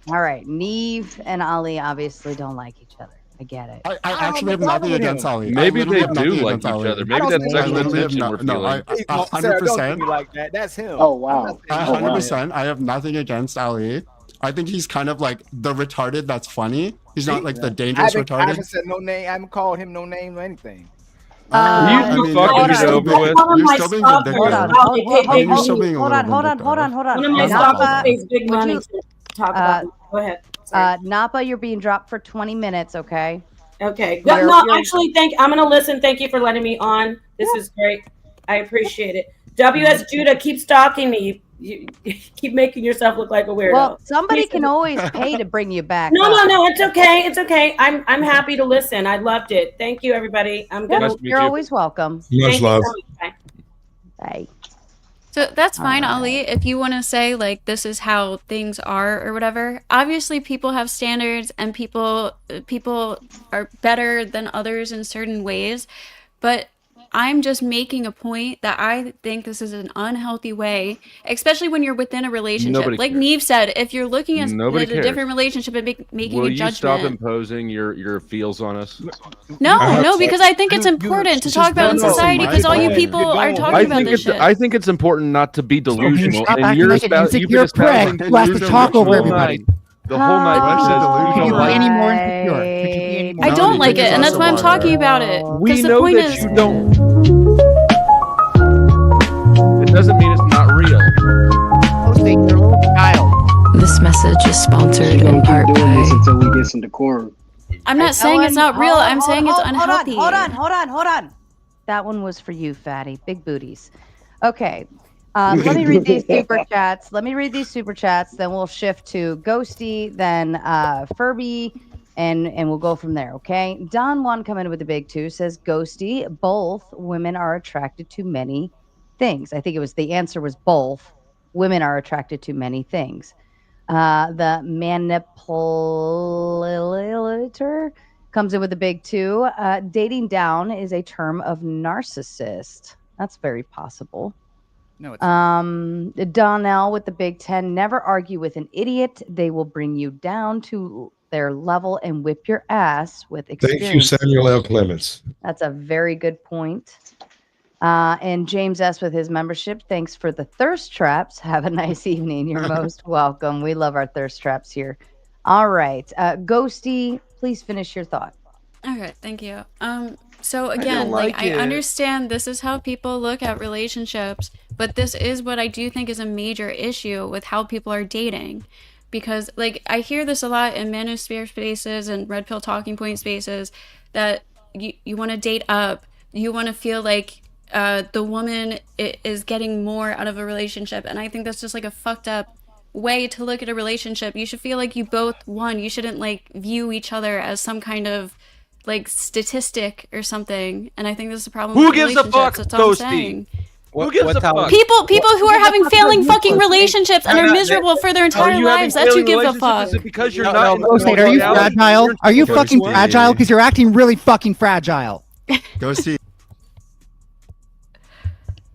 All right. Neve and Ali obviously don't like each other. I get it. I actually have nothing against Ali. Maybe I literally they have do nothing like against each Ali. other. Maybe don't that's think I sexual literally have tension we're no, feeling. Hey, no, Sarah, don't do 100%. me like that. That's him. Oh wow. I'm not saying Oh, wow. 100%. I have nothing against Ali. I think he's kind of like the retarded that's funny. He's not like the I dangerous haven't retarded. said no name. I haven't called him no name or anything. You I just mean, fucking you're get still over being- with. One of You're my still being stalkers. vindictive. Hold Hold on. Hey, I mean, you're still being a hold little on. vindictive. One of my Not stalkers all, though. pays big Would money you- to talk about me. Go ahead. Sorry. Napa, you're being dropped for 20 minutes, okay? Okay. You're- No, you're- actually, I'm going to listen. Thank you for letting me on. This is great. I appreciate it. WS Judah, keep stalking me. You keep making yourself look like a weirdo. Well, somebody Please- can always pay to bring you back. No, up. it's okay. It's okay. I'm happy to listen. I loved it. Thank you, everybody. I'm Yeah, gonna. Nice to meet you're you. always welcome. Thank Much you love. so much. Bye. Bye. So that's fine, All Ali. If you want to say like this is how things are or whatever. Obviously, people have standards, and people are better than others in certain ways. But I'm just making a point that I think this is an unhealthy way, especially when you're within a relationship. Nobody Like cares. Neve said, if you're looking at Nobody a cares. different relationship and making Will a you judgment. stop imposing your feels on us? No, because I think it's important to talk about in reinforcing society my because all you point. people are talking I about think this it's shit. I think it's important not to be delusional. Stop And acting you're like an you've been insecure espousing prick who has to delusion talk the over whole everybody. night. The whole night you said Could you delusional. be any more lies. insecure? Could you be any more I don't Melanie, like drink it, a and that's glass why I'm of talking water. about it. We 'Cause the know point that is, you don't. It doesn't mean it's not real. You're a little child. This message is sponsored We're in gonna part keep doing this by until we get some decorum. I'm not saying it's not real. I'm saying it's unhealthy. Hold on. That one was for you, fatty. Big booties. Okay. Let me read these super chats. Then we'll shift to Ghosty, then Furby, and we'll go from there. Okay. Don Juan coming in with the big 2 says, Ghosty, both women are attracted to many things. I think the answer was both women are attracted to many things. The manipulator comes in with the big 2. Dating down is a term of narcissist. That's very possible. No, it's Donnell with the big 10. Never argue with an idiot. They will bring you down to their level and whip your ass with experience. Thank you, Samuel L. Clements. That's a very good point. And James S. with his membership. Thanks for the thirst traps. Have a nice evening. You're most welcome. We love our thirst traps here. All right. Ghosty, please finish your thought. Okay, thank you. So again, I understand this is how people look at relationships, but this is what I do think is a major issue with how people are dating. Because I hear this a lot in manosphere spaces and red pill talking point spaces that you want to date up. You want to feel like the woman is getting more out of a relationship. And I think that's just a fucked up way to look at a relationship. You should feel like you both won. You shouldn't view each other as some kind of statistic or something. And I think this is a problem. Who with gives a fuck, That's all I'm Ghosty? saying. Who gives a fuck? People who are having failing fucking relationships and are miserable for their entire lives. That's who gives a fuck. Is it because you're not? Ghosty, are you fragile? Are you fucking fragile? Because you're acting really fucking fragile. Ghosty.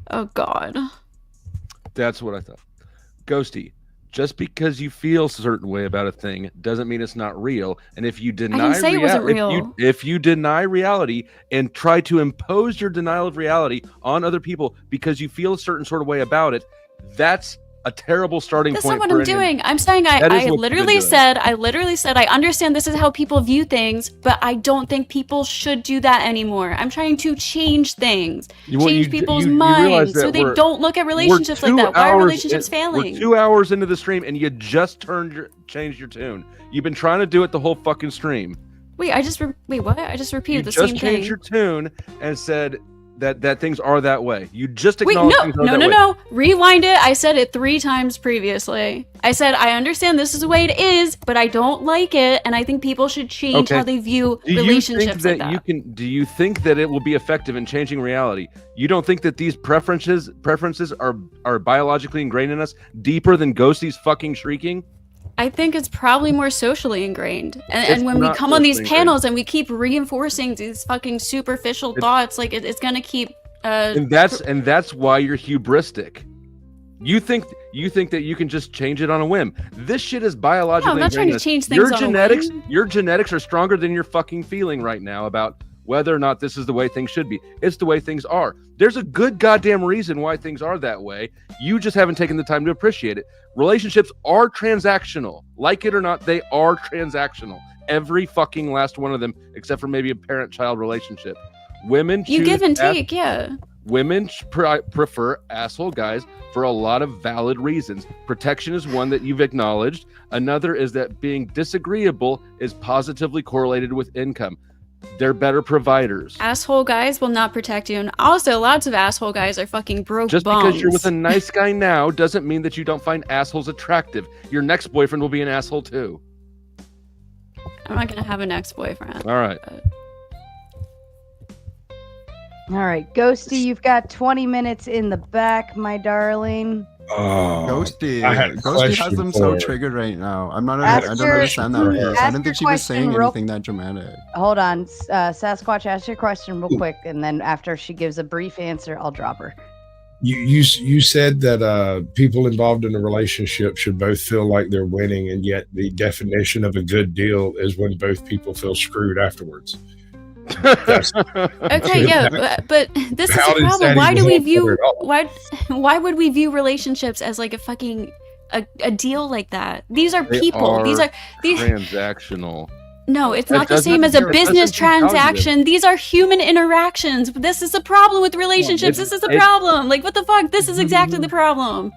Oh God. That's what I thought. Ghosty, just because you feel a certain way about a thing doesn't mean it's not real. And if you deny I didn't say it wasn't real. If you deny reality and try to impose your denial of reality on other people because you feel a certain sort of way about it, that's a terrible starting That's point. not what I'm doing. I'm saying I literally said I understand this is how people view things, but I don't think people should do that anymore. I'm trying to change things, change people's minds so they don't look at relationships like that. Why are relationships failing? We're 2 hours into the stream and you just changed your tune. You've been trying to do it the whole fucking stream. Wait, what? I just repeated the same thing. You just changed your tune and said that things are that way. You just acknowledge things are that way. No. Rewind it. I said it 3 times previously. I said, I understand this is the way it is, but I don't like it, and I think people should change how they view relationships like that. Do you think that it will be effective in changing reality? You don't think that these preferences are biologically ingrained in us deeper than Ghosty's fucking shrieking? I think it's probably more socially ingrained. And when we come on these panels and we keep reinforcing these fucking superficial thoughts, it's gonna keep and that's why you're hubristic. You think that you can just change it on a whim. This shit is biologically ingrained. I'm not trying to change things on a whim. Your genetics are stronger than your fucking feeling right now about whether or not this is the way things should be. It's the way things are. There's a good goddamn reason why things are that way. You just haven't taken the time to appreciate it. Relationships are transactional. Like it or not, they are transactional. Every fucking last one of them, except for maybe a parent-child relationship. Women you give and take, yeah. Women prefer asshole guys for a lot of valid reasons. Protection is one that you've acknowledged. Another is that being disagreeable is positively correlated with income. They're better providers. Asshole guys will not protect you. And also, lots of asshole guys are fucking broke Just bums. because you're with a nice guy now doesn't mean that you don't find assholes attractive. Your next boyfriend will be an asshole too. I'm not going to have an ex-boyfriend. All right. All right, Ghosty, you've got 20 minutes in the back, my darling. Ghosty has them so triggered right now. I don't understand that piece. I didn't think she was saying anything that dramatic. Hold on, Sasquatch, ask your question real quick, and then after she gives a brief answer, I'll drop her. You said that people involved in a relationship should both feel like they're winning, and yet the definition of a good deal is when both people feel screwed afterwards. Okay, yeah, but this is the problem. Why do we view why would we view relationships as like a fucking a deal like that? These are people. These are transactional. No, it's not the same as a business transaction. These are human interactions. This is the problem with relationships. This is the problem. Like, what the fuck? This is exactly the problem.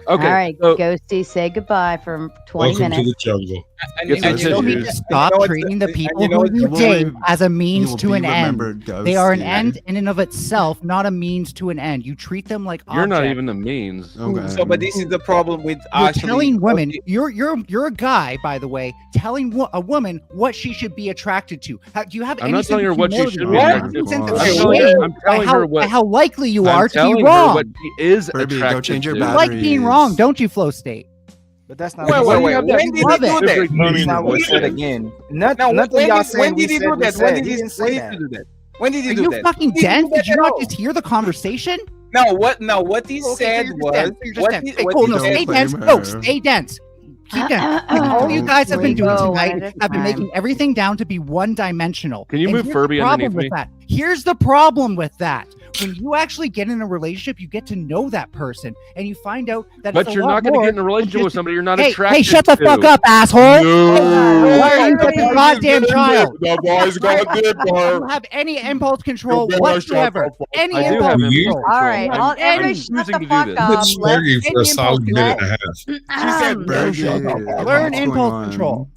Okay. All right, so- Ghosty, say goodbye for 20 Welcome to the minutes. jungle. And Get some you know, You need to tissues. stop it's- treating the and people you know who it's- you will date be- as a you means will to be an end. remembered, They are an Ghosty. end in and of itself, not a means to an end. You treat them like You're not objects. even the means. Okay. So, but this is the problem with You're actually telling women, okay, you're a guy, by the way, telling a woman what she should be attracted to. Do you have I'm any not telling her what she humility? should be Do you have attracted any to. sense of I'm telling shame her- I'm telling her what- by how likely you I'm are to be telling her wrong? what she is Herbie, go attracted change your to. You like being batteries. wrong, don't you, Flow State? But that's not. wait. what he When said. did he Love do it. that? That's not what he said again. Nothing When y'all did, saying when we did he said do we that? said. When did He he didn't say when did that. he do that? When did he Are do you that? fucking He didn't dense? do Did that you at not all. just hear the conversation? No, what he Okay, said you're just was dense. You're just what dense. he, Okay, what cool. he No, said stay Blame dense. her. No, stay dense. Keep dense. All you guys have been We doing go one tonight at a have been time. making everything down to be one-dimensional. Can you And move here's Furby the problem underneath with me? that. Here's the problem with that. When you actually get in a relationship, you get to know that person, and you find out that But it's a you're lot not going to more get in a than relationship just- with somebody you're not Hey, attracted hey, shut the to. fuck up, asshole! No. Why are you such a goddamn child? The boy's got dick Do you have any impulse control You better shut whatsoever? the fuck Any I do impulse have You- impulse control? control. All right, I'm everybody shut choosing the to do fuck this. I've been up. swearing for a Any solid impulse minute and a control. half. She said, Bergie, shut up. Learn what's going impulse on? control.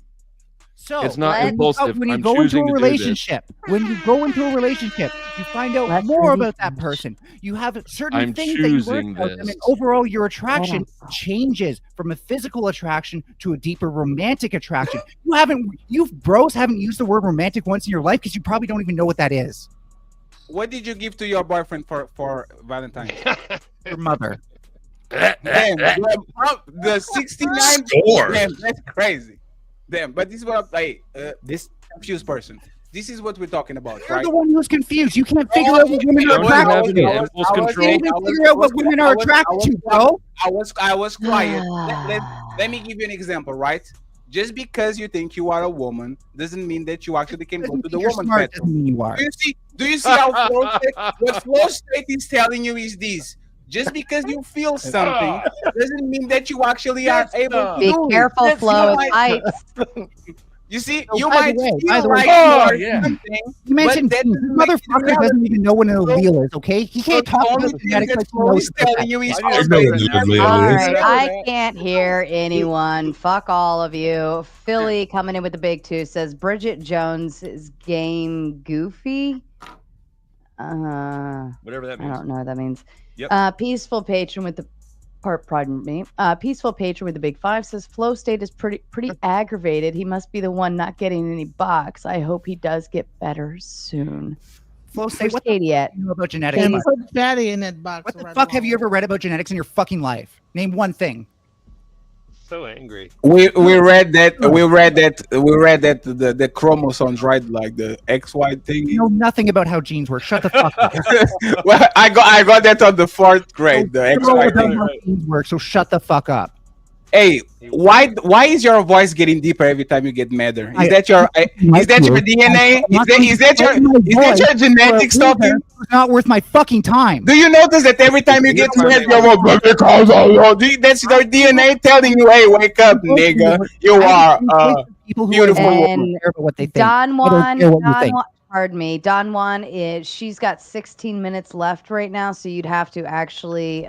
So It's not Let- impulsive. when you I'm go into choosing a to do this. relationship, when you go into a relationship, you find out Let more Ruby about that finish. person. You have certain I'm things that you learn choosing about them, this. and overall, your attraction Hold on. changes from a physical attraction to a deeper romantic attraction. You bros haven't used the word romantic once in your life because you probably don't even know what that is. What did you give to your boyfriend for Valentine's? Your mother. Damn, the 69. Score. Damn, that's crazy. Damn, but this is what this confused person. This is what we're talking about, You're right? the one who's confused. You can't figure out what women are Don't you have attracted any to. impulse I was- control? You can't even figure out what women are attracted to, bro. I was quiet. Let me give you an example, right? Just because you think you are a woman doesn't mean that you actually can go to the You're woman's smart, bedroom. doesn't mean you are. Do you see how what Flow State is telling you is this? Just because you feel something doesn't mean that you actually are able to Be do it. careful, Yes, Flo. you It might- bites. You see, Oh, you by might the way, feel like you Oh, are yeah. something. You mentioned but that this doesn't make it motherfucker reality. doesn't even know what an allele is, okay? He can't The talk only about thing genetics that like he Flow knows is about telling that. you is I know also what that an you have allele to All is. right, know I that. can't hear anyone. Fuck all of you. Philly coming in with the big two says Bridget Jones is game goofy. Whatever that I means. don't know what that means. Yep. Peaceful patron with the pardon me. Peaceful patron with the big five says Flow State is pretty aggravated. He must be the one not getting any box. I hope he does get better soon. Flow State, Where's what Katie at? do you know about genetics? Katie's- Mark? Put Fatty in that box. What the right fuck have along. you ever read about genetics in your fucking life? Name one thing. So angry. We read that the chromosomes, right? Like the XY thing. You know nothing about how genes work. Shut the fuck up. Well, I got that on the 4th grade. The You know XY about thing. how genes work, so shut the fuck up. Hey, why is your voice getting deeper every time you get madder? Is that your DNA? Is that your genetics talking? It's not worth my fucking time. Do you notice that every time you get mad, that's your DNA telling you, "Hey, wake up, nigga! You are beautiful woman." And what they think. Don I don't Juan, care what you Don think. Juan, pardon me, Don Juan is she's got 16 minutes left right now, so you'd have to actually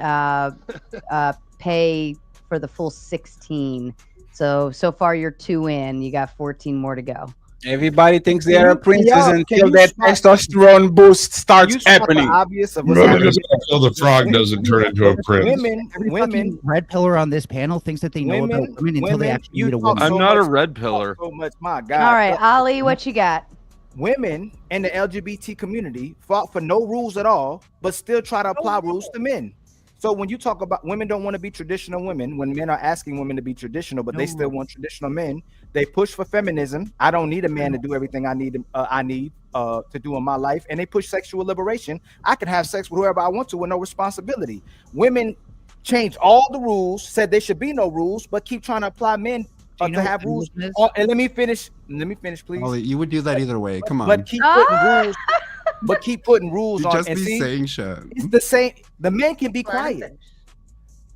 pay for the full 16. So far you're 2 in. You got 14 more to go. Everybody thinks they are a princess Can until you that stop- testosterone boost starts You spot the happening. obvious of what's happening. Until the frog doesn't turn into a prince. Every fucking red pillar on this panel thinks that they know about women until they actually meet a woman. I'm not a red pillar. So much, my God. All right, Ali, what you got? Women in the LGBT community fought for no rules at all, but still try to apply rules to men. So when you talk about women don't want to be traditional women, when men are asking women to be traditional, but they still want traditional men, they push for feminism. I don't need a man to do everything I need to do in my life, and they push sexual liberation. I can have sex with whoever I want to with no responsibility. Women change all the rules, said there should be no rules, but keep trying to apply men to have rules. And let me finish, please. Ollie, you would do that either way. Come on. But keep putting rules. But keep putting rules You on. just and be see, saying shit. it's the same. The men can be quiet.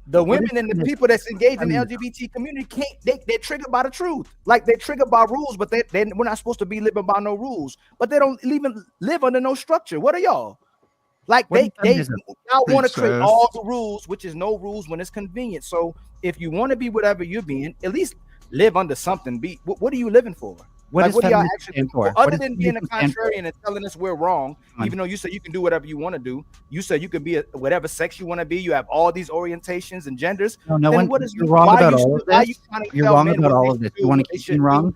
The women and the people that's engaged in the LGBT community can't. They're triggered by the truth. Like they're triggered by rules, but we're not supposed to be living by no rules. But they don't even live under no structure. What are y'all? Like What is they feminism? y'all want to create Princess. all the rules, which is no rules when it's convenient. So if you want to be whatever you're being, at least live under something. What are you living for? What Like, does what do y'all feminism actually stand for? What other does than being a feminism stand for? contrarian and telling us we're wrong? on. Even though you say you can do whatever you want to do, you say you can be whatever sex you want to be. You have all these orientations and genders. No, no then one. what is You're wrong why about you all should- of why this. you trying to You're tell wrong men about what all they of this. should You do, want what to they keep being shouldn't wrong? do?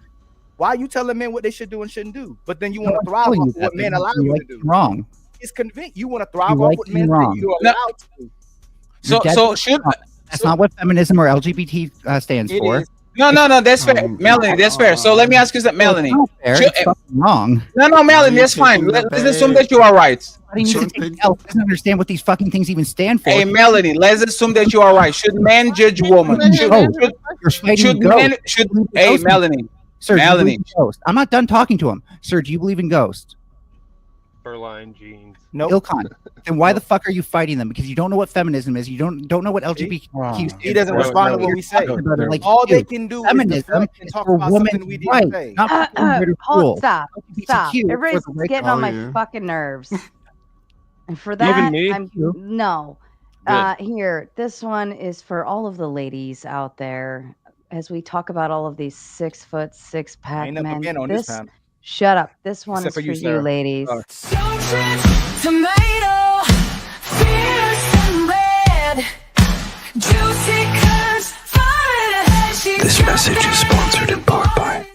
Why are you telling men what they should do and shouldn't do? But then you No want to one's thrive telling off you of that. what men allow You you like to do. being wrong. It's convenient. You want to You thrive off like what being men say wrong. you're No. allowed to do. So You're so dead- should That's not what feminism or LGBT stands It for. is. no, that's fair, Melanie. That's fair. So let me ask you something, No, it's Melanie. not fair. Should- It's fucking wrong. no, Melanie, you that's fine. taking the Let's assume bait? that you are right. I need to Don't take think- L. Doesn't understand what these fucking things even stand for. Hey, Melanie, let's assume that you are right. Should men judge women? Should, Oh, should, you're fighting should ghosts. men? Should You believe in hey, ghosts? Melanie, Sir, do you Melanie. believe in ghosts? I'm not done talking to him. Sir, do you believe in ghosts? Fur-lined jeans. No. Ilkhan. Then why the fuck are you fighting them? Because you don't know what feminism is. You don't know what LGBTQ stands He doesn't for. respond to what You're we say. talking about it like All you they do. can do is Feminism deflect and is talk for about women's something we didn't rights, say. not for women to Hold, rule. stop. LGBTQ is for Everybody's the right getting to on my you. fucking nerves. And for Even that, me? I'm no. Here, this one is for all of the ladies out there. As we talk about all of these 6'6" six-pack Ain't never men, been on this panel. shut up. This one Except is for for you, you, Sarah. ladies. Tomato, fierce and red, juicy curves, This message is sponsored in part by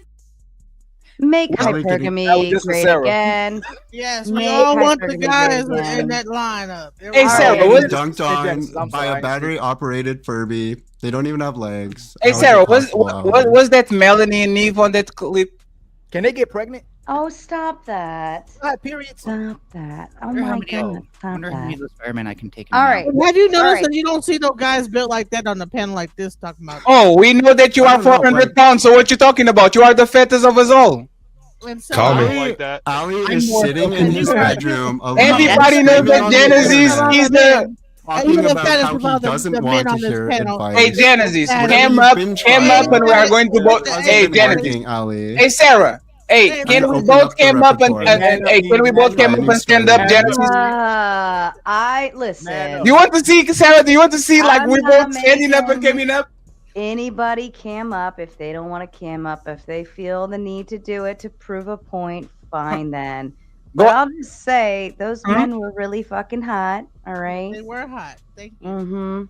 Make Ellie, did he- That was hypergamy just for great Sarah. again. Yes, we Make all want the hypergamy guys great in again. that lineup. Hey, Sarah, Getting what- dunked I'm on by sorry. a battery-operated Furby. They don't even have legs. Hey, How is Sarah, it possible, Ellie? was that Melanie and Eve on that clip? Can they get pregnant? Oh, stop that. Period. Stop that. Oh Wonder how my many- god. I Stop wonder how many that. of those firemen I can take. All right. Have you noticed Alright. that you don't see no guys built like that on the panel like this talking about? Oh, we know that you I are don't know, 400 like- pounds. So what you talking about? You are the fattest of us all. And so, I don't Ali, like that. Ali I'm is more sitting open in his than you are. bedroom alone. Everybody knows screaming that on the Genesis internet, is the. talking Even the about fattest how of all he the doesn't men want to on this hear panel. advice. Hey, Genesis, Yeah, came you've up, been came trying. up, and we are going to both. It hasn't Hey, been Genesis. working, Ali. Hey, Sarah. Hey, Hey, can I'm we open both up the came up and, repertoire. hey, can we both came up and stand up, Genesis? I listen. Do you want to see, Sarah? Do you want to see like I'm we not both standing up and making- coming up? Anybody cam up if they don't want to cam up, if they feel the need to do it to prove a point, fine then. But I'll just say those men were really fucking hot. All right. They were hot. Thank you. Mm-hmm.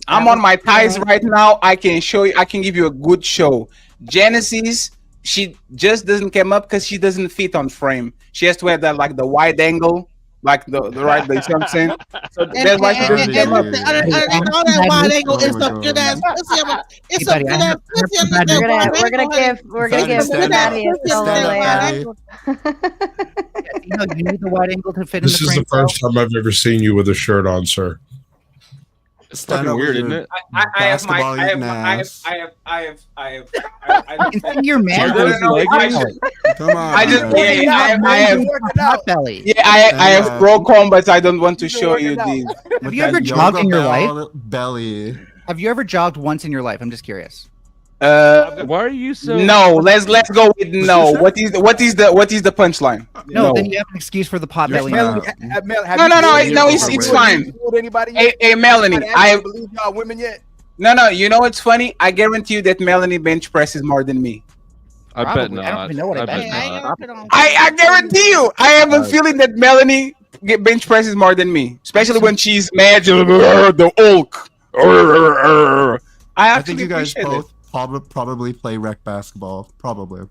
I'm on my thighs right now. I can show you. I can give you a good show. Genesis, she just doesn't come up because she doesn't fit on frame. She has to have that like the wide angle, like the right. You know what I'm saying? So that's why she doesn't come up. And all that wide angle is some good ass pussy. It's some good ass pussy. on that We're gonna wide angle, we're gonna give Stand up. Maddie a solo Stand up, layout. You know, you need the wide angle to fit This in is the the frame. first time I've ever seen you with a shirt on, sir. It's fucking weird, isn't it? I have my. Basketball I have. eating I have. ass. I have. You can see your man. No, no, no, I just- Come on. I just. man. Yeah, I have. Hot belly. Yeah, I have pro comb, but I don't want to show you these. Have you ever That jogged yoga in your bell life? Belly. Have you ever jogged once in your life? I'm just curious. Why are you so? No, let's go with no. What is the punchline? No, then you have an excuse for the pot belly. No, it's fine. Hey, Melanie, I believe y'all women yet. no. You know what's funny? I guarantee you that Melanie bench presses more than me. I bet Probably. not. I don't even know what I bet. bet not. I guarantee you. I have a feeling that Melanie bench presses more than me, especially when she's mad. The Hulk. I think you guys both probably play rec basketball. Probably.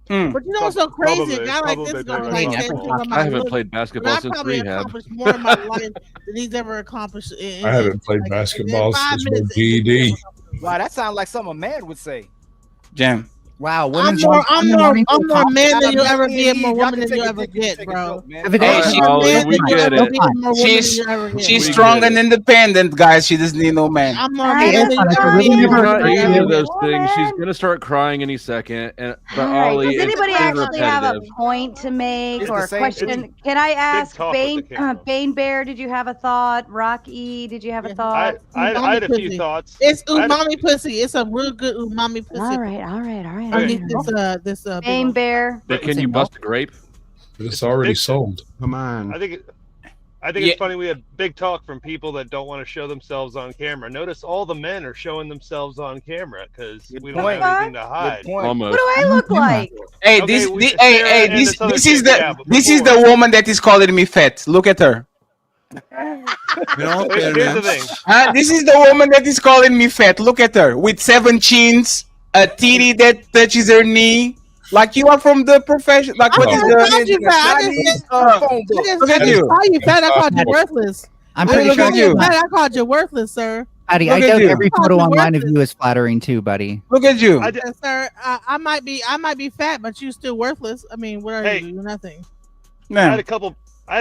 But you know what's so crazy? A guy like Probably this play going like basketball. that. I haven't played basketball I since probably rehab. accomplished more in my life than he's ever accomplished. I haven't played basketball since my GED. Wow, that sounds like something a man would say. Jam. Wow, I'm more man than you ever be, and more woman than you ever get, bro. She's strong and independent, guys. She doesn't need no man. I'm more man than you ever She's not be. either of those things. She's gonna start crying any second. And but All right. Ollie, Does anybody it's actually have a repetitive. point to make It's or the a same- question? Can I ask talk with the Bane Bear? Did you have a thought? Rocky, did you have a thought? I had a few Pussy. thoughts. It's I had a- umami pussy. It's a real good umami pussy. All right. Underneath this Bane Bear. But can you bust a grape? It's already sold. Come on. I think I think it's funny we have big talk from people that don't want to show themselves on camera. Notice all the men are showing themselves on camera because we don't have anything to hide. Almost. What do I look like? Hey, Okay, this, we- this, Sarah hey, and this, this other this is chick, the, yeah, but this is before- the woman that is calling me fat. Look at her. In all Here's the fairness, thing. This is the woman that is calling me fat. Look at her with 7 chins, a titty that touches her knee. Like you are from the profession. Like what is I called you fat. I Look at you. called you fat. I called you worthless. I'm I pretty didn't sure call you it's fat. not. I called you worthless, sir. Patty, Look I at doubt you. every Called photo you online of worthless. you is flattering too, buddy. Look at you. Yes, sir, I might be fat, but you still worthless. I mean, what are Hey. you? You're nothing. I had a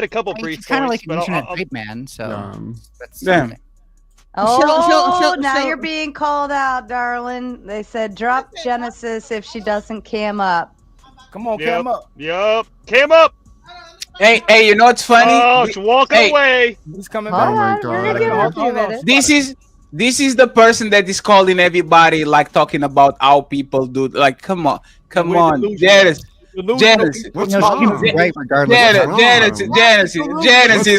couple brief It's kind of like points, an but internet I'll- hype man. So that's Yeah. something. Oh, now she'll- you're being called out, darling. They said drop Genesis if she doesn't cam up. Come on, Yep. cam up. Yup. Cam up. Hey, you know what's funny? Oh, she's walking Hey. away. He's coming Hold back. on, we're gonna give her a few minutes. This is the person that is calling everybody like talking about how people do. Like, come on, Janice. Janice, No, she was right regardless. Genesis,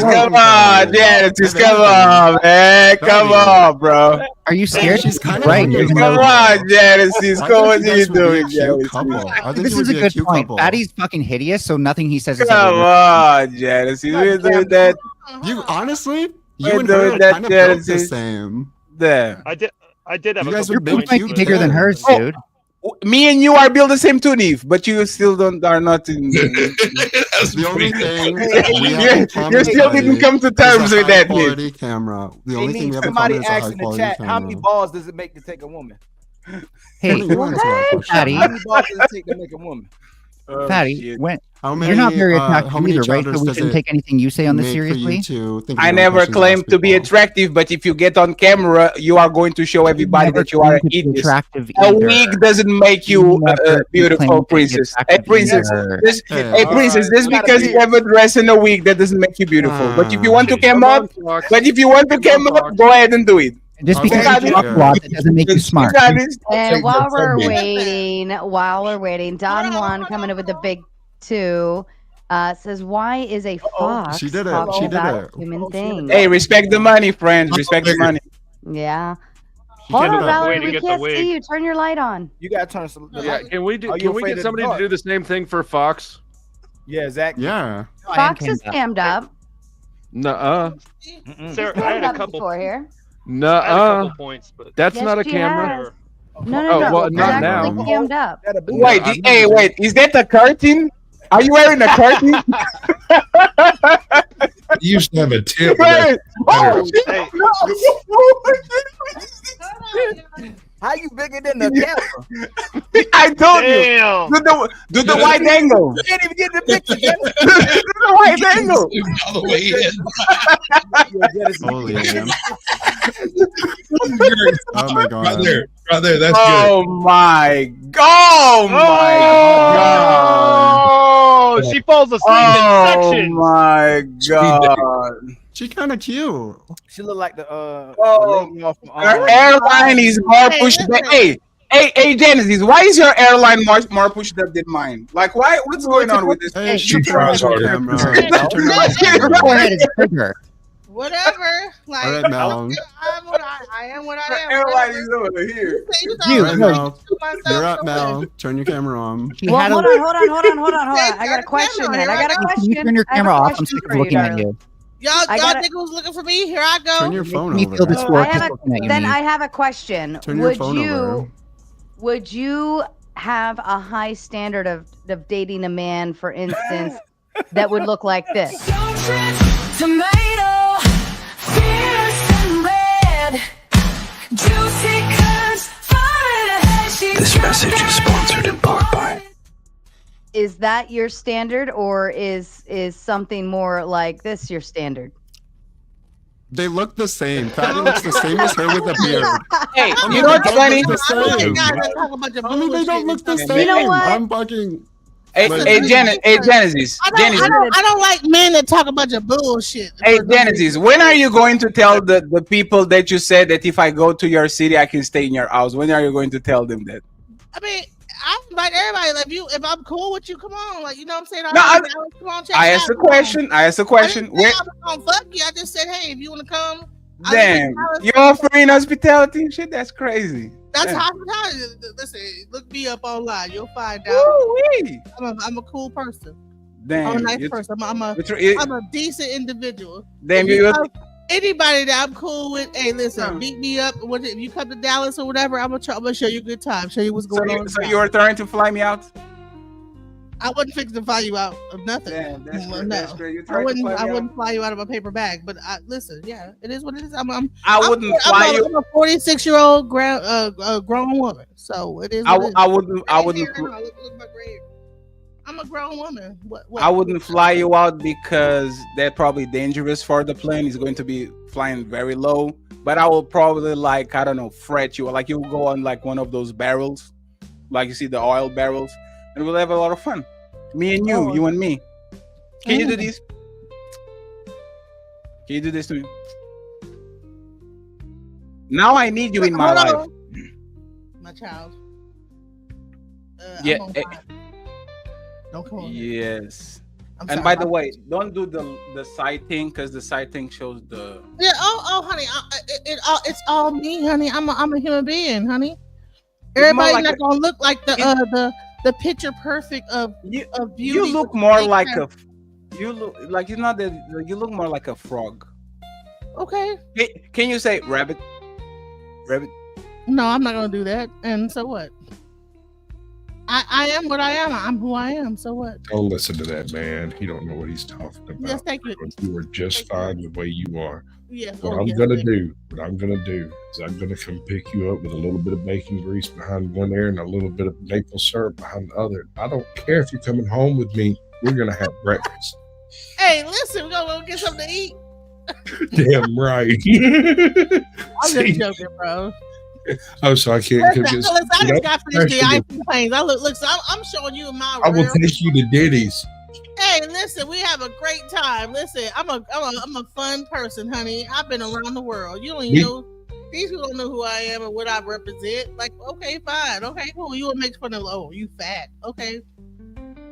come on, Genesis, come on, man, come on, bro. Are you scared? She's kind of right. funny. Come on, Genesis, I come think on, you you guys would be a doing, cute Genesis? couple. I think This you would is a be good cute point. couple. Patty's fucking hideous, so nothing he says is Come ever. on, Genesis, we're doing that. You honestly, We're you and her doing are that, kind of built the Genesis. same. There. I did have You a guys couple are big, Your points, might cute be but- bigger than hers, Oh. dude. Me and you are built the same too, Neve, but you still are not in. The only thing we have you in common, still didn't Patty, come to is terms a with that, Neve. high-quality camera. The They only thing need we have in somebody common is a ask in the high-quality chat, how many camera. balls does it make to take a woman? Hey, What do you answer that question? Patty, How many balls does it take to make a woman? Patty, when How many, you're not very how attractive many either, right? chapters So we does shouldn't it take anything you say on this make for you seriously. to think I about never questions claimed ask to be people? attractive, but if you get on camera, you are going to show everybody never that you are an claimed to be idiot. attractive A either. wig doesn't make you You never beautiful, claimed to be princess. Hey, attractive princess, either. just, Hey. hey, princess, just because you have a dress and a wig, that doesn't make you beautiful. But if you want to cam up, go ahead and do it. Just I'll because take you it, talk yeah. a lot, that doesn't make you smart. And while we're waiting, Don Juan coming in with the big 2 says, "Why is a fox She did it. talking She did about it. human things?" Hey, respect the money, friends. Respect the money. Yeah. She Hold did on, it. Valerie. Waiting to We get the can't wig. see you. Turn your light on. You gotta turn some. Yeah, can we Are you afraid get of somebody the to do the same thing for Fox? Yeah, Zach. Yeah. Fox is cammed up. Nuh-uh. Sarah, He's I had cammed a up couple. before here. I had a Nuh-uh. couple points, but That's Yes, not a she camera. has. No, Oh, no. well, It's not actually now. cammed up. Wait, I've hey, never wait, is that a curtain? Are you wearing a curtain? You used to have a tip. Hey, oh, Hey. How you bigger than the camera? I told you. Damn. Do the wide angle. You can't even get the picture. Do the wide angle. all the way in. Holy man. Oh my god. Right there, that's Oh my god. Oh my god. Oh, she falls asleep in Oh sections. my god. She's kind of cute. She look like the Oh, lady off her airline is more pushed back. Hey, Genesis, why is your airline more pushed up than mine? Like, why? What's going on with this? Hey, She tries harder. camera. She turned on the Go camera. ahead, it's bigger. Whatever. Like, All right, Mel. I'm what I am. What I am. Airline is over here. All right, no, Mel. You're up, Mel. Turn your camera on. She Well, had a- hold on. I got a question, man. I got a Can question. you turn your I have a camera off? I'm question sick for of looking at darling. you. Y'all gotta- niggas looking for me? Here I go. Turn your phone Me over. feel there. dysphoria I have just looking at you. then Neve. I have a question. Turn your phone over. Would you have a high standard of dating a man, for instance, that would look like this? Tomato, fierce and red, juicy curves, falling ahead. This message is sponsored in part by. Is that your standard, or is something more like this your standard? They look the same. Patty looks the same as her with a beard. Hey, I mean, you know what's they don't funny? look the same. I mean, they don't look the same. You know what? I'm bugging. Hey, Genesis. I don't like men that talk a bunch of bullshit. Hey, Genesis, when are you going to tell the people that you said that if I go to your city, I can stay in your house? When are you going to tell them that? I mean, I invite everybody. Like if I'm cool with you, come on. Like, you know what I'm saying? No, Come on, check I it asked out. a question. I asked a question. I didn't say I was gonna fuck you. I just said, hey, if you want to come. Damn, you're offering hospitality and shit. That's crazy. That's Damn. hospitality. Listen, look me up online. You'll find out. Woo-wee. I'm a cool person. Damn, I'm a nice person. I'm a decent individual. Damn, Anybody that I'm cool with, hey, listen, beat me up. If you come to Dallas or whatever, I'm gonna show you a good time. Show you what's going on. So you were trying to fly me out? I wasn't fixing to fly you out of nothing. Damn, that's No. That's great. I wouldn't fly you out of a paper bag. But listen, yeah, it is what it is. I wouldn't fly you. I'm a 46-year-old grown woman, so it is. I wouldn't. I'm a grown woman. What? I wouldn't fly you out because they're probably dangerous for the plane. It's going to be flying very low. But I will probably fret you. Like you'll go on like one of those barrels, like you see the oil barrels, and we'll have a lot of fun. Me and you, you and me. Can you do this? Can you do this to me? Now I need you in my life. My child. Yeah. Don't come on. Yes. I'm And sorry, by the way, don't do the side thing because the side thing shows the. Yeah. Oh, honey. It's all me, honey. I'm a human being, honey. Everybody's like not gonna look like the picture perfect of beauty. You look more like you look more like a frog. Okay. Can you say rabbit? Rabbit? No, I'm not gonna do that. And so what? I am what I am. I'm who I am. So what? Don't listen to that man. He don't know what he's talking about. Yes, thank you. You are just fine the way you are. Yes. What I'm gonna do is I'm gonna come pick you up with a little bit of bacon grease behind one ear and a little bit of maple syrup behind the other. I don't care if you're coming home with me. We're gonna have breakfast. Hey, listen, we're gonna go get something to eat. Damn right. I'm just joking, bro. Oh, so I can't. Listen, I just got finished the IP planes. So I'm showing you my. I will take you to Diddy's. Hey, listen, we have a great time. Listen, I'm a fun person, honey. I've been around the world. You don't even know. These people don't know who I am and what I represent. Like, okay, fine, okay, cool. You will make fun of, oh, you fat, okay.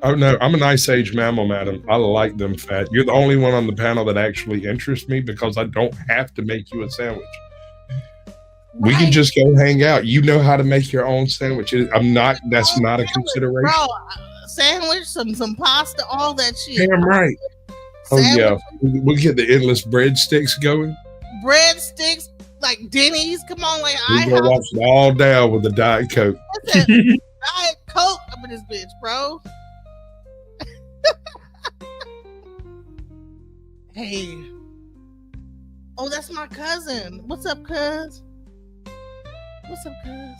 Oh no, I'm an ice age mammal, madam. I like them fat. You're the only one on the panel that actually interests me because I don't have to make you a sandwich. We can just go hang out. You know how to make your own sandwich. That's not a consideration. Bro, sandwich, some pasta, all that shit. Damn right. Oh yeah, we'll get the endless breadsticks going. Breadsticks, like Denny's. Come on, like we go watch it all down with the Diet Coke. Diet Coke up in this bitch, bro. Hey. Oh, that's my cousin. What's up, cuz? What's up, cuz?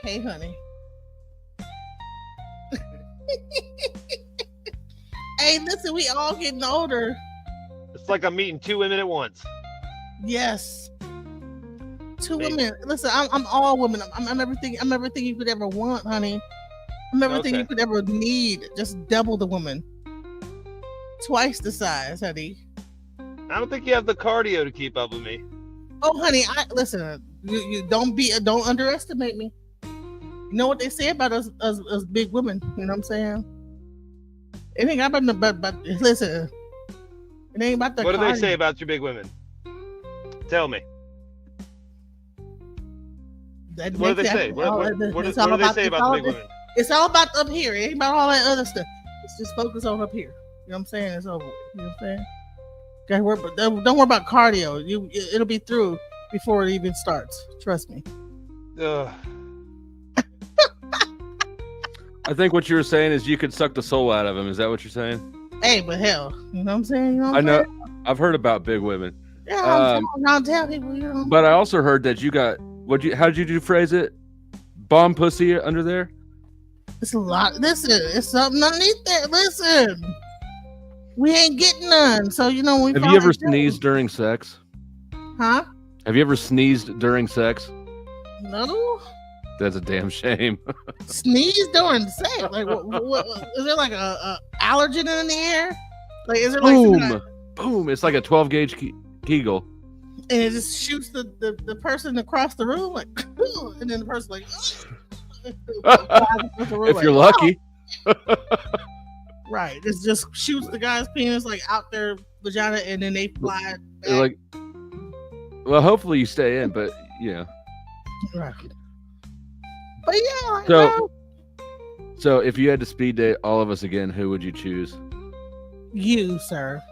Hey, honey. Hey, listen, we all getting older. It's like I'm meeting two women at once. Yes. Two women. Listen, I'm all women. I'm everything. I'm everything you could ever want, honey. I'm everything you could ever need. Just double the woman. Twice the size, honey. I don't think you have the cardio to keep up with me. Oh, honey, listen. You don't underestimate me. You know what they say about us big women. You know what I'm saying? It ain't about but listen. It ain't about the. What do they say about you big women? Tell me. What do they say? What do they say about the big women? It's all about up here. It ain't about all that other stuff. It's just focus on up here. You know what I'm saying? It's over. You know what I'm saying? Don't worry about cardio. It'll be through before it even starts. Trust me. I think what you were saying is you could suck the soul out of him. Is that what you're saying? Hey, but hell, you know what I'm saying? You know what I know. saying? I've heard about big women. Yeah, I'll tell people. You know. But I also heard that you got how did you phrase it? Bomb pussy under there. It's a lot. Listen, it's something underneath there. Listen, we ain't getting none. So you know Have you ever sneezed during sex? Huh? Have you ever sneezed during sex? No. That's a damn shame. Sneeze during sex? Like, what is there like a allergen in the air? Like, is there like boom? It's like a 12 gauge Kegel. and it just shoots the person across the room, like, and then the person like, if you're lucky. Right, it just shoots the guy's penis like out their vagina, and then they fly back. Like, well, hopefully you stay in, but yeah. Right. But yeah. So if you had to speed date all of us again, who would you choose? You, sir.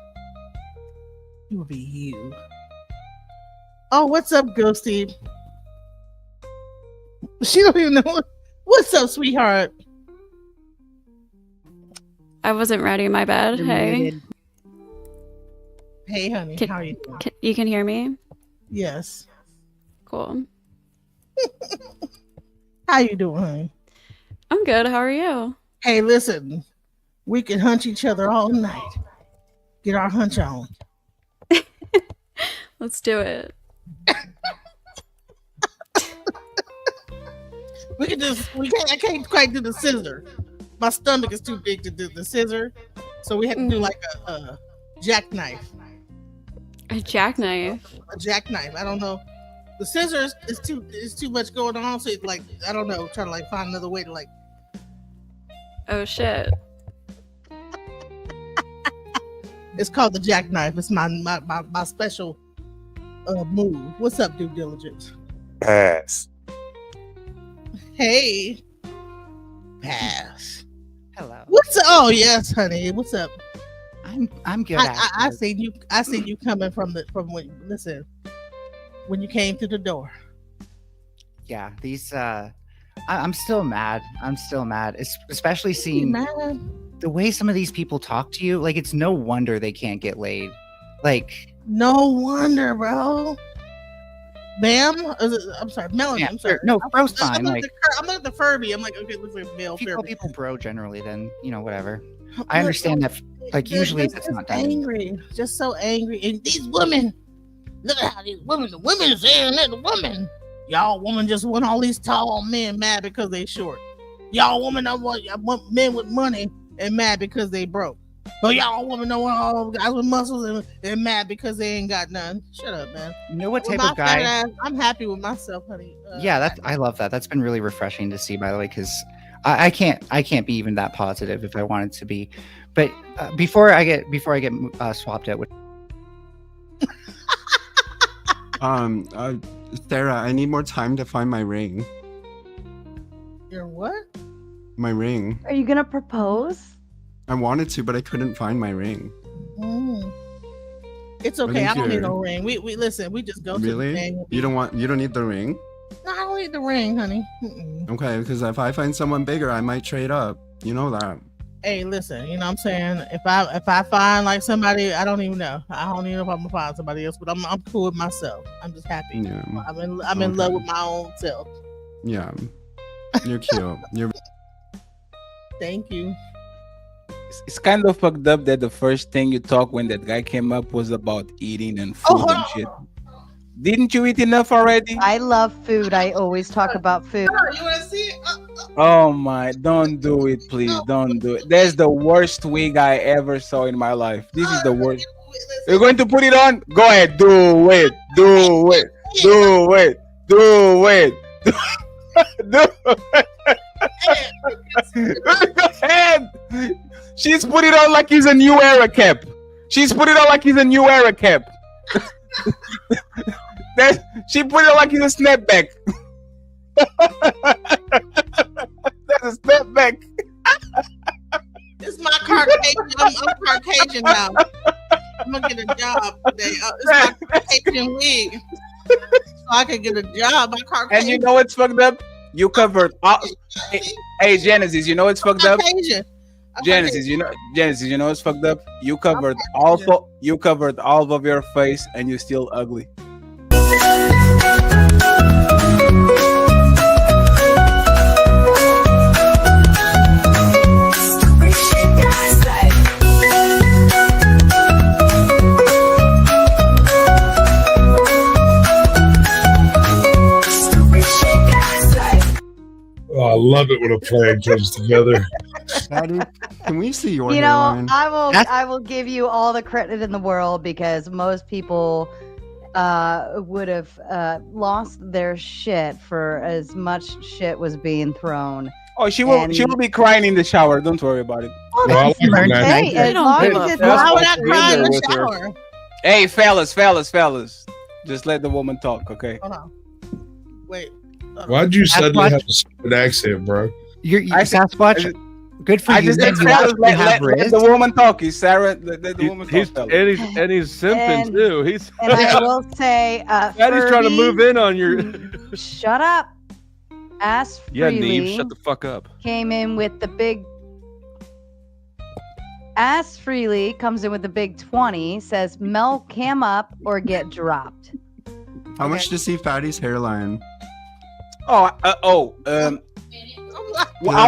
It would be you. Oh, what's up, Ghosty? She don't even know. What's up, sweetheart? I wasn't ready. My bad. Hey. Hey, honey. How are you doing? You can hear me? Yes. Cool. How you doing, honey? I'm good. How are you? Hey, listen. We can hunch each other all night. Get our hunch on. Let's do it. I can't quite do the scissor. My stomach is too big to do the scissor. So we have to do like a jackknife. A jackknife? A jackknife. I don't know. The scissors is too much going on. So it's like, I don't know, trying to like find another way to like. Oh shit. It's called the jackknife. It's my special move. What's up, due diligence? Pass. Hey. Pass. Hello. What's up? Oh yes, honey. What's up? I'm good. I seen you coming from when you came through the door. Yeah, these I'm still mad. Especially seeing the way some of these people talk to you. Like, it's no wonder they can't get laid. Like, no wonder, bro. Ma'am, I'm sorry, Melanie. Yeah, I'm sorry. no, bro's fine. I'm looking at the Furby. I'm like, okay, looks like male. People bro generally. Then whatever. I understand that. Like, usually that's not done. Angry, just so angry. And these women, look at how these women. The women are saying that the women. Y'all women just want all these tall men mad because they short. Y'all women don't want men with money and mad because they broke. But y'all women don't want all guys with muscles and mad because they ain't got none. Shut up, man. You know what type of guy? I'm happy with myself, honey. I love that. That's been really refreshing to see, by the way, because I can't be even that positive if I wanted to be. But before I get swapped out with. Sarah, I need more time to find my ring. Your what? My ring. Are you gonna propose? I wanted to, but I couldn't find my ring. It's okay. I don't need no ring. We listen. We just go to the thing. You don't need the ring? No, I don't need the ring, honey. Mm-mm. Okay, because if I find someone bigger, I might trade up. You know that. Hey, listen. You know what I'm saying? If I find like somebody, I don't even know. I don't even know if I'm gonna find somebody else, but I'm cool with myself. I'm just happy. Yeah. I'm in love with my own self. Yeah. You're cute. You're. Thank you. It's kind of fucked up that the first thing you talked when that guy came up was about eating and food and shit. Didn't you eat enough already? I love food. I always talk about food. You want to see it? Oh my, don't do it, please. Don't do it. That's the worst wig I ever saw in my life. This is the worst. You're going to put it on? Go ahead. Do it. Do it. Do it. Do it. Do it. Go ahead. She's put it on like he's a new era cap. She put it on like he's a snapback. That's a snapback. It's my Caucasian. I'm Caucasian now. I'm gonna get a job today. It's my Caucasian wig, so I can get a job. My Caucasian. And you know what's fucked up? You covered all. Hey, Genesis, you know what's fucked up? Genesis, you know what's fucked up? You covered all of your face, and you're still ugly. Oh, I love it when a plan comes together. Can we see your You know, hairline? I will give you all the credit in the world because most people would have lost their shit for as much shit was being thrown. Oh, she will be crying in the shower. Don't worry about it. Well, that's okay. As long as it's Why would not I cry in the with her. shower? Hey, fellas. Just let the woman talk, okay? Hold on. Wait. Why'd you suddenly Sasquatch? have a stupid accent, bro? You're Sasquatch. Good for I you. just said, You fellas, actually have let wrist. the woman talk. He's Sarah. Let the woman He's talk. fellas. and he's simping And- too. He's And I will say, Daddy's trying to move in on your. Shut up. Ass Yeah, freely Neve, shut the fuck up. came in with the big. Ass freely comes in with the big 20. Says Mel cam up or get dropped. How much to see Fatty's hairline? How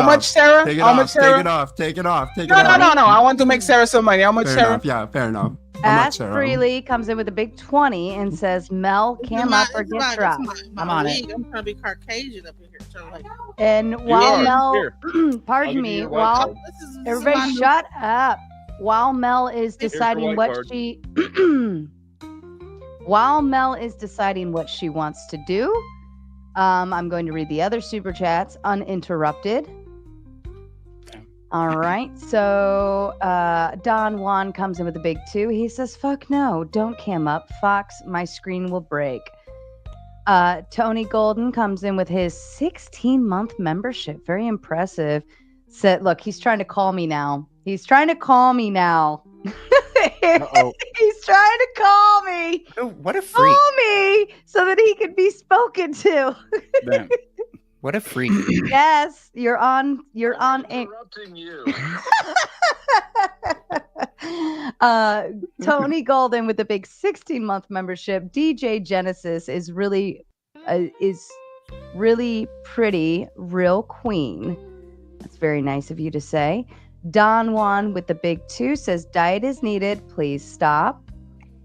much, Sarah? Take it How off. much, Sarah? Take it off. Take it off. Take it No. off. I want to make Sarah some money. How much, Fair Sarah? enough. Yeah, fair enough. How much, Ass Sarah? freely comes in with a big 20 and says Mel cam up or get dropped. I'm on it. I'm trying to be Caucasian up in here. So like, And while are. Mel, Here. pardon I'll me, give you your white while card. This is everybody my- shut up. While Mel is Here's your deciding white what card. she, while Mel is deciding what she wants to do, I'm going to read the other super chats uninterrupted. All right, so Don Juan comes in with a big 2. He says, "Fuck no, don't cam up, Fox. My screen will break." Tony Golden comes in with his 16-month membership. Very impressive. Said, "Look, he's trying to call me now. He's trying to call me now. Uh-oh. He's trying to call me. Oh, what a freak. Call me so that he can be spoken to." What a freak. Yes, you're on. You're on. Tony Golden with the big 16-month membership. DJ Genesis is really pretty, real queen. That's very nice of you to say. Don Juan with the big 2 says diet is needed. Please stop.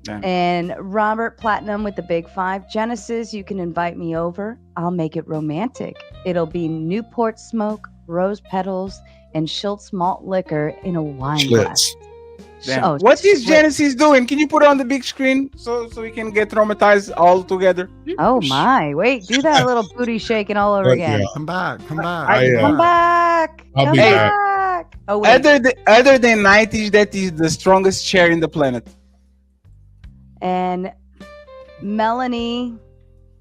Damn. And Robert Platinum with the big 5. Genesis, you can invite me over. I'll make it romantic. It'll be Newport smoke, rose petals, and Schultz malt liquor in a wine glass. Damn. Oh, What is Schlitz. Genesis doing? Can you put it on the big screen so we can get traumatized all together? Oh my! Wait, do that little booty shaking all over again. Come back. Come back. Come back. I'll Come be back. back. Oh wait. Other than 90s, that is the strongest chair in the planet. And Melanie,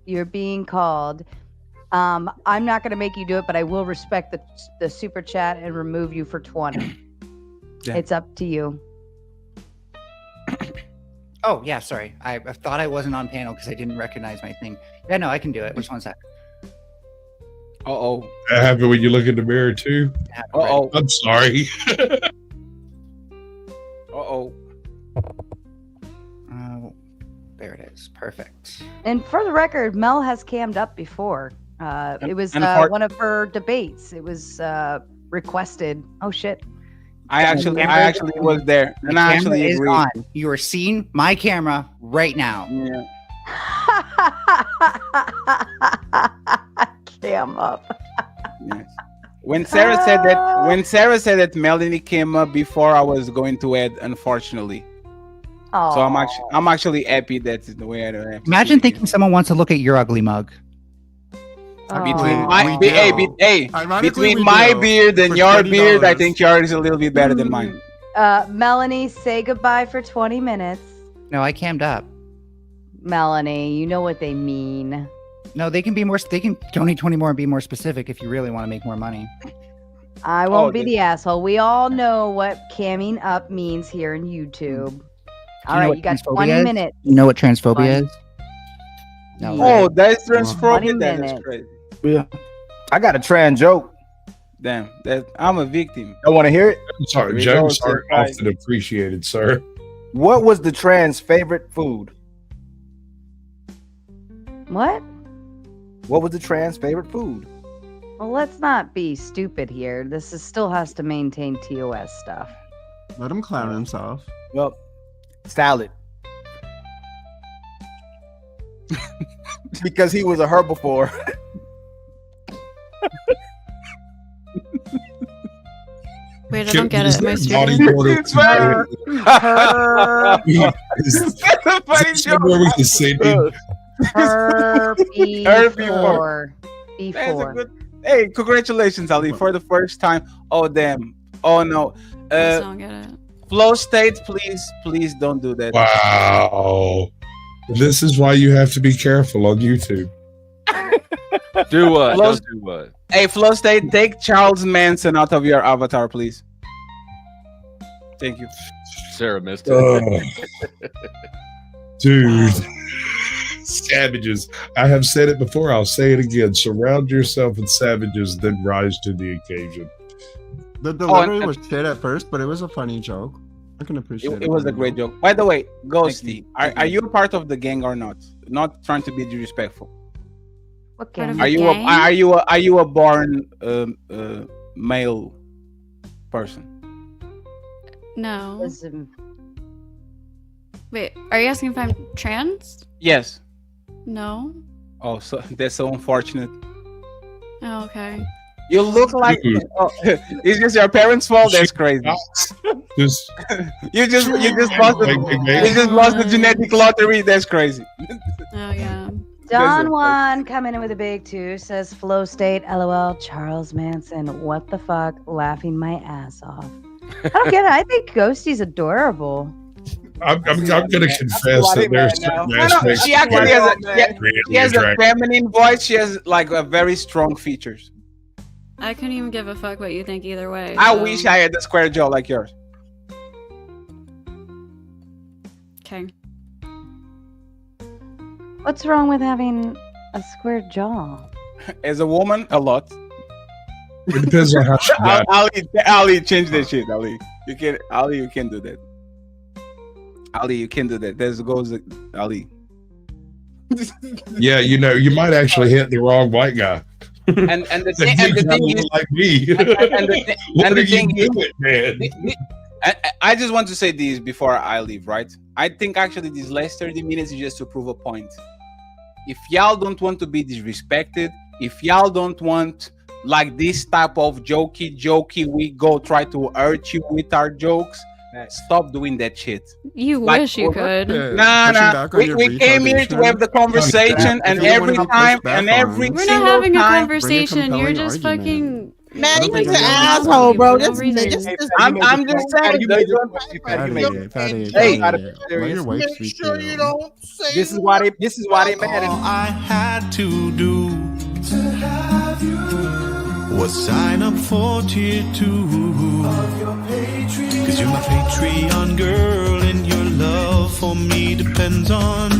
you're being called. I'm not going to make you do it, but I will respect the super chat and remove you for 20. Yeah. It's up to you. Oh, yeah, sorry. I thought I wasn't on panel because I didn't recognize my thing. Yeah, no, I can do it. Just one sec. Uh-oh. That happened when you look in the mirror too. Uh-oh. I'm sorry. Uh-oh. There it is. Perfect. And for the record, Mel has cammed up before. It was and hard- one of her debates. It was requested. Oh, shit. I actually was there, and I actually is agree. on. You are seeing my camera right now. Yeah. Cam up. Yes. When Sarah said that Melanie came up before, I was going to add, unfortunately. So I'm actually happy that's the way I don't have to Imagine see thinking someone wants to look at your ugly mug. between Ironically, we my do. beard and For your $20. beard, I think yours is a little bit better than mine. Melanie, say goodbye for 20 minutes. No, I cammed up. Melanie, you know what they mean. No, they can be more. They can donate 20 more and be more specific if you really want to make more money. I won't be the asshole. We all know what camming up means here in YouTube. All know right, what you got transphobia 20 is? minutes. You know what transphobia is? No. Oh, that's transphobia. 20 That's minutes. crazy. Yeah. I got a trans joke. Damn, I'm a victim. I want to hear it. I'm sorry, We jokes all aren't surprised. often appreciated, sir. What was the trans favorite food? What? What was the trans favorite food? Well, let's not be stupid here. This still has to maintain TOS stuff. Let him clown himself. Well, salad. Because he was a herbivore. Wait, I don't get Is it. Am I there a stupid? body portal Is somewhere we can see people? Her before. That's a good. Hey, congratulations, Ali, for the first time. Oh damn. Oh no. I don't get it. Flow state, please don't do that. Wow. This is why you have to be careful on YouTube. Do what? Flow- Don't do what? Hey, Flow State, take Charles Manson out of your avatar, please. Thank you. Sarah missed it. Dude. Savages. I have said it before. I'll say it again. Surround yourself with savages, then rise to the occasion. The delivery was shit at first, but it was a funny joke. I can appreciate it. It was a great joke. By the way, Ghosty, are you a part of the gang or not? Not trying to be disrespectful. What Part of gang? a Are you a born male person? No. Listen, Wait, are you asking if I'm trans? Yes. No. Oh, so that's so unfortunate. Oh, okay. You look like it's just your parents' fault. That's crazy. Just you just lost the genetic lottery. That's crazy. Oh yeah. Don Juan coming in with a big 2 says Flow State, LOL, Charles Manson, what the fuck, laughing my ass off. I don't get it. I think Ghosty's adorable. I'm going to confess that there's certain aspects. She actually has a attractive. feminine voice. She has like a very strong features. I couldn't even give a fuck what you think either way. I so- wish I had a square jaw like yours. Okay. What's wrong with having a square jaw? As a woman, a lot. It depends on how she got it. Ali, change that shit. Ali, you can do that. Ali, you can do that. There goes Ali. Yeah, you might actually hit the wrong white guy. And the thing is, like me. and the thing is, man? I just want to say this before I leave, right? I think actually these last 30 minutes is just to prove a point. If y'all don't want to be disrespected, if y'all don't want like this type of jokey, we go try to hurt you with our jokes, stop doing that shit. You wish you could. Nah. We came here to have the conversation, and every time, We're not having a conversation. You're just fucking. Man, you an asshole, bro. I'm just saying. Hey, Make sure you don't say. This is why they mad at All I had to do to have you was sign up for tier 2 of your Patreon. 'Cause you're my Patreon girl, and your love for me depends on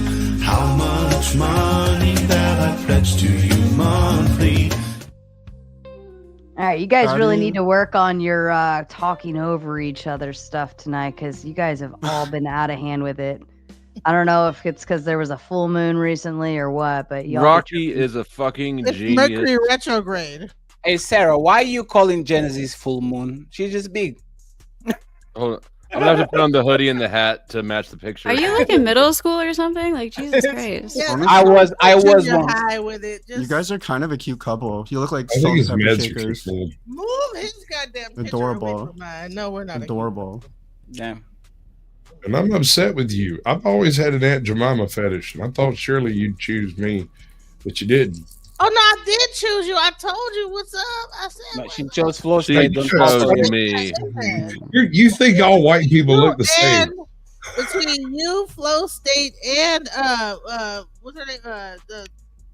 how much money that I pledge to you monthly. All right, you guys really need to work on your talking over each other stuff tonight, because you guys have all been out of hand with it. I don't know if it's because there was a full moon recently or what, but y'all. Rocky is a fucking It's genius. Mercury retrograde. Hey Sarah, why are you calling Genesis full moon? She's just big. Hold on. I'm gonna have to put on the hoodie and the hat to match the picture. Are you like in middle school or something? Like Jesus Christ. Yeah, I was junior once. high with it. You Just guys are kind of a cute couple. You look like I think salt his pepper meds are shakers. too cool. move his goddamn picture Adorable. away from mine. No, we're not. Adorable. Damn. And I'm upset with you. I've always had an Aunt Jemima fetish, and I thought surely you'd choose me, but you didn't. Oh no, I did choose you. I told you what's up. I said No, she chose Flow She State. chose me. You think all white people look the same? and between you, Flow State, and what's her name? The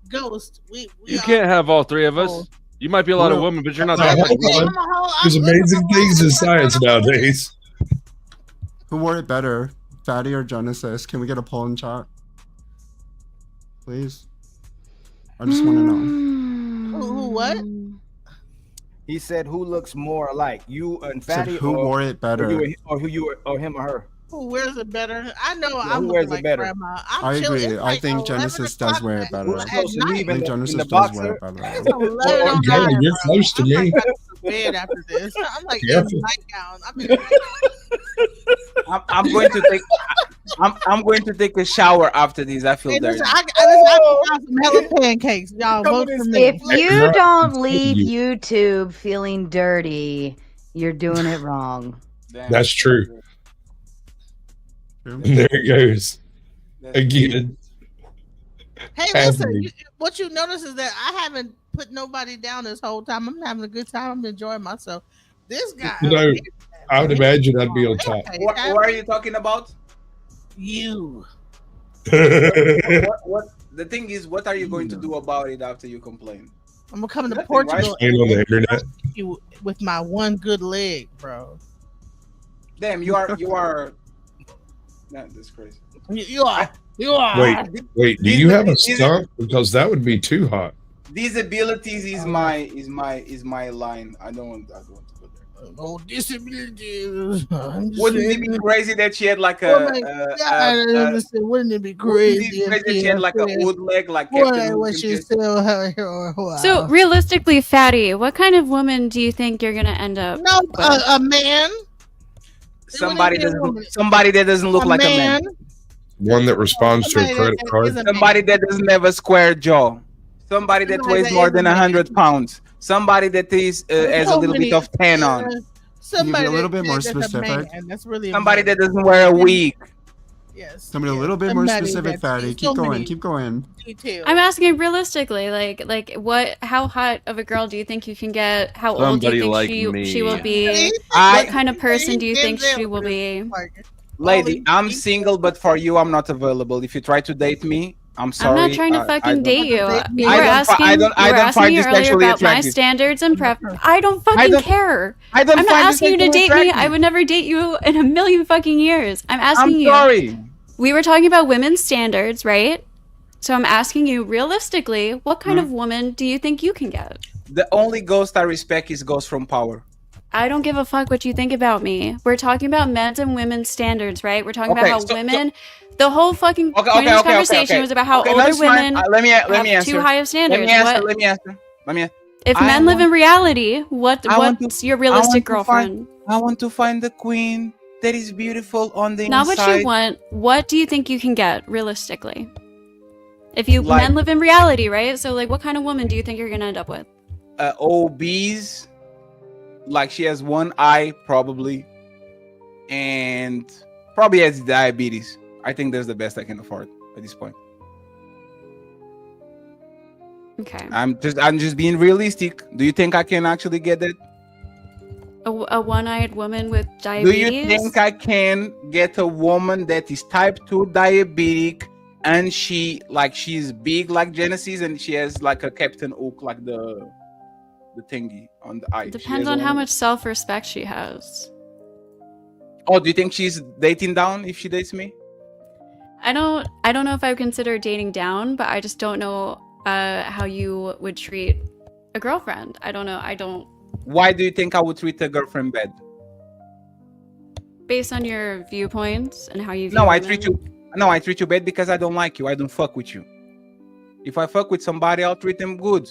Ghost. We You can't have all three of us. You might be a lot of women, but you're not that Hold on. There's amazing things in science nowadays. Who wore it better, Fatty or Genesis? Can we get a poll in chat? Please. I just want to know. Who what? He said, "Who looks more alike, you and Said Fatty, who wore it better? or him or her?" Who wears it better? I know Yeah, I'm who wears looking it like better? grandma. I chilling. agree. It's I like think 11 Genesis does wear it better. at I night. think Genesis in the does wear it boxer. better. It's 11 on Girl, nine, you're bro. close to me. I'm like, bed after this. I'm like in Careful. nightgown. I'm in I'm going to take. I'm going to take a shower after this. I feel Hey, dirty. listen, I got some hella pancakes. Y'all vote for me. If you don't leave YouTube feeling dirty, You're doing it wrong. That's true. And there it goes. Again. Hey, listen, what you notice is that I haven't put nobody down this whole time. I'm having a good time. I'm enjoying myself. This guy, You know, I would imagine I'd be on top. What are you talking about? You. what the thing is, what are you going to do about it after you complain? I'm gonna come to Nothing, Portugal right? on the internet. you with my one good leg, bro. Damn, you are. That's crazy. You are. Wait. Do you have a stump? Because that would be too hot. Disabilities is my line. I don't want to go there. Oh, disabilities. Wouldn't it be crazy that she had like wouldn't it be crazy that she had like a wood leg, like So realistically, Fatty, what kind of woman do you think you're gonna end up? No, with? a man. Somebody that doesn't look like a man. One that responds to a credit card. Somebody that doesn't have a square jaw. Somebody that weighs more than 100 pounds. Somebody that is has a little bit of tan on. Somebody a little bit more that's a specific. man. That's really Somebody that doesn't wear a wig. Yes. Somebody a little bit more Somebody specific, that's- Fatty. Keep going. I'm asking realistically, like what? How hot of a girl do you think you can get? How old do Somebody you think like she will be? I- What kind of person do you think she will be? Lady, I'm single, but for you, I'm not available. If you try to date me, I'm sorry. I'm not trying to fucking date you. You were I don't asking find me you earlier sexually about my attractive. standards and prep. I don't fucking care. I don't I'm not find you asking you to sexually date me. attractive. I would never date you in a million fucking years. I'm asking I'm you. sorry. We were talking about women's standards, right? So I'm asking you realistically, what kind of woman do you think you can get? The only ghost I respect is Ghost from Power. I don't give a fuck what you think about me. We're talking about men's and women's standards, right? We're talking about how women. The whole fucking point of this conversation was about how older that's fine. women Let me have answer. too high of standards. Let me answer. If men live in reality, what's your realistic girlfriend? I want to find the queen that is beautiful on the Not inside. what you want. What do you think you can get realistically? If you Like- men live in reality, right? So like, what kind of woman do you think you're gonna end up with? Obese, like she has one eye probably, and probably has diabetes. I think that's the best I can afford at this point. Okay. I'm just being realistic. Do you think I can actually get that? A one-eyed woman with Do diabetes? you think I can get a woman that is type 2 diabetic and she's big like Genesis and she has like a Captain Hook, like the thingy on the eye? She Depends has on how one- much self-respect she has. Oh, do you think she's dating down if she dates me? I don't know if I would consider dating down, but I just don't know how you would treat a girlfriend. I don't know. Why do you think I would treat a girlfriend bad? Based on your viewpoints and how you view No, I women. treat you bad because I don't like you. I don't fuck with you. If I fuck with somebody, I'll treat them good.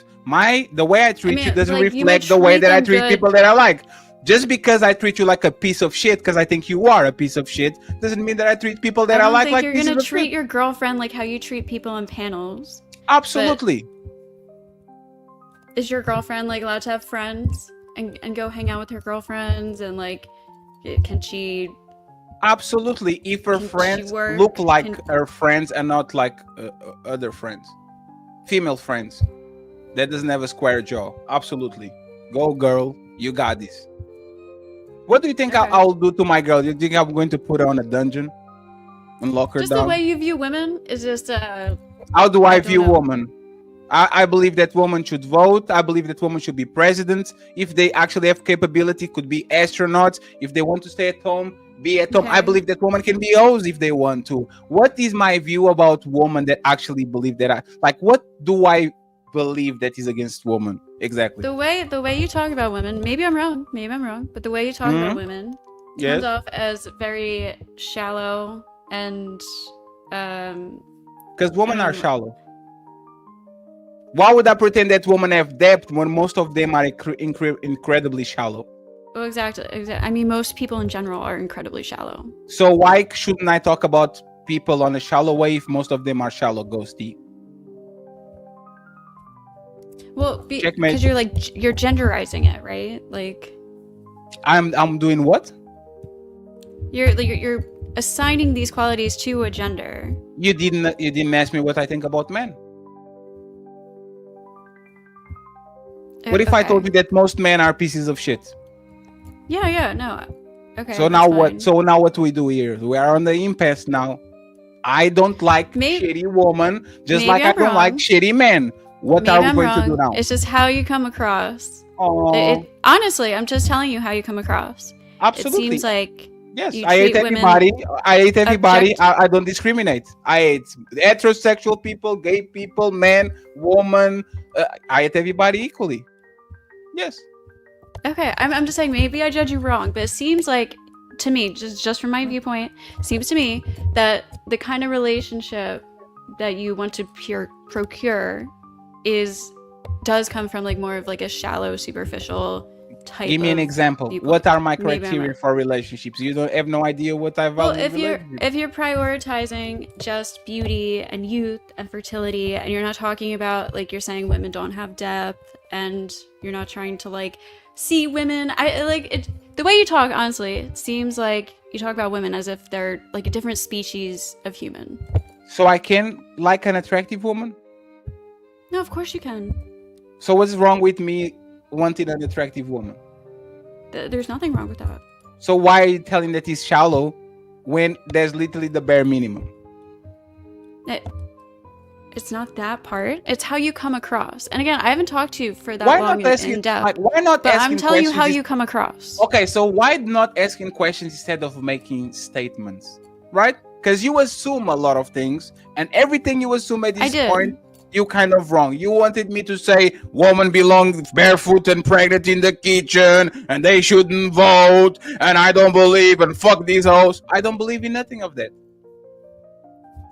The way I treat you doesn't like, you might reflect the way treat that I them treat good. people that I like. Just because I treat you like a piece of shit, because I think you are a piece of shit, doesn't mean that I treat people that I don't like think like you're pieces gonna of treat shit. your girlfriend like how you treat people on panels. Absolutely. Is your girlfriend like allowed to have friends and go hang out with her girlfriends and like can she? Absolutely. If her Can she friends work? look like her friends and not like other friends, female friends, that doesn't have a square jaw. Absolutely. Go, girl. You got this. What do you think I'll do to my girl? You think I'm going to put her on a dungeon and lock her Just down? the way you view women is just How do I don't view know. women? I believe that women should vote. I believe that women should be presidents. If they actually have capability, could be astronauts. If they want to stay at home, be at home. I believe that women can be hoes if they want to. What is my view about women that actually believe that what do I believe that is against women? Exactly. the way you talk about women. Maybe I'm wrong, but the way you talk about Mhm. women Yes. comes off as very shallow and Because women are shallow. Why would I pretend that women have depth when most of them are incredibly shallow? well, exactly. I mean, most people in general are incredibly shallow. So why shouldn't I talk about people on a shallow way if most of them are shallow, Ghosty? Well, Checkmate. because you're genderizing it, right? Like, I'm doing what? You're assigning these qualities to a gender. You didn't ask me what I think about men. What if I told you that most men are pieces of shit? Yeah, no. Okay. So now what? So now what do we do here? We are on the impasse now. I don't like shitty woman, just like I don't like shitty men. What are we going to do now? It's just how you come across. Honestly, I'm just telling you how you come across. Absolutely. It seems like yes, I hate everybody. I hate everybody. I don't discriminate. I hate heterosexual people, gay people, men, woman. I hate everybody equally. Yes. Okay, I'm just saying maybe I judge you wrong, but it seems like to me, just from my viewpoint, seems to me that the kind of relationship that you want to procure does come from like more of like a shallow, superficial type. Give me an example. People. What are my Maybe criteria for relationships? You don't have no idea what I value. Well, if you're prioritizing just beauty and youth and fertility, and you're not talking about like you're saying women don't have depth, and you're not trying to like see women, I like it. The way you talk, honestly, it seems like you talk about women as if they're like a different species of human. So I can like an attractive woman? No, of course you can. So what's wrong with me wanting an attractive woman? There's nothing wrong with that. So why are you telling that it's shallow when there's literally the bare minimum? It's not that part. It's how you come across. And again, I haven't talked to you for that Why long not asking, in depth. like, why not but asking I'm telling you how questions you come across. Okay, so why not asking questions instead of making statements, right? Because you assume a lot of things, and everything you assume at this point, you kind of wrong. You wanted me to say women belong barefoot and pregnant in the kitchen, and they shouldn't vote, and I don't believe, and fuck these hoes. I don't believe in nothing of that.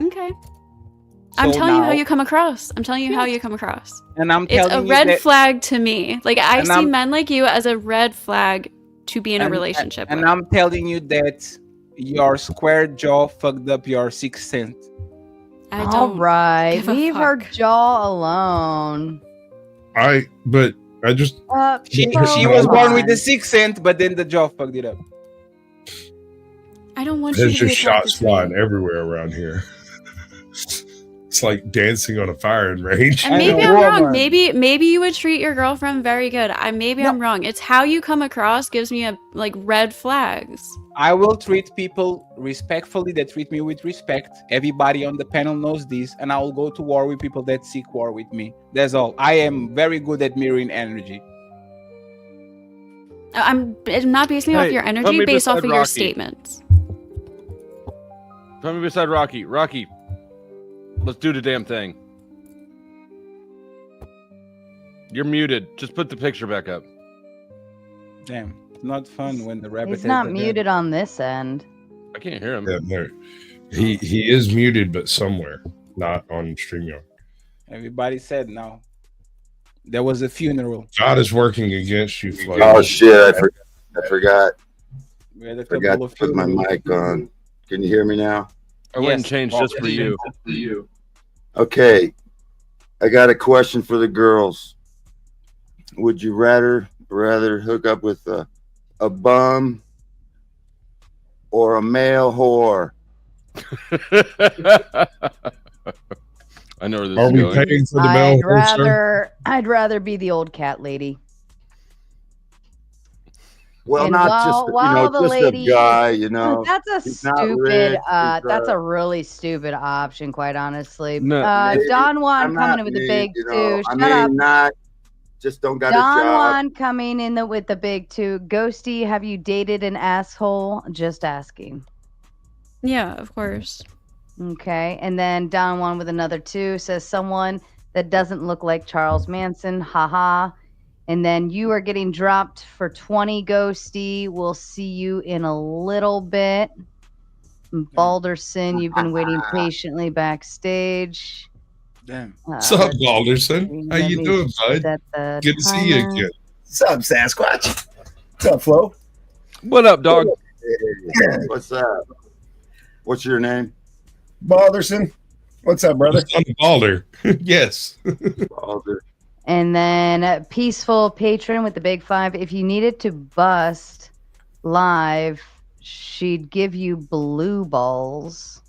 Okay. I'm telling you how you come across. I'm telling you how you come across. And I'm It's telling a you red that- flag to me. Like I And see I'm- men like you as a red flag to be in a relationship And with. I'm telling you that your square jaw fucked up your sixth sense. All right, leave her jaw alone. But I just She Come was born on. with the sixth sense, but then the jaw fucked it up. I don't want you there's to be just attracted shots to me. flying everywhere around here. It's like dancing on a firing range. And maybe I'm wrong. Maybe you would treat your girlfriend very good. Maybe I'm wrong. It's how you come across gives me a like red flags. I will treat people respectfully that treat me with respect. Everybody on the panel knows this, and I will go to war with people that seek war with me. That's all. I am very good at mirroring energy. I'm not basing off your energy, based off of your statements. Put me beside Rocky. Rocky, let's do the damn thing. You're muted. Just put the picture back up. Damn, it's not fun when the rabbit. He's not muted on this end. I can't hear him. Yeah, no. He is muted, but somewhere, not on StreamYard. Everybody said no. There was a funeral. God is working against you, Flo. Oh shit! I forgot. We had a Forgot couple to of put my funerals. mic on. Can you hear me now? I went and changed just for you. Okay, I got a question for the girls. Would you rather hook up with a bum or a male whore? I know where this Are is we going. paying for the male whore, sir? I'd rather be the old cat lady. Well, And not while the just lady, a guy, you know. That's a He's not stupid. rich, That's a really stupid option, quite honestly. maybe. Don Juan I'm coming not in with the me, big you two. know. Shut I up. mean, not just don't got a Don job. Juan coming in with the big two. Ghosty, have you dated an asshole? Just asking. Yeah, of course. Okay, and then Don Juan with another two says someone that doesn't look like Charles Manson. Haha. And then you are getting dropped for 20, Ghosty. We'll see you in a little bit. Balderson, you've been waiting patiently backstage. Damn. What's up, Balderson? How you doing, bud? Good to see you again. What's up, Sasquatch? What's up, Flo? What up, dog? What's up? What's your name? Balderson. What's up, brother? I'm Balder. Yes. And then Peaceful Patron with the big 5. If you needed to bust live, she'd give you blue balls.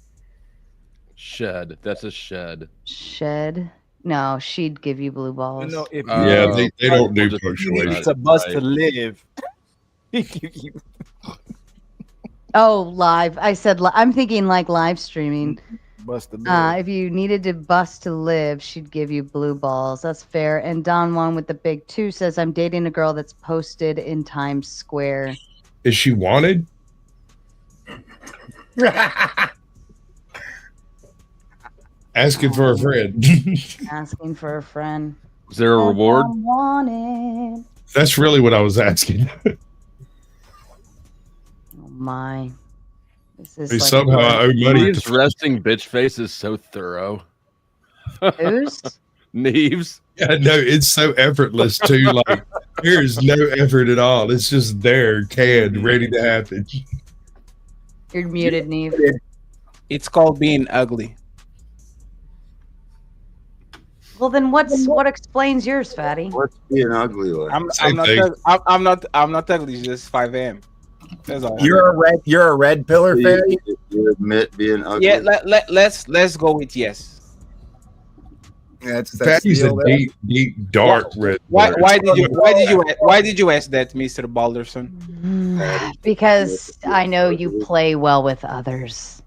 Shed. That's a shed. Shed? No, she'd give you blue balls. No, if Yeah, they don't do it's punctuation. a bus to live. Oh, live. I said I'm thinking like live streaming. Bus to live. If you needed to bust to live, she'd give you blue balls. That's fair. And Don Juan with the big 2 says, I'm dating a girl that's posted in Times Square. Is she wanted? Asking for a friend. Asking for a friend. Is there a reward? Wanted. That's really what I was asking. Oh my. This is Hey, like somehow I owe money. Neve's resting bitch face is so thorough. Who's? Neve's. Yeah, no, it's so effortless too. Like there is no effort at all. It's just there, canned, ready to happen. You're muted, Neve. It's called being ugly. Well, then what explains yours, Fatty? What's being ugly like? I'm not ugly. It's just 5 a.m. That's all. You're a red pillar You- fairy. You admit being ugly. Yeah, let's go with yes. That's Fatty's a the deal there. deep, dark red. Why pillar. did you ask that, Mr. Balderson? Because I know you play well with others.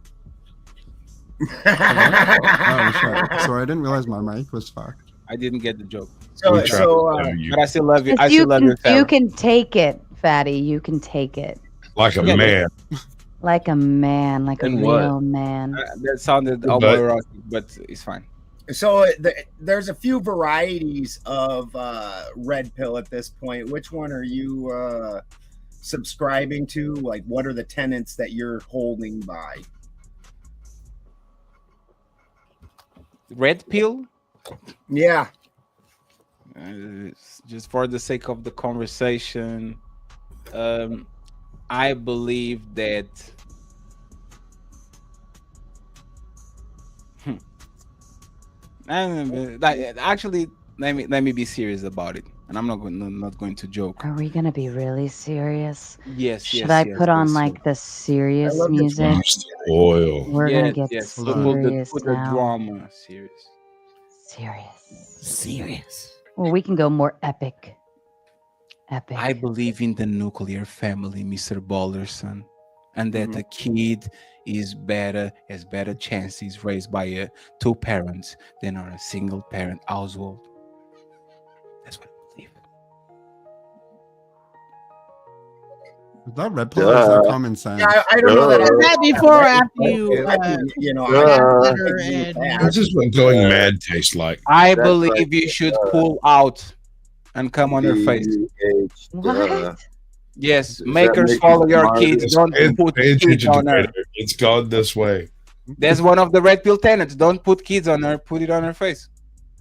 Oh, shit. Sorry, I didn't realize my mic was fucked. I didn't get the joke. So But I still love you. I You still love can, you, Sarah. you can take it, Fatty. You can take it. Like a man. Like a man, like a And what? real man. That sounded But- homoerotic, but it's fine. So there's a few varieties of red pill at this point. Which one are you subscribing to? Like, what are the tenets that you're holding by? Red pill? Yeah. Just for the sake of the conversation, I believe that actually let me be serious about it, and I'm not going to joke. Are we gonna be really serious? Yes. Should I put on like the serious music? Oil. We're gonna get serious put the now. drama serious. Serious. Well, we can go more epic. Epic. I believe in the nuclear family, Mr. Balderson, and that a kid has better chances raised by two parents than on a single parent household. That's what I believe. Is that red pill or is that common sense? Yeah, I don't know that. Is that before or after you? You know, This is what going mad tastes like. I believe you should pull out and come on your face. What? Yes, makers follow your kids. Don't put Pay kids attention to on her. Vader. It's gone this way. That's one of the red pill tenets. Don't put kids on her. Put it on her face.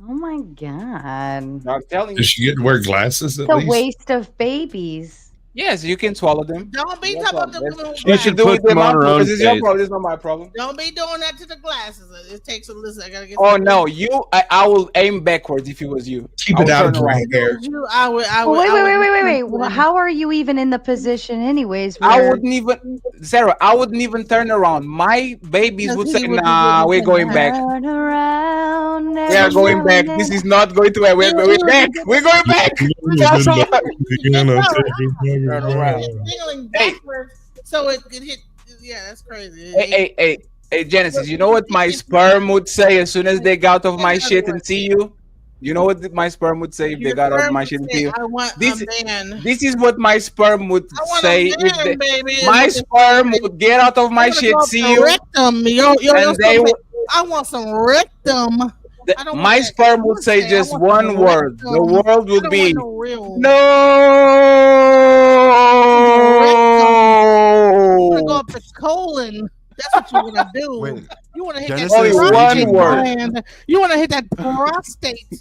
Oh my god. I'm telling you. Does she get to wear glasses at The least? waste of babies. Yes, you can swallow them. Don't be talking about the little You should do it with my problem. This is your problem. This is not my problem. Don't be doing that to the glasses. It takes a listen. I gotta get. Oh no, I will aim backwards if it was you. Keep I it will out turn of my around. hair. I would. Wait. Well, how are you even in the position, anyways? I where- wouldn't even, Sarah. I wouldn't even turn around. My babies would say, "Nah, we're going back. Turn around. We are going back. This is not going to work. We're back. We're going back." That's all. Turn around. Feeling backwards, so it could hit. Yeah, that's crazy. Hey, Genesis. You know what my sperm would say as soon as they got off my shit and see you? You know what my sperm would say if they got off my shit and see you? I want a man. This is what my sperm would say. a man, baby. My sperm would get out of my shit, see you, Rectum. and they would. I want some rectum. My sperm would say just one word. The world would be no. You want to go up the colon. That's what you want to do. Wait, you want to hit Genesis, that only prostate one word. gland. You want to hit that prostate.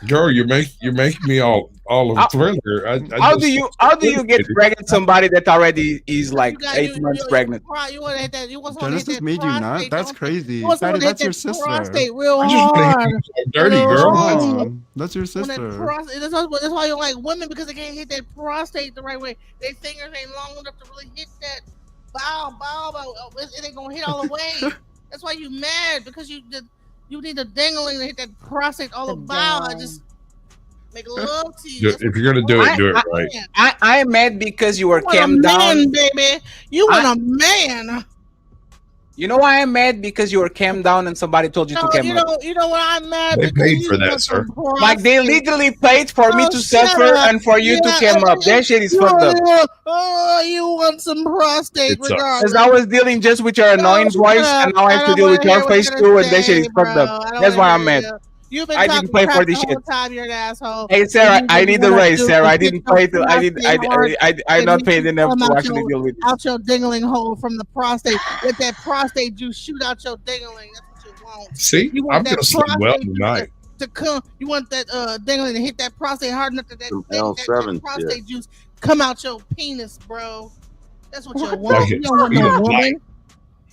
Girl, you're making me all of Thriller. How do you get pregnant somebody that already is like 8 months pregnant? You want to hit that? You want to Genesis hit that made you nut? prostate, That's don't you? crazy. You want someone Fatty, to hit that's your that sister. prostate real I just wanna hear hard. you so dirty, Real girl. hard. That's your When that sister. that's why you don't like women, because they can't hit that prostate the right way. Their fingers ain't long enough to really hit that bow. It ain't gonna hit all the way. That's why you mad, because you need a dingling to hit that prostate all the bow. I just make love to you. That's If what you're gonna do it, do it right. I am mad because you were you want a calmed down. man, baby. You want a man. You know why I'm mad? Because you were calmed down and somebody told you to calm up. You know what I'm mad They because paid you for that, want sir. some Like they prostate. literally paid for me Oh, to shut suffer up. and for you to come up. That shit is you fucked up. You want some prostate It's up. regardless. Because I was dealing just with your annoying shut voice, up. and now I have to don't deal with wanna your hear what face you're too, gonna and that shit is say, fucked bro. up. I don't That's why wanna I'm hear mad. you. You've been I talking didn't pay for crap this the whole shit. time, you're an asshole. Hey Sarah, And I you need the wanna raise, do Sarah. is I hit didn't your pay. I'm not prostate paid enough come to out actually your- deal with it. out your dingling hole from the prostate. Let that prostate juice shoot out your dingling. That's what you want. See, You want I'm that gonna sleep well prostate tonight. to come. You want that dingling to hit that prostate hard enough that Some that L7 prostate shit. juice come out your penis, bro. That's what you Like want. You it's don't want speed no of woman. light.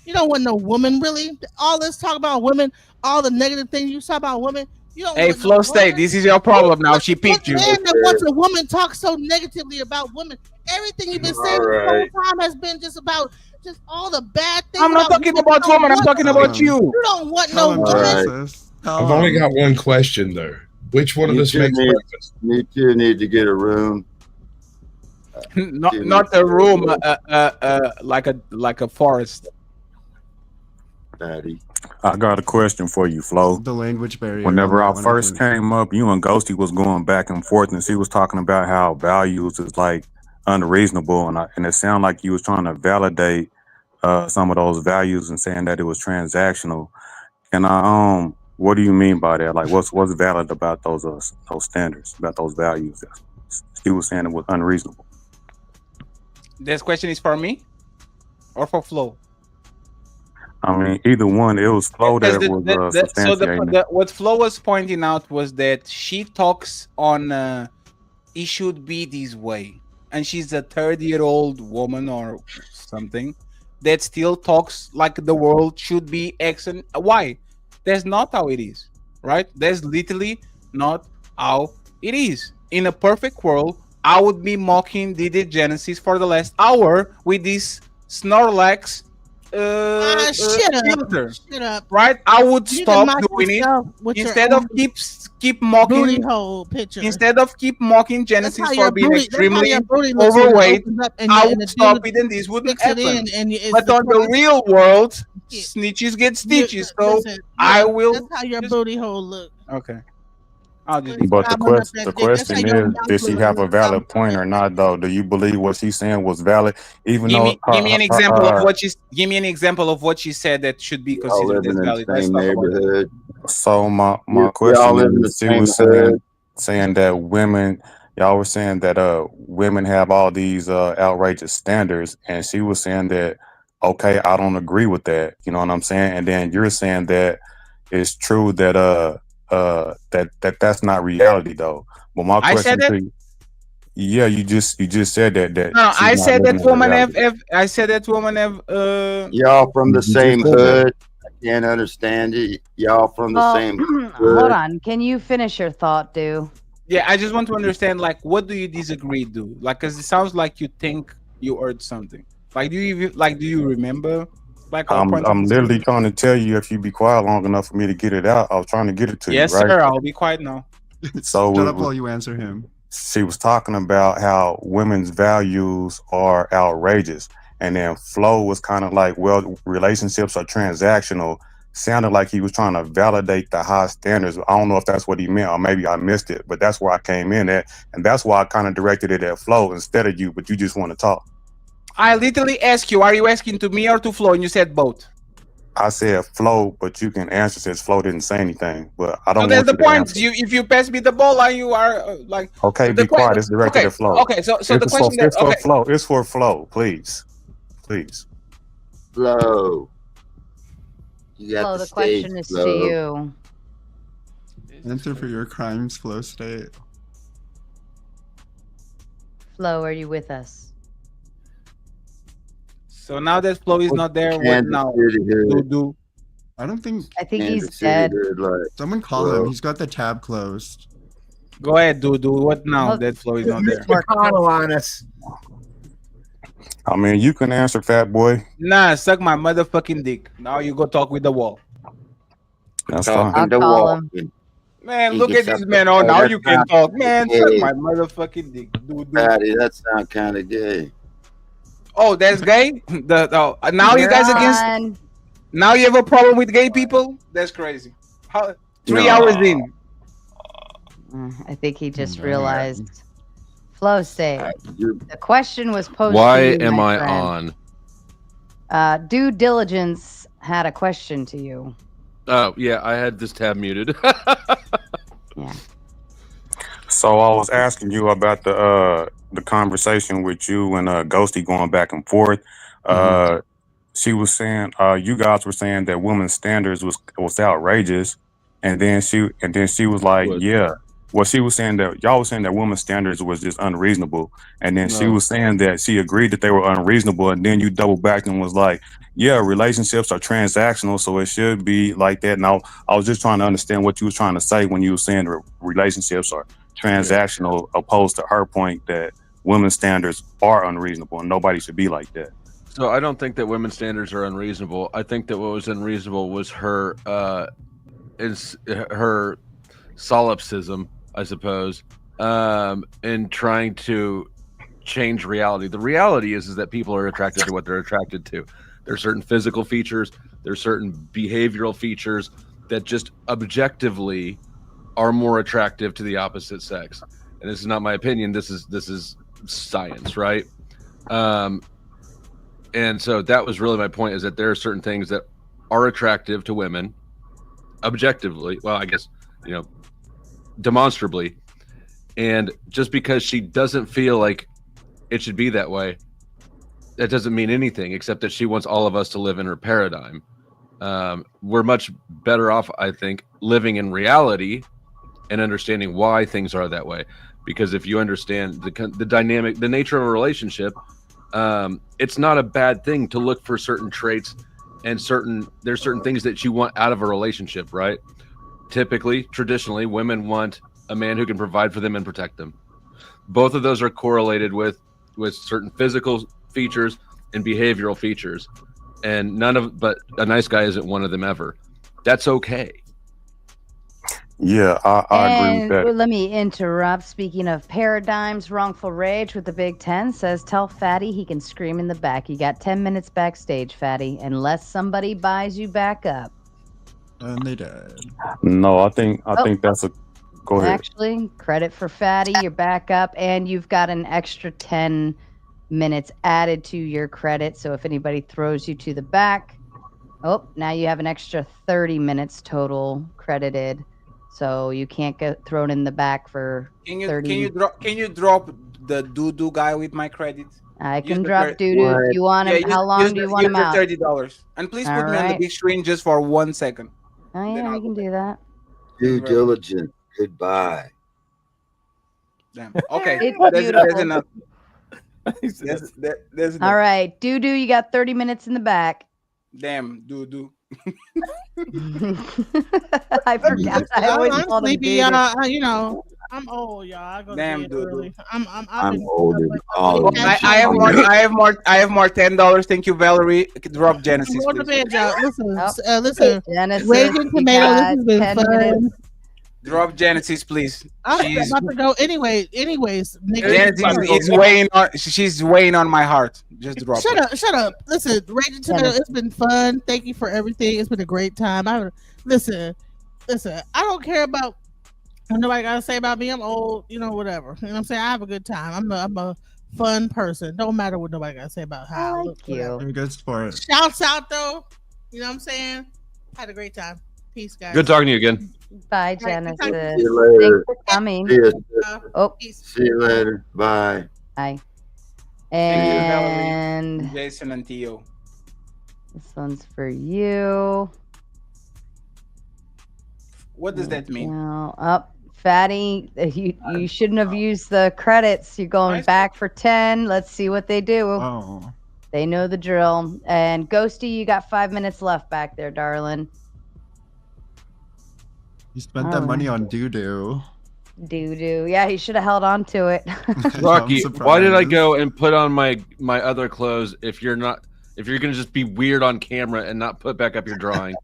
You don't want no woman, really. All this talk about women, all the negative things you talk about women. You don't Hey, want Flow no State, woman. this is your problem now. She picked you. Man that wants a woman talks so negatively about women. Everything you've been saying All this whole right. time has been just about just all the bad things. I'm not about talking women. about You don't woman. I'm want talking no about woman. you. You don't want Tell no him, woman. Alright. Genesis. Tell I've only him. got one question though. Which one of You us two makes need, breakfast? you two need to get a room. Not a room, like a forest. Fatty. I got a question for you, Flo. The language barrier. Whenever on I that one, first think. came up, you and Ghosty was going back and forth, and she was talking about how values is like unreasonable, and it sounded like you was trying to validate some of those values and saying that it was transactional. And what do you mean by that? Like, what's valid about those standards, about those values? She was saying it was unreasonable. This question is for me or for Flo? I mean, either one. It was Flo that was substantiating. What Flo was pointing out was that she talks on it should be this way, and she's a 30-year-old woman or something that still talks like the world should be X and Y. That's not how it is, right? That's literally not how it is. In a perfect world, I would be mocking DD Genesis for the last hour with this Snorlax filter. Shut up. Right? I would You stop can mock doing it yourself with your instead of own keep mocking booty hole picture. instead of keep mocking That's Genesis how for your being booty- that's how extremely your booty looks when it overweight. opens up and I the- would and the stop dude it and this wouldn't sticks it happen. in and it's But the on the cross- real world, snitches get stitches. So Listen, I will. That's how your booty hole look. Okay. I'll just. But the Gobbling up question, that the dick. That's question how your is, mouth did she look have when a you valid point or not? Though, do you believe what she's saying was valid, even Give though me an example of what give me an example of what she said that should be Y'all considered living as in valid. the Let's same talk about that. neighborhood. So my Y'all question live in the is, she same was hood. saying that women, y'all were saying that women have all these outrageous standards, and she was saying that, okay, I don't agree with that. You know what I'm saying? And then you're saying that it's true that that's not reality though. But my I question said to it. you, yeah, you just said that No, she's I not said living that in woman reality. I said that woman have. Y'all from the You just same said that. hood. I can't understand it. Y'all from the Well, same hold hood. on. Can you finish your thought, Do? Yeah, I just want to understand, like, what do you disagree, do? Like, cause it sounds like you think you heard something. Like, do you remember, like, our point of I'm literally disagreement? trying to tell you if you be quiet long enough for me to get it out. I was trying to get it to you, Yes, right? sir. I'll be quiet now. So Shut up while you answer him. she was talking about how women's values are outrageous, and then Flo was kind of like, well, relationships are transactional. Sounded like he was trying to validate the high standards. I don't know if that's what he meant, or maybe I missed it, but that's where I came in at, and that's why I kind of directed it at Flo instead of you. But you just want to talk. I literally asked you, are you asking to me or to Flo? And you said both. I said Flo, but you can answer since Flo didn't say anything. But I So don't that's want the you to point. answer. If you pass me the ball, you are like. Okay, the be quiet. It's directed okay, at Flo. okay. So the question that it's for okay. Flo. It's for Flo. Please. Flo. You got Flo, the the stage, question is Flo. to you. Answer for your crimes, flow state. Flo, are you with us? So now that Flo is not there, what Kansas now? City Hood. Do I don't think. I think Kansas he's City dead. Hood, like, Someone call him. He's got the tab closed. Go ahead, do what now Well, that Flo is not there? McConnell on us. I mean, you can answer, fat boy. Nah, suck my motherfucking dick. Now you go talk with the wall. That's Talking fine. to call wall. him. Man, He look gets at this up man. to- Oh, Oh, now that's you can not talk. Man, suck gay. my motherfucking dick. Do. Patty, that sound kind of gay. Oh, that's gay? Now you You're guys against. on. Now you have a problem with gay people? That's crazy. How, 3 No. hours in. I think he just realized. Flow state. You- The question was posed Why to you, am my I friend. on? Due diligence had a question to you. Oh yeah, I had this tab muted. Yeah. So I was asking you about the conversation with you and Ghosty going back and forth. She was saying you guys were saying that women's standards was outrageous, and then she was like, What? yeah. Well, she was saying that y'all was saying that women's standards was just unreasonable, and then she No. was saying that she agreed that they were unreasonable, and then you double back and was like, yeah, relationships are transactional, so it should be like that. Now, I was just trying to understand what you was trying to say when you were saying relationships are transactional, opposed to her point that women's standards are unreasonable and nobody should be like that. So I don't think that women's standards are unreasonable. I think that what was unreasonable was her her solipsism, I suppose, in trying to change reality. The reality is that people are attracted to what they're attracted to. There are certain physical features, there's certain behavioral features that just objectively are more attractive to the opposite sex. And this is not my opinion. This is science, right? And so that was really my point, is that there are certain things that are attractive to women objectively. Well, I guess, demonstrably. And just because she doesn't feel like it should be that way, that doesn't mean anything, except that she wants all of us to live in her paradigm. We're much better off, I think, living in reality and understanding why things are that way. Because if you understand the dynamic, the nature of a relationship, it's not a bad thing to look for certain traits and there's certain things that you want out of a relationship, right? Typically, traditionally, women want a man who can provide for them and protect them. Both of those are correlated with certain physical features and behavioral features, and but a nice guy isn't one of them ever. That's okay. Yeah, I agree with that. Let me interrupt. Speaking of paradigms, Wrongful Rage with the Big 10 says, tell Fatty he can scream in the back. You got 10 minutes backstage, Fatty, unless somebody buys you back up. And they did. No, I think that's a go ahead. Actually, credit for Fatty, you're back up, and you've got an extra 10 minutes added to your credit. So if anybody throws you to the back, now you have an extra 30 minutes total credited. So you can't get thrown in the back for 30. Can you drop the doo-doo guy with my credit? I can drop doo-doo if you want him. How long do you want him out? $30. And please put me on the Alright. big screen just for 1 second. Oh yeah, we can do that. Due diligence. Goodbye. Damn. Okay. It's There's beautiful. enough. There's enough. All right, doo-doo, you got 30 minutes in the back. Damn, doo-doo. I forgot. I always call them Honestly, doo-doo. I'm old, y'all. I go to Damn, bed dude. early. I'm old and all. I have more $10. Thank you, Valerie. Drop Genesis. I'm going to Please. bed, y'all. Listen. Genesis, Raging you Tomato, got this has been 10 fun. minutes. Drop Genesis, please. I'm about to go anyways. Genesis is weighing on. She's weighing on my heart. Just drop. Shut up. Listen, Raging Tomato, it's been fun. Thank you for everything. It's been a great time. Listen. I don't care about what nobody got to say about me. I'm old, whatever. You know what I'm saying? I have a good time. I'm a fun person. Don't matter what nobody got to say about how I look. You're a good sport. Shouts out though. You know what I'm saying? Had a great time. Peace, guys. Good talking to you again. Bye, Genesis. See you later. Thanks for coming. See you. See you later. Bye. Bye. Thank you, And Valerie, Jason, and Theo. This one's for you. What does that mean? Now, up, Fatty, you shouldn't have used the credits. You're going back for 10. Let's see what they do. Oh. They know the drill. And Ghosty, you got 5 minutes left back there, darling. You spent that money on doo-doo. Doo-doo. Yeah, he should have held on to it. Rocky, why did I go and put on my other clothes if you're gonna just be weird on camera and not put back up your drawing?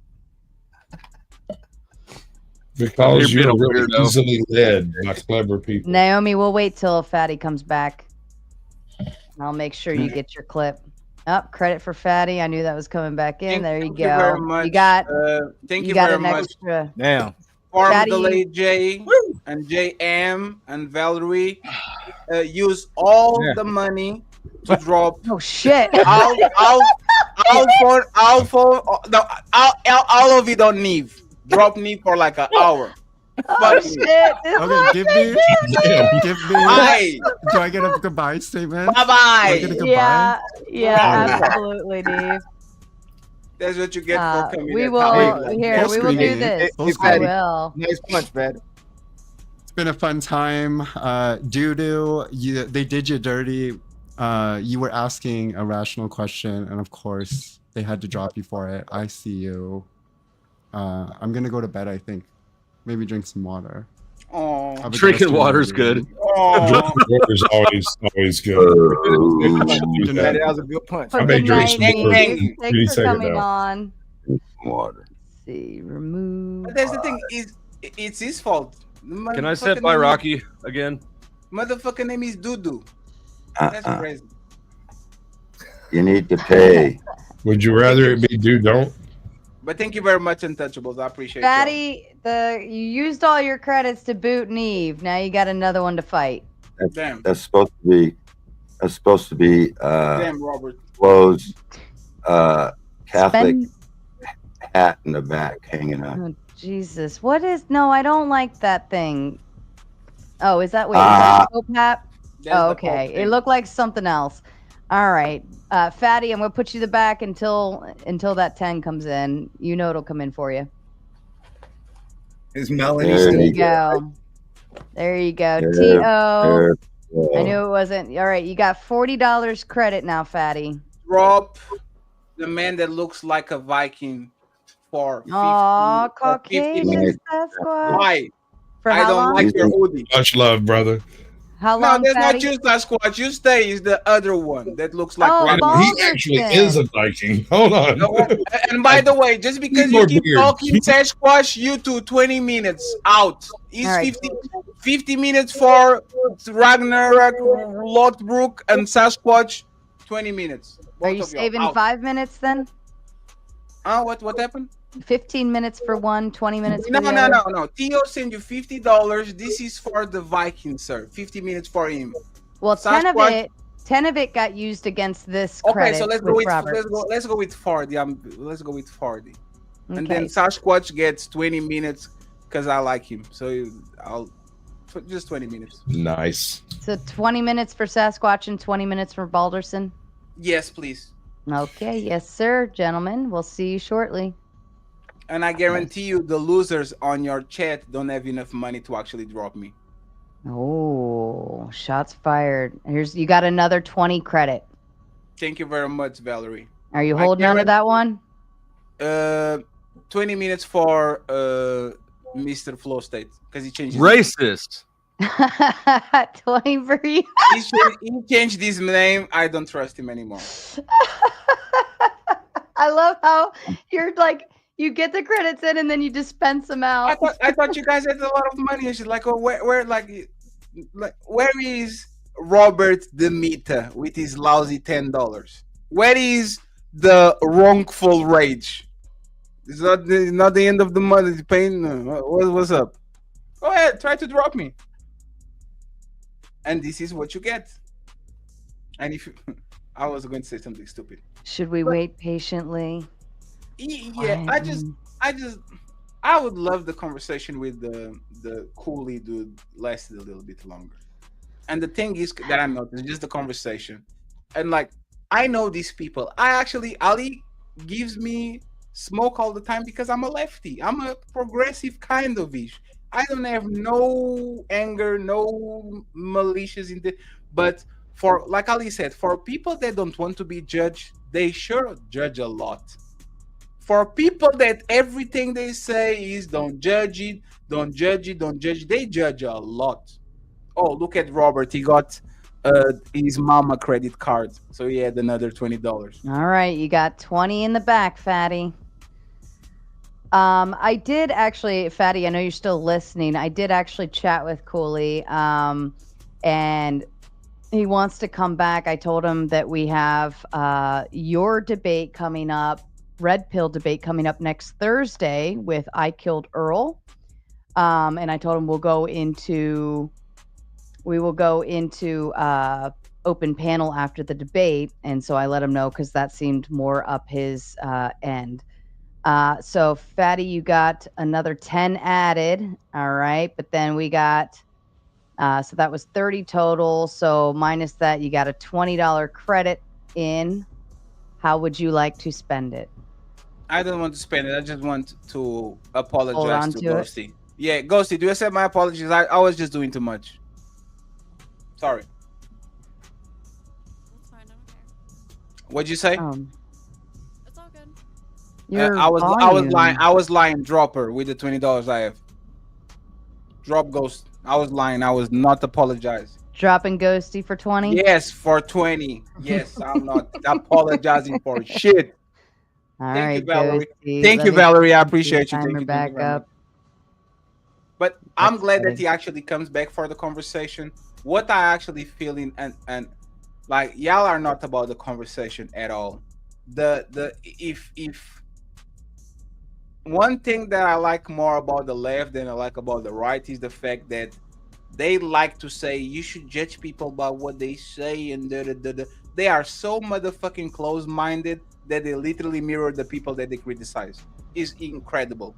Because You're you're being a really weirdo. easily led by clever people. Naomi, we'll wait till Fatty comes back. I'll make sure you get your clip. Up, credit for Fatty. I knew that was coming back in. There you go. Thank you very much. You got. Thank you got very an much. extra. Damn. Farm Fatty, Delay J and JM and Valerie use all the money to drop. Oh shit! All of you don't leave. Drop me for like an hour. Oh shit! Okay, give me. Bye. Do I get a goodbye statement? Bye bye. Do I get a goodbye? Yeah, absolutely, Dave. That's what you get for coming. We at will time. here. We will do this. I will. Nice punch, man. It's been a fun time. Doo-doo, they did you dirty. You were asking a rational question, and of course, they had to drop you for it. I see you. I'm gonna go to bed, I think. Maybe drink some water. Oh, drinking water's good. Water's always good. That was a good punch. I may drink some more. Thanks for coming on. Water. Let's see, remove. But that's the thing. It's his fault. Can I sit by Rocky again? Motherfucking name is Dudu. That's crazy. You need to pay. Would you rather it be do don't? But thank you very much, Untouchables. I appreciate it. Fatty, you used all your credits to boot Neve. Now you got another one to fight. That's supposed to be Damn, Robert. clothes, Catholic hat in the back hanging up. Oh, Jesus. What is... No, I don't like that thing. Oh, is that... Wait, is that Pope hat? Oh, okay. It looked like something else. All right. Fatty, I'm going to put you the back until that 10 comes in. You know it'll come in for you. Is Melanie There still you go. There you go. There, T.O. there. I knew it wasn't. All right. You got $40 credit now, Fatty. Drop the man that looks like a Viking for 50. Aw, for 50 Caucasian minutes. Sasquatch. Why? For I how don't long? like your hoodie. Much love, brother. How No, long, that's Fatty? not you, Sasquatch. You stay is the other one that looks like Oh, Ragnar. He actually is a Viking. Hold on. No, and by the way, just because more you keep beard. talking Sasquatch, you two 20 minutes out. It's All right. 50 minutes for Ragnarok, Lothbrok, and Sasquatch. 20 minutes. Are you saving 5 minutes then? What happened? 15 minutes for one, 20 minutes for No, the no, other? no, no. Theo sent you $50. This is for the Viking, sir. 50 minutes for him. Well, 10 of Sasquatch- it got used against this Okay, credit so let's go with Robert. let's go with 40. Let's go with 40. And then Okay. Sasquatch gets 20 minutes because I like him. So I'll just 20 minutes. Nice. So 20 minutes for Sasquatch and 20 minutes for Balderson. Yes, please. Okay, yes, sir, gentlemen. We'll see you shortly. And I guarantee you the losers on your chat don't have enough money to actually drop me. Oh, shots fired. You got another 20 credit. Thank you very much, Valerie. Are you holding on to that one? 20 minutes for Mr. Flow State because he changed his Racist. 20 for you. he changed his name. I don't trust him anymore. I love how you're like, you get the credits in and then you dispense them out. I thought you guys had a lot of money and shit. Like, oh, where where is Robert the Meter with his lousy $10? Where is the wrongful rage? It's not the end of the month. It's pain. What's up? Go ahead, try to drop me. And this is what you get. And if I was going to say something stupid. Should we wait patiently? Yeah, I would love the conversation with the coolie dude lasted a little bit longer. And the thing is that I noticed just the conversation, and like I know these people. Ali gives me smoke all the time because I'm a lefty. I'm a progressive kind of ish. I don't have no anger, no malicious in the, but for like Ali said, for people that don't want to be judged, they sure judge a lot. For people that everything they say is don't judge it, don't judge it, don't judge it, they judge a lot. Oh, look at Robert. He got his mama credit card, so he had another $20. All right, you got 20 in the back, Fatty. I did actually, Fatty, I know you're still listening. I did actually chat with Cooley, and he wants to come back. I told him that we have your debate coming up, Red Pill debate coming up next Thursday with I Killed Earl. And I told him we will go into open panel after the debate. And so I let him know because that seemed more up his end. So Fatty, you got another 10 added. All right. But then we got, so that was 30 total. So minus that, you got a $20 credit in. How would you like to spend it? I don't want to spend it. I just want to apologize to to it. Ghosty. Yeah, Ghosty, do you accept my apologies? I was just doing too much. Sorry. What'd you say? I was lying. I was lying. Drop her with the $20 I have. Drop Ghost. I was lying. I was not apologizing. Dropping Ghosty for 20? Yes, for 20. Yes, I'm not apologizing for shit. All Thank right, you, Valerie. Ghosty. Thank Let you, me Valerie. I put the appreciate you. timer Thank you. back Thank you very much. up. But I'm That's glad funny. that he actually comes back for the conversation. What I actually feeling and like y'all are not about the conversation at all. If one thing that I like more about the left than I like about the right is the fact that they like to say you should judge people by what they say and they are so motherfucking close-minded that they literally mirror the people that they criticize. It's incredible.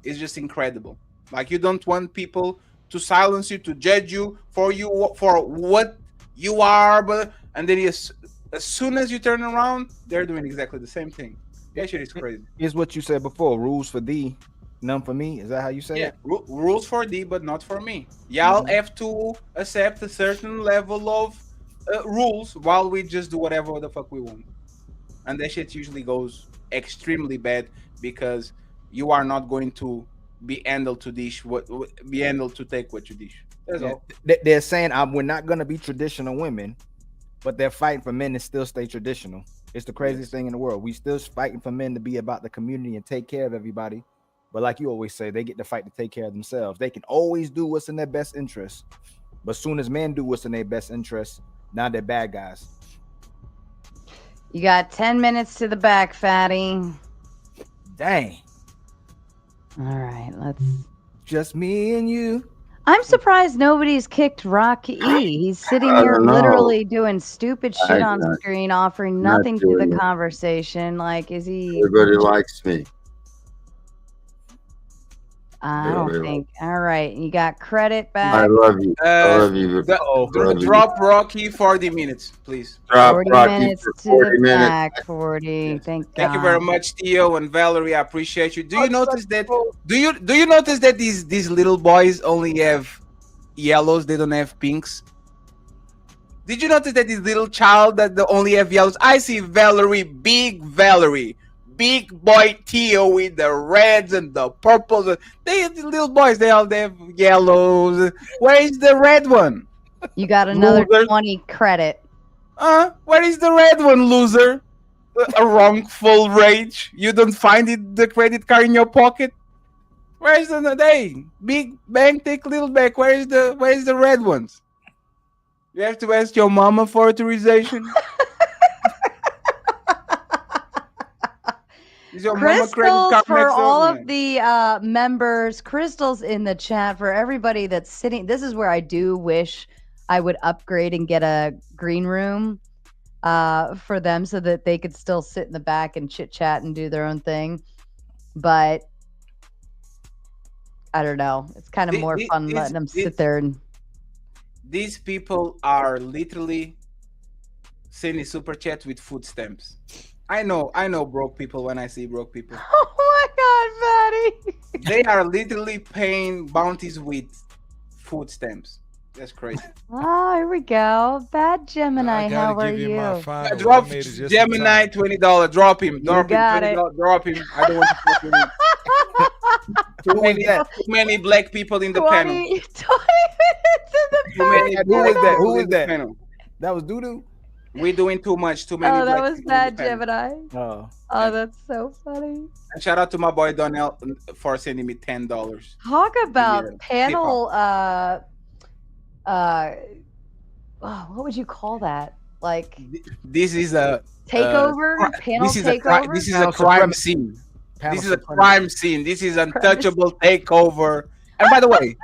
It's just incredible. Like you don't want people to silence you, to judge you for what you are, but and then as soon as you turn around, they're doing exactly the same thing. That shit is crazy. Here's what you said before: rules for thee, none for me. Is that how you say Yeah, it? rules for thee, but not for me. Y'all have to accept a certain level of rules while we just do whatever the fuck we want. And that shit usually goes extremely bad because you are not going to be handled to dish be handled to take what you dish. That's all. They're saying we're not gonna be traditional women, but they're fighting for men to still stay traditional. It's the craziest thing in the world. We still fighting for men to be about the community and take care of everybody. But like you always say, they get to fight to take care of themselves. They can always do what's in their best interest. But soon as men do what's in their best interest, now they're bad guys. You got 10 minutes to the back, Fatty. Dang. All right, let's. Just me and you. I'm surprised nobody's kicked Rocky E. He's sitting I here don't know. literally doing stupid shit on I- screen, offering not nothing to doing the it. conversation. Like, is he? Everybody likes me. I don't Everybody think. All right, you got credit back. I love you. I love you. Love you. Drop Rocky 40 minutes, please. Drop 40 Rocky minutes for to 40 the minutes. back. 40. Thank God. Thank you very much, Theo and Valerie. I appreciate you. Do you notice that? Do you notice that these little boys only have yellows? They don't have pinks. Did you notice that this little child that they only have yellows? I see Valerie, big boy Theo with the reds and the purples. The little boys, they all have yellows. Where is the red one? You got another Loser. 20 credit. Where is the red one, loser? A wrongful rage. You don't find it the credit card in your pocket? Where is the day? Big bank, take little bank. Where is the red ones? You have to ask your mama for authorization. Is your mama credit Crystals card for next all up? of the members. Crystals in the chat for everybody that's sitting. This is where I do wish I would upgrade and get a green room for them so that they could still sit in the back and chit chat and do their own thing. But I don't know. It's kind of more fun letting them sit there and. These people are literally sending super chats with food stamps. I know broke people when I see broke people. Oh my God, Fatty. They are literally paying bounties with food stamps. That's crazy. Oh, here we go. Bad Gemini, how are you? Drop Gemini $20. Drop him. You Drop him. got it. $20. Drop him. I don't want to fuck with him. Too many black people in the panel. 20 minutes in the Too many. Who was that? Who was in the that? panel. That was Doodoo. We're doing too much. Too many. Oh, that black was people in the bad panel. Gemini. Oh. Oh, that's so funny. And shout out to my boy Donnell for sending me $10. Talk about Yeah. panel what would you call that? Like This is a takeover? Panel this is takeover? This is a crime scene. This is a crime scene. This is untouchable takeover. And by the way,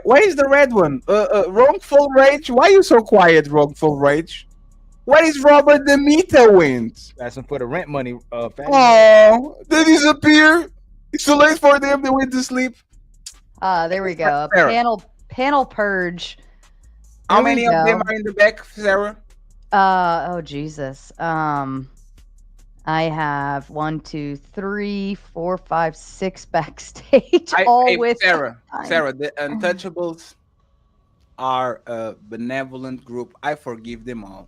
why is the red one? Wrongful rage. Why are you so quiet, wrongful rage? What is Robert the Meter wins? Asking for the rent money. Oh, they disappear. It's too late for them. They went to sleep. There we go. Sarah. Panel purge. How There we many of them go. are in the back, Sarah? Oh Jesus. I have 1, 2, 3, 4, 5, 6 backstage, all with Sarah. The Untouchables are a benevolent group. I forgive them all.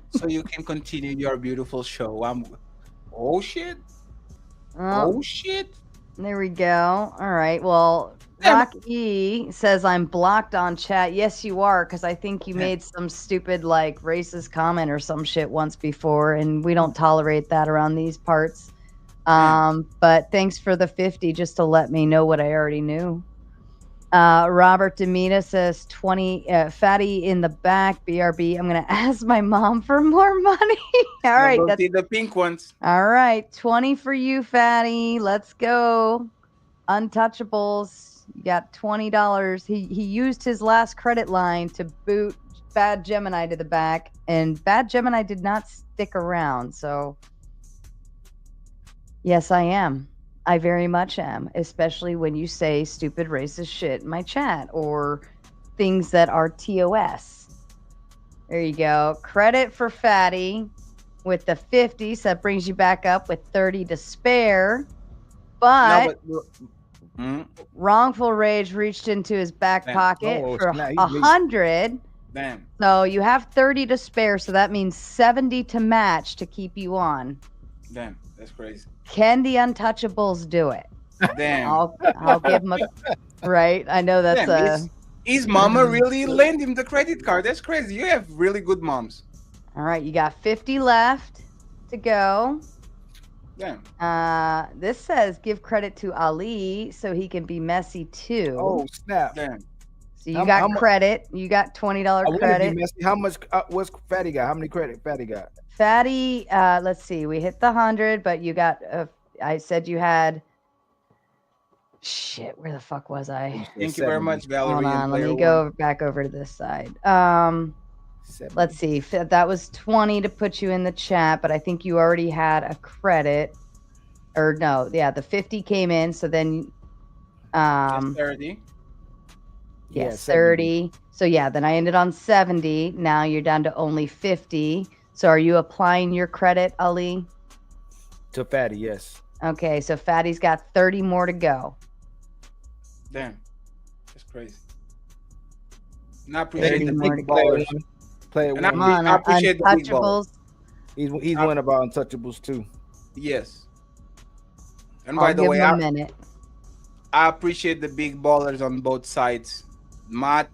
So you can continue your beautiful show. Oh shit. Oh shit. There we go. All right. Well, Rock E says I'm blocked on chat. Yes, you are, because I think you made some stupid like racist comment or some shit once before, and we don't tolerate that around these parts. But thanks for the 50 just to let me know what I already knew. Robert Demita says 20 fatty in the back. BRB. I'm gonna ask my mom for more money. All right, Go that's see the pink ones. all right. 20 for you, fatty. Let's go. Untouchables. You got $20. He used his last credit line to boot Bad Gemini to the back, and Bad Gemini did not stick around. So yes, I am. I very much am, especially when you say stupid racist shit in my chat or things that are TOS. There you go. Credit for Fatty with the 50, so that brings you back up with 30 to spare. But Wrongful Rage reached into his back pocket for 100. Damn. So you have 30 to spare, so that means 70 to match to keep you on. Damn, that's crazy. Can the Untouchables do it? Damn. I'll give him a right. I know that's Damn, his mama really lent him the credit card. That's crazy. You have really good moms. all right. You got 50 left to go. Damn. This says give credit to Ali so he can be messy too. Oh snap! Damn. So you got credit. You got $20 credit. How much? What's Fatty got? How many credit Fatty got? Fatty, let's see. We hit the 100, but you got. I said you had. Shit, where the fuck was I? Thank you very much, Valerie. Hold on, let me go back over to this side. Let's see. That was 20 to put you in the chat, but I think you already had a credit. Or no, yeah, the 50 came in, so then 30. Yes, 30. So yeah, then I ended on 70. Now you're down to only 50. So are you applying your credit, Ali? To Fatty, yes. Okay, so Fatty's got 30 more to go. Damn. That's crazy. And I appreciate the big play ballers. Play it. And I appreciate the big ballers. He's one about Untouchables too. Yes. And I'll by the give way, him a minute. I appreciate the big ballers on both sides. My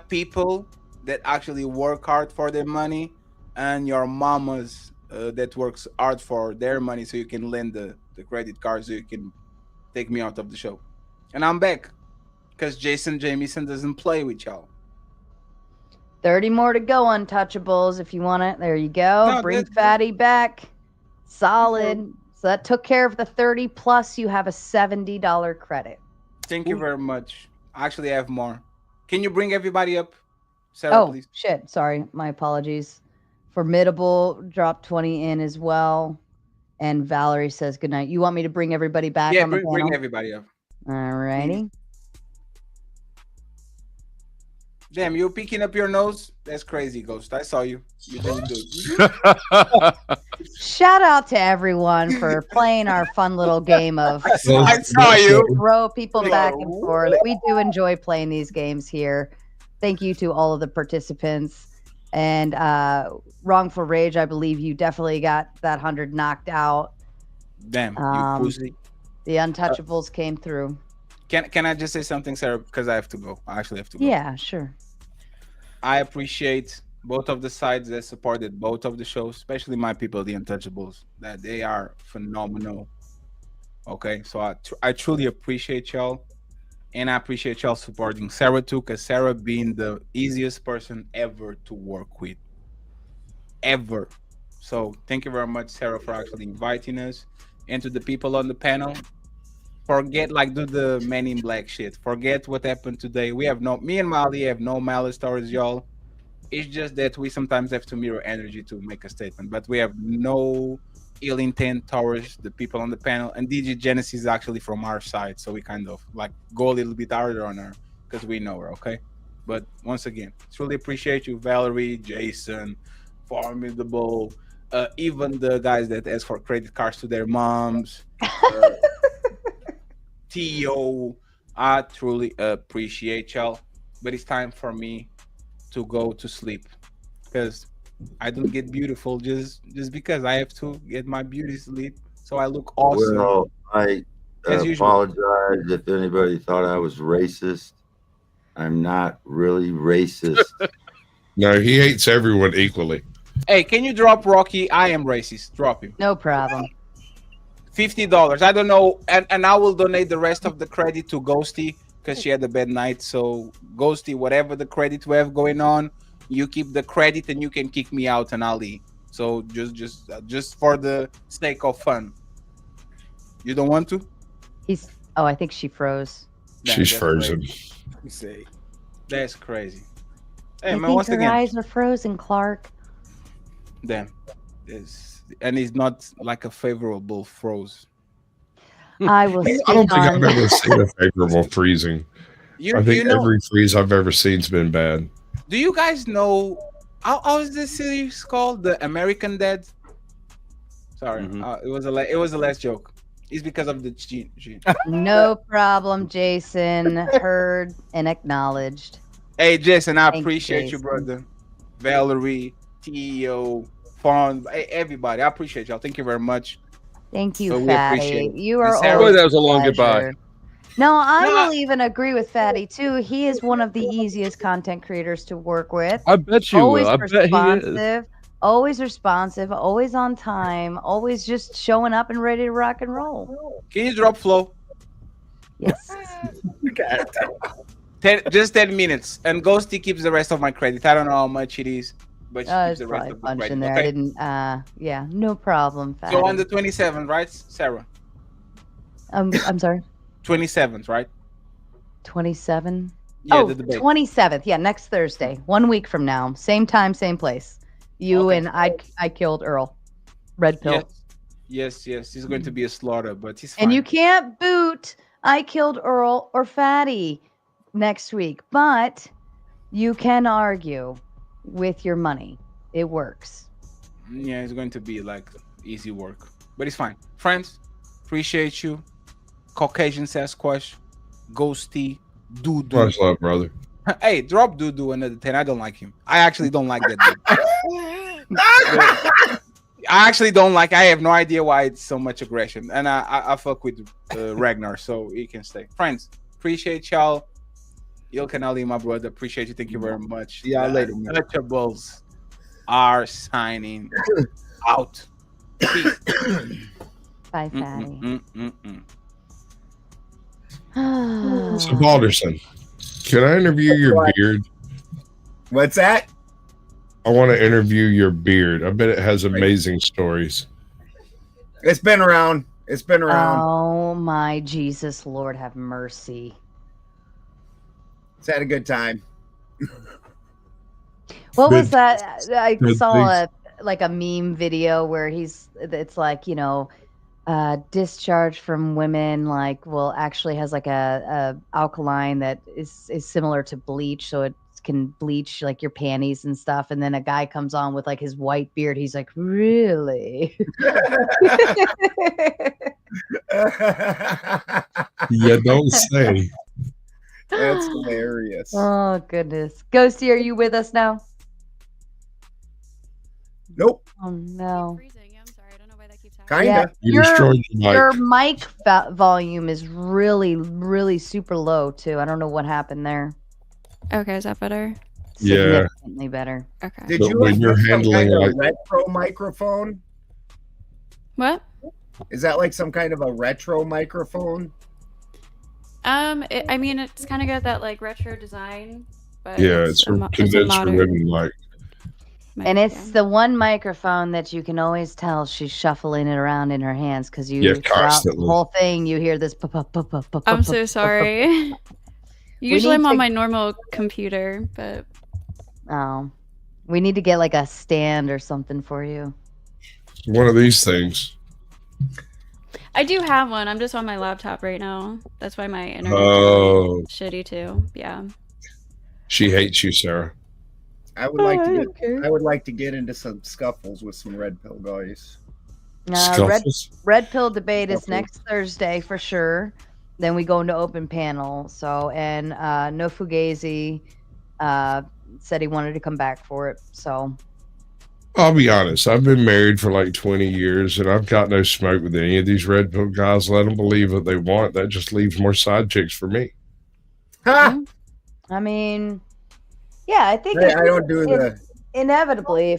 people that actually work hard for their money, and your mamas that works hard for their money, so you can lend the credit card, so you can take me out of the show. And I'm back because Jason Jamieson doesn't play with y'all. 30 more to go, Untouchables. If you want it, there you go. No, Bring Fatty back. Solid. So that took care of the 30, plus you have a $70 credit. Thank you very much. I actually have more. Can you bring everybody up, Sarah, please? Shit. Sorry. My apologies. Formidable dropped 20 in as well. And Valerie says good night. You want me to bring everybody back Yeah, on the bring panel? everybody up. All righty. Damn, you're picking up your nose? That's crazy, Ghost. I saw you. You didn't do it. Shout out to everyone for playing our fun little game of I saw you. throw people back and forth. We do enjoy playing these games here. Thank you to all of the participants. And Wrongful Rage, I believe you definitely got that 100 knocked out. Damn, you pussy. The Untouchables came through. Can I just say something, Sarah? Because I have to go. I actually have to go. Yeah, sure. I appreciate both of the sides that supported both of the shows, especially my people, the Untouchables, that they are phenomenal. Okay, so I truly appreciate y'all, and I appreciate y'all supporting Sarah too, because Sarah being the easiest person ever to work with, ever. So thank you very much, Sarah, for actually inviting us, and to the people on the panel. Forget do the Men in Black shit. Forget what happened today. Me and Molly have no malice towards y'all. It's just that we sometimes have to mirror energy to make a statement, but we have no ill intent towards the people on the panel. And DJ Genesis is actually from our side, so we kind of go a little bit harder on her because we know her, okay? But once again, truly appreciate you, Valerie, Jason, Formidable, even the guys that ask for credit cards to their moms. T.O. I truly appreciate y'all, but it's time for me to go to sleep because I don't get beautiful just because I have to get my beauty sleep so I look awesome. Well, I apologize if anybody thought I was racist. I'm not really racist. No, he hates everyone equally. Hey, can you drop Rocky? I am racist. Drop him. No problem. $50. I don't know, and I will donate the rest of the credit to Ghosty because she had a bad night. So Ghosty, whatever the credit we have going on, you keep the credit and you can kick me out and I'll leave. So just for the sake of fun. You don't want to? I think she froze. She's frozen. See, that's crazy. Hey, I man, think once her again, eyes are frozen, Clark. damn, and it's not like a favorable froze. I will. I don't think I've ever seen a favorable freezing. I think know- every freeze I've ever seen's been bad. Do you guys know how is this series called? The American Dad. Sorry, it was a last joke. It's because of the gene. No problem, Jason. Heard and acknowledged. Hey, Jason, I Thanks, appreciate you, Jason. brother. Valerie, Theo, Fawn, everybody. I appreciate y'all. Thank you very much. Thank you, So we Fatty. appreciate it. You are And Sarah- always Boy, that was a long pleasure. goodbye. No, I will even agree with Fatty too. He is one of the easiest content creators to work with. I bet you Always will. I bet he is. responsive, always responsive, always on time, always just showing up and ready to rock and roll. Can you drop flow? Yes. Just 10 minutes. And Ghosty keeps the rest of my credit. I don't know how much it is, but she keeps There's the rest probably a of the bunch credit. in there. Okay? I didn't. Yeah, no problem, Fatty. So on the 27th, right, Sarah? I'm sorry. 27th, right? 27. Yeah, oh, the debate. 27th. Yeah, next Thursday. 1 week from now. Same time, same place. You and I killed Earl. Red pill. Yes. It's going to be a slaughter, but he's fine. And you can't boot I killed Earl or Fatty next week, but you can argue with your money. It works. Yeah, it's going to be easy work, but it's fine. Friends, appreciate you. Caucasian Sasquatch, Ghosty, Doo-Doo. Much love, brother. Hey, drop Doo-Doo another 10. I don't like him. I actually don't like that dude. I actually don't like. I have no idea why it's so much aggression, and I fuck with Ragnar, so he can stay. Friends, appreciate y'all. Ilkan Ali, my brother, appreciate you. Thank you very much. Yeah, later, man. Untouchables are signing out. Peace. Bye, Fatty. So, Balderson, can I interview your beard? What's that? I want to interview your beard. I bet it has amazing stories. It's been around. It's been around. Oh my Jesus, Lord have mercy. It's had a good time. What was that? I Good saw a meme video where it's like, discharge from women actually has a alkaline that is similar to bleach, so it can bleach like your panties and stuff, and then a guy comes on with like his white beard. He's like, really? You don't say. That's hilarious. Oh goodness. Ghosty, are you with us now? Nope. Oh no. Kinda. Yeah, You destroyed your your mic. mic volume is really, really super low too. I don't know what happened there. Okay, is that better? Yeah. Significantly better. Okay. Did But you when like you're get some handling kind of like retro microphone? What? Is that like some kind of a retro microphone? I mean, it's kind of got that like retro design, but yeah, it's it's a it's a condenser modern. ribbon mic. And it's the one microphone that you can always tell she's shuffling it around in her hands because Yeah, throughout the constantly. whole thing you hear this. I'm so sorry. We Usually need I'm on to- my normal computer, but Oh, we need to get like a stand or something for you. One of these things. I do have one. I'm just on my laptop right now. That's why my internet Oh. is shitty too. Yeah. She hates you, Sarah. I would like I to don't get. care. I would like to get into some scuffles with some red pill guys. Scuffles? Red pill debate is next Thursday for sure. Then we go into open panel. So and No Fugazi said he wanted to come back for it. So I'll be honest. I've been married for like 20 years, and I've got no smoke with any of these red pill guys. Let them believe what they want. That just leaves more side chicks for me. Ha! I mean, yeah, I think I don't do inevitably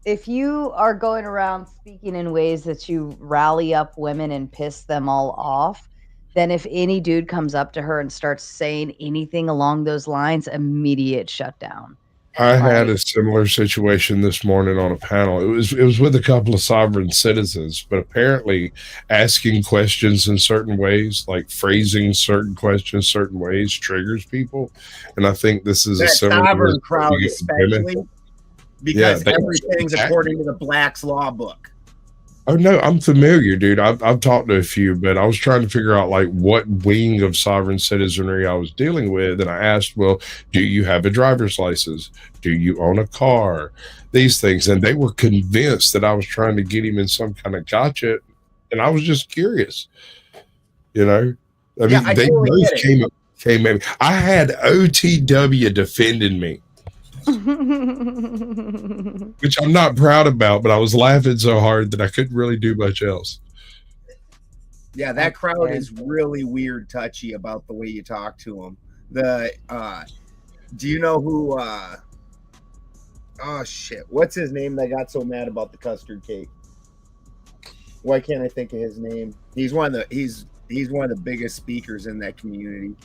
if you are going around speaking in ways that you rally up women and piss them all off, then if any dude comes up to her and starts saying anything along those lines, immediate shutdown. I had a similar situation this morning on a panel. It was with a couple of sovereign citizens, but apparently asking questions in certain ways, like phrasing certain questions certain ways, triggers people. And I think this is a That similar sovereign crowd, you get with women. especially because they- everything's according to the Black's Law book. Oh no, I'm familiar, dude. I've talked to a few, but I was trying to figure out like what wing of sovereign citizenry I was dealing with, and I asked, "Well, do you have a driver's license? Do you own a car?" These things, and they were convinced that I was trying to get him in some kind of gotcha, and I was just curious. You know, I mean, I they totally both get it. came at me. I had OTW defending me, which I'm not proud about, but I was laughing so hard that I couldn't really do much else. Yeah, that crowd is really weird, touchy about the way you talk to them. Do you know who? Oh shit, what's his name that got so mad about the custard cake? Why can't I think of his name? He's one of the biggest speakers in that community.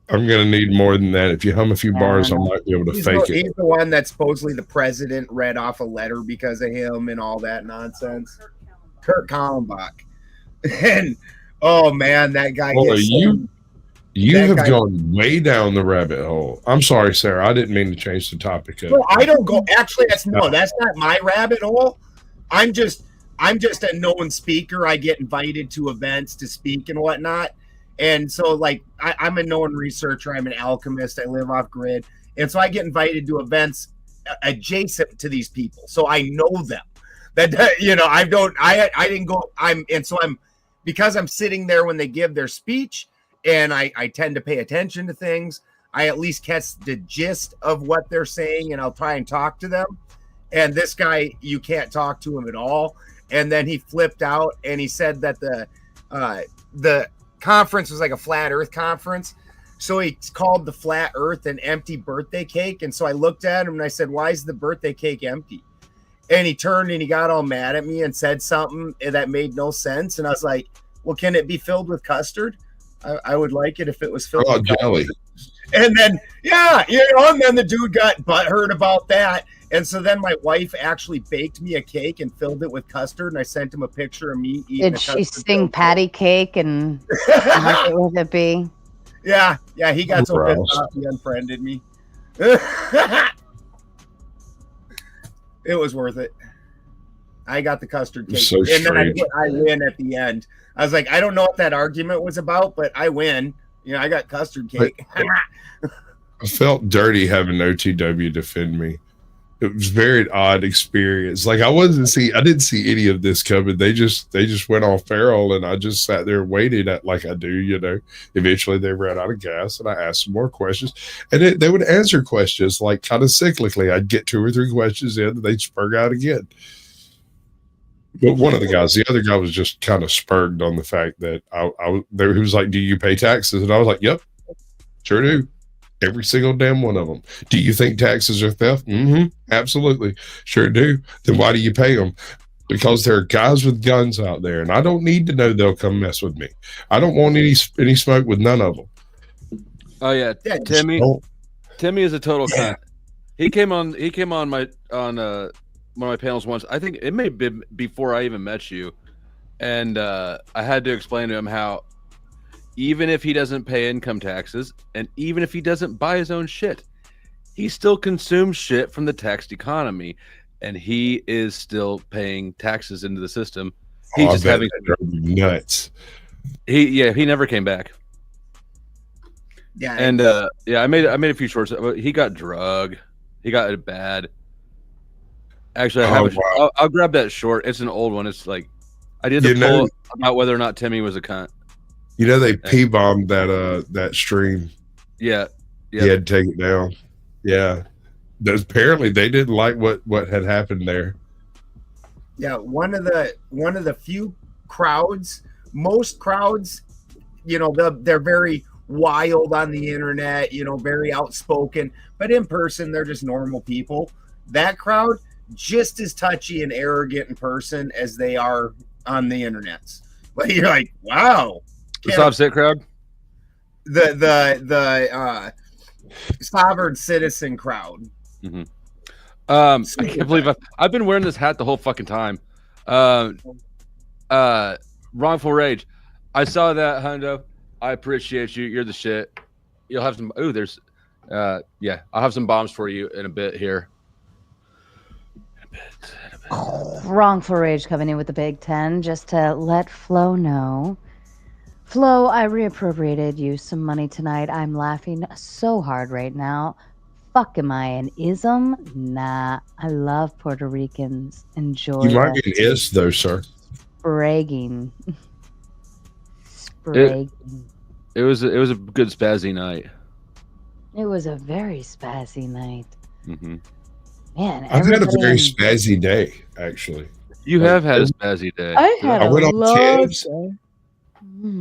I'm gonna need more than that. If you hum a few bars, I might be able to He's fake the, it. he's the one that supposedly the president read off a letter because of him and all that nonsense. Kurt Kallenbach. And oh man, that guy Boy, gets you that have guy- gone way down the rabbit hole. I'm sorry, Sarah. I didn't mean to change the topic. Well, I don't go. Actually, that's not my rabbit hole. I'm just a known speaker. I get invited to events to speak and whatnot. And so, like, I'm a known researcher. I'm an alchemist. I live off grid, and so I get invited to events adjacent to these people. So I know them. That I didn't go. Because I'm sitting there when they give their speech, and I tend to pay attention to things. I at least catch the gist of what they're saying, and I'll try and talk to them. And this guy, you can't talk to him at all. And then he flipped out and he said that the conference was like a flat earth conference. So he called the flat earth an empty birthday cake. And so I looked at him and I said, "Why is the birthday cake empty?" And he turned and he got all mad at me and said something that made no sense. And I was like, "Well, can it be filled with custard? I would like it if it was filled with jelly." And then, and then the dude got butthurt about that. And so then my wife actually baked me a cake and filled it with custard. And I sent him a picture of me eating Did she sing patty cake and what would it be? Yeah, he got so Gross. pissed off he unfriended me. It was worth it. I got the custard cake. So and then strange. I win at the end. I was like, I don't know what that argument was about, but I win. You know, I got custard cake. I felt dirty having OTW defend me. It was a very odd experience. Like I didn't see any of this coming. They just went off feral, and I just sat there waiting like I do, you know. Eventually they ran out of gas, and I asked some more questions, and they would answer questions like kind of cyclically. I'd get 2 or 3 questions in, and they'd spurg out again. But one of the other guy was just kind of spurged on the fact that he was like, "Do you pay taxes?" And I was like, "Yep, sure do." Every single damn one of them. Do you think taxes are theft? Mm-hmm. Absolutely. Sure do. Then why do you pay them? Because there are guys with guns out there, and I don't need to know they'll come mess with me. I don't want any smoke with none of them. Oh yeah, Timmy is a total cunt. He came on one of my panels once. I think it may have been before I even met you, and I had to explain to him how even if he doesn't pay income taxes, and even if he doesn't buy his own shit, he still consumes shit from the taxed economy, and he is still paying taxes into the system. He's just having nuts. He never came back. Yeah, and I made a few shorts. He got drugged. He got it bad. Actually, I'll grab that short. It's an old one. It's like I did the poll about whether or not Timmy was a cunt. You know, they P-bombed that stream. Yeah. He had to take it down. Yeah. Apparently they didn't like what had happened there. Yeah, one of the few crowds, most crowds, you know, they're very wild on the internet, you know, very outspoken, but in person they're just normal people. That crowd just as touchy and arrogant in person as they are on the internets. Like you're like, wow. The soft-sit crowd? The sovereign citizen crowd. Mm-hmm. I can't believe I've been wearing this hat the whole fucking time. Wrongful Rage. I saw that, Hundo. I appreciate you. You're the shit. You'll have some. Ooh, there's. I'll have some bombs for you in a bit here. Wrongful Rage coming in with the Big 10 just to let Flo know. Flo, I reappropriated you some money tonight. I'm laughing so hard right now. Fuck, am I an ism? Nah, I love Puerto Ricans. Enjoy You might be an is, though, sir. Spragging. It was a good spazzy night. It was a very spazzy night. Mm-hmm. Man, I've had a very spazzy day, actually. You have had a spazzy day. I went on Kev's. day.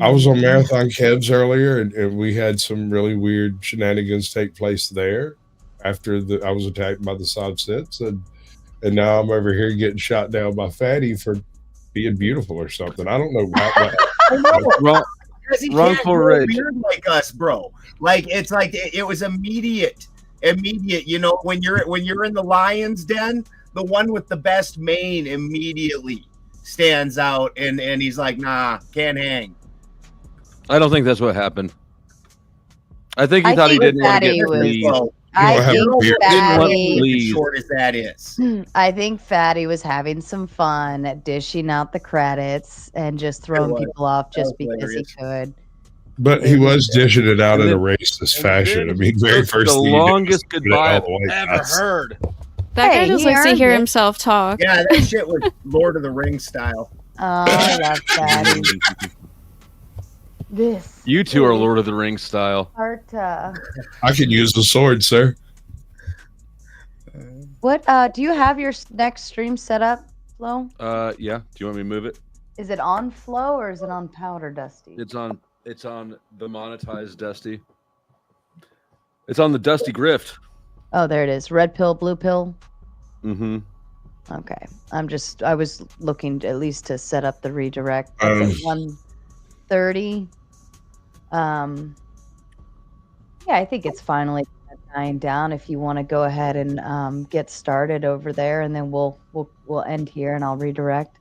I was on Marathon Kev's earlier, and we had some really weird shenanigans take place there after I was attacked by the soft-sits, and now I'm over here getting shot down by Fatty for being beautiful or something. I don't know how. Wrongful Rage. Weird like us, bro. Like it's like it was immediate. You know, when you're in the lion's den, the one with the best mane immediately stands out, and he's like, nah, can't hang. I don't think that's what happened. I think he thought he didn't want to get leave. I think Fatty, short as that is. I think Fatty was having some fun dishing out the credits and just throwing people off just because he could. But he was dishing it out in a racist fashion. I mean, very first the thing longest goodbye I've ever heard. That guy just likes to hear himself talk. Yeah, that shit was Lord of the Rings style. Oh, I love Fatty. You two are Lord of the Rings style. Sparta. I could use the sword, sir. What do you have your next stream set up, Flo? Yeah. Do you want me to move it? Is it on Flo or is it on Powder Dusty? It's on the monetized Dusty. It's on the Dusty Grift. Oh, there it is. Red pill, blue pill. Mm-hmm. Okay. I was looking at least to set up the redirect. That's at 1:30. Yeah, I think it's finally dying down. If you want to go ahead and get started over there, and then we'll end here, and I'll redirect.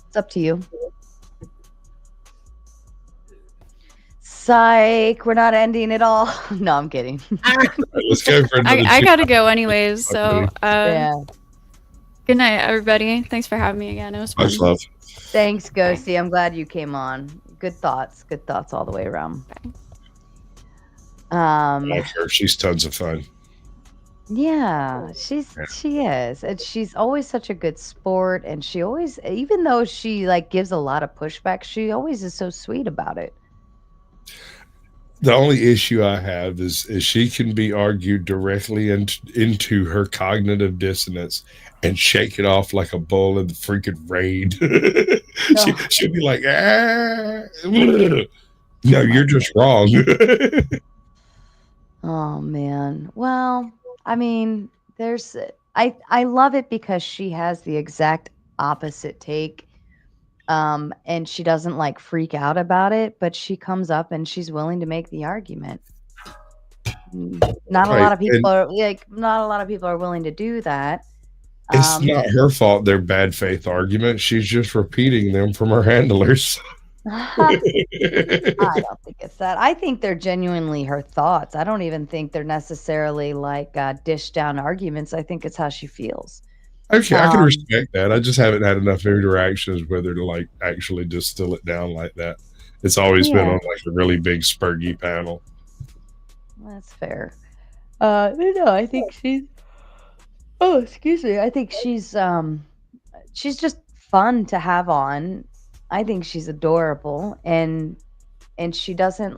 It's up to you. Psych, we're not ending it all. No, I'm kidding. Let's go for I gotta go anyways. So yeah. Good night, everybody. Thanks for having me again. It was fun. Much love. Thanks, Ghosty. I'm glad you came on. Good thoughts all the way around. I like her. She's tons of fun. Yeah, she is. And she's always such a good sport, and she always, even though she like gives a lot of pushback, she always is so sweet about it. The only issue I have is she can be argued directly into her cognitive dissonance and shake it off like a bull in the freaking rain. She'll be like, no, you're just wrong. Oh man. Well, I mean, there's I love it because she has the exact opposite take. And she doesn't like freak out about it, but she comes up and she's willing to make the argument. Not a lot of people are willing to do that. It's not her fault they're bad faith arguments. She's just repeating them from her handlers. I don't think it's that. I think they're genuinely her thoughts. I don't even think they're necessarily like dish down arguments. I think it's how she feels. Okay, I can respect that. I just haven't had enough interactions with her to like actually distill it down like that. It's always been on like a really big spurgy panel. That's fair. No, I think she's. Oh, excuse me. I think she's just fun to have on. I think she's adorable, and she doesn't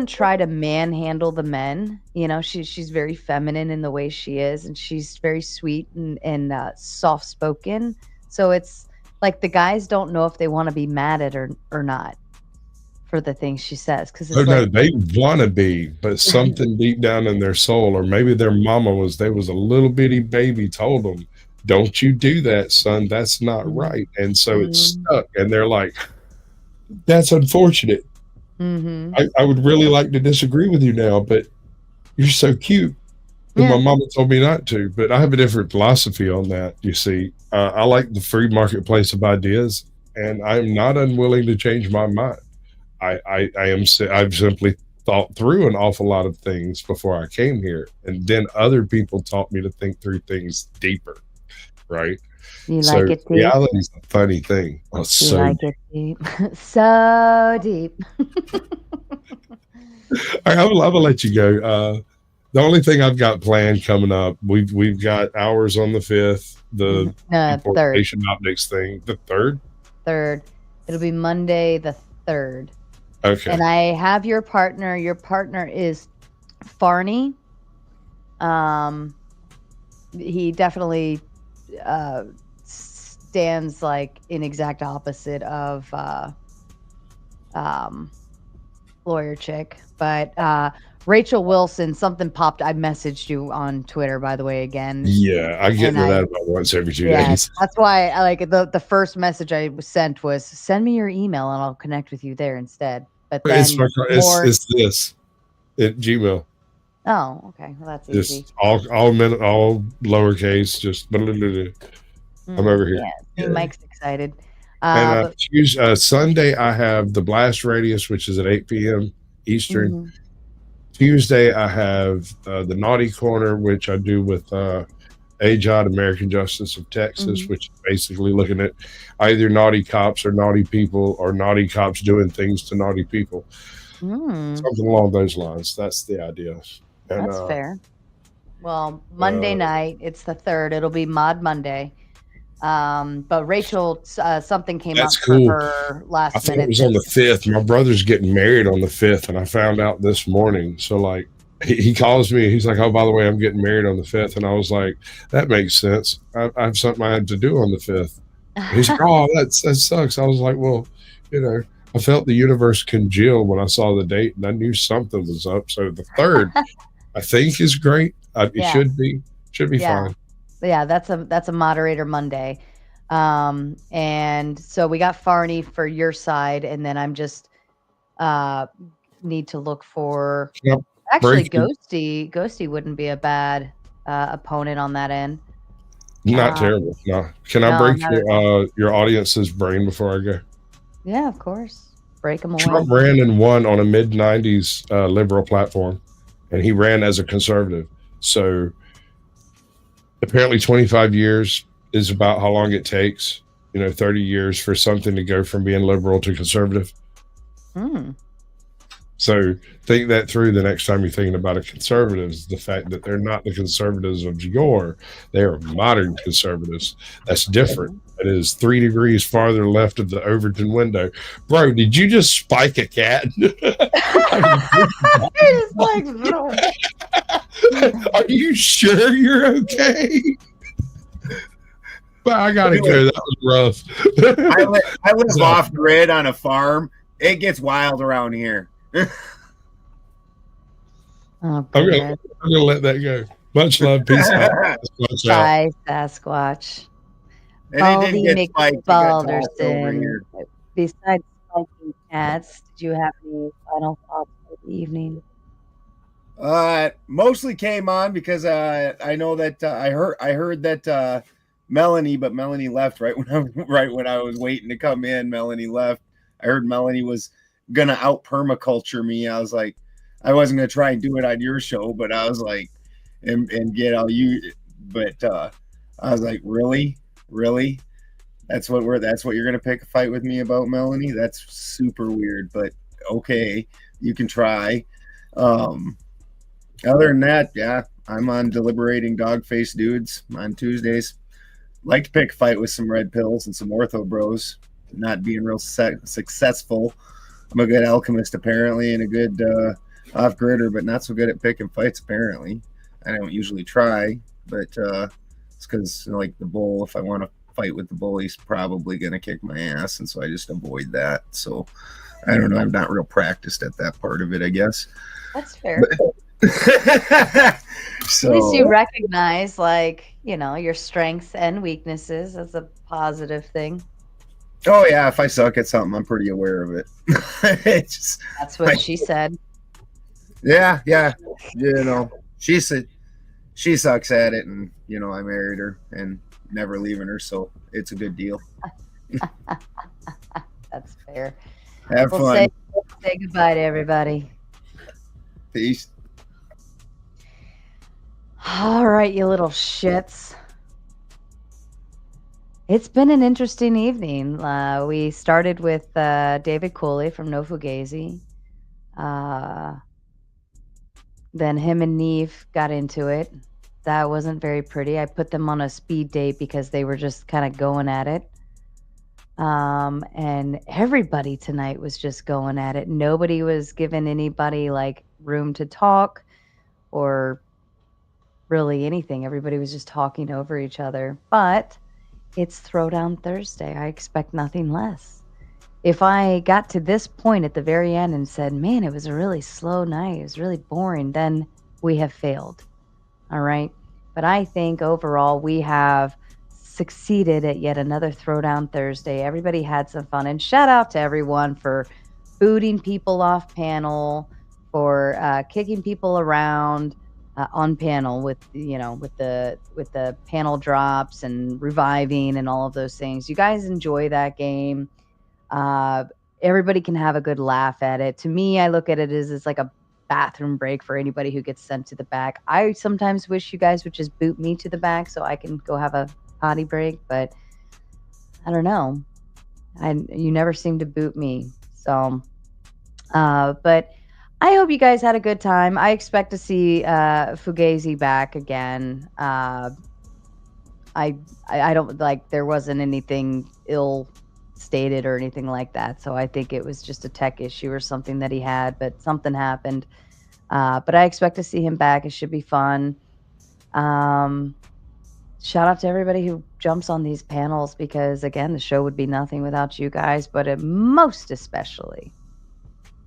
try to manhandle the men. You know, she's very feminine in the way she is, and she's very sweet and soft spoken. So it's like the guys don't know if they want to be mad at her or not for the things she says. Because no, they want to be, but something deep down in their soul, or maybe their mama was a little bitty baby told them, "Don't you do that, son? That's not right." And so it's stuck, and they're like, "That's unfortunate. I would really like to disagree with you now, but you're so cute." And my mama told me not to, but I have a different philosophy on that. You see, I like the free marketplace of ideas, and I'm not unwilling to change my mind. I've simply thought through an awful lot of things before I came here, and then other people taught me to think through things deeper, right? You So like it deep? reality is a funny thing. Oh, You so like it deep? So deep. All right, I'm gonna let you go. The only thing I've got planned coming up, we've got hours on the 5th, the importation optics thing, the 3rd. 3rd. It'll be Monday the 3rd. Okay. And I have your partner. Your partner is Farney. He definitely stands like in exact opposite of lawyer chick, but Rachel Wilson, something popped. I messaged you on Twitter, by the way, again. Yeah, I get into that about once every 2 days. That's why I like the first message I sent was send me your email and I'll connect with you there instead. But then It's this at Gmail. Oh, okay. Well, that's easy. Just all lowercase. Just blah, blah, blah, blah. I'm over here. Yeah, Mike's excited. And Sunday I have the Blast Radius, which is at 8 p.m. Eastern. Tuesday I have the Naughty Corner, which I do with AJOT, American Justice of Texas, which is basically looking at either naughty cops or naughty people, or naughty cops doing things to naughty people. Something along those lines. That's the idea. And, that's fair. Well, Monday night, it's the 3rd. It'll be Mod Monday. But Rachel, something came up for her last I thought minute. it was on the 5th. My brother's getting married on the 5th, and I found out this morning. So, like, he calls me. He's like, "Oh, by the way, I'm getting married on the 5th." And I was like, "That makes sense. I have something I have to do on the 5th." He's like, "Oh, that sucks." I was like, "Well, you know, I felt the universe congeal when I saw the date, and I knew something was up." So the 3rd, I think, is great. It should be fine. Yeah, that's a moderator Monday. And so we got Farney for your side, and then I'm just need to look for actually Ghosty. Ghosty wouldn't be a bad opponent on that end. Not terrible. No. Can I break your audience's brain before I go? Yeah, of course. Break them away. Trump ran and won on a mid-90s liberal platform, and he ran as a conservative. So apparently 25 years is about how long it takes 30 years for something to go from being liberal to conservative. So think that through the next time you're thinking about a conservatives, the fact that they're not the conservatives of yore, they are modern conservatives. That's different. It is 3 degrees farther left of the Overton window. Bro, did you just spike a cat? It's like, are you sure you're okay? But I gotta go. That was rough. I live off grid on a farm. It gets wild around here. Oh, I'm gonna let that go. Much love. Peace out. Bye, Sasquatch. And it didn't get spiked. It got tossed over Balderson. here. Besides spiking cats, did you have any final thoughts for the evening? Mostly came on because I know that I heard that Melanie, but Melanie left right when I was waiting to come in. Melanie left. I heard Melanie was gonna out permaculture me. I was like, I wasn't gonna try and do it on your show, but I was like, and get all you. But I was like, really? That's what you're gonna pick a fight with me about, Melanie? That's super weird, but okay, you can try. Other than that, yeah, I'm on Deliberating Dog-Faced Dudes on Tuesdays. Like to pick a fight with some red pills and some ortho bros. Not being real successful. I'm a good alchemist apparently, and a good off-gridder, but not so good at picking fights apparently. I don't usually try, but it's because like the bull, if I want to fight with the bull, he's probably going to kick my ass, and so I just avoid that. So I don't know. I'm not real practiced at that part of it, I guess. That's fair. So, at least you recognize, like, your strengths and weaknesses as a positive thing. Oh yeah, if I suck at something, I'm pretty aware of it. That's what she said. Yeah. She said she sucks at it, and I married her and never leaving her, so it's a good deal. That's fair. Have fun. Say goodbye to everybody. Peace. All right, you little shits. It's been an interesting evening. We started with David Cooley from No Fugazi. Then him and Neve got into it. That wasn't very pretty. I put them on a speed date because they were just kind of going at it. And everybody tonight was just going at it. Nobody was giving anybody like room to talk or really anything. Everybody was just talking over each other. But it's Throwdown Thursday. I expect nothing less. If I got to this point at the very end and said, man, it was a really slow night, it was really boring, then we have failed. All right. But I think overall we have succeeded at yet another Throwdown Thursday. Everybody had some fun, and shout out to everyone for booting people off panel, for kicking people around on panel with the panel drops and reviving and all of those things. You guys enjoy that game. Everybody can have a good laugh at it. To me, I look at it as it's like a bathroom break for anybody who gets sent to the back. I sometimes wish you guys would just boot me to the back so I can go have a potty break, but I don't know. You never seem to boot me. So, but I hope you guys had a good time. I expect to see Fugazi back again. I don't like, there wasn't anything ill stated or anything like that, so I think it was just a tech issue or something that he had, but something happened. But I expect to see him back. It should be fun. Shout out to everybody who jumps on these panels, because again, the show would be nothing without you guys, but most especially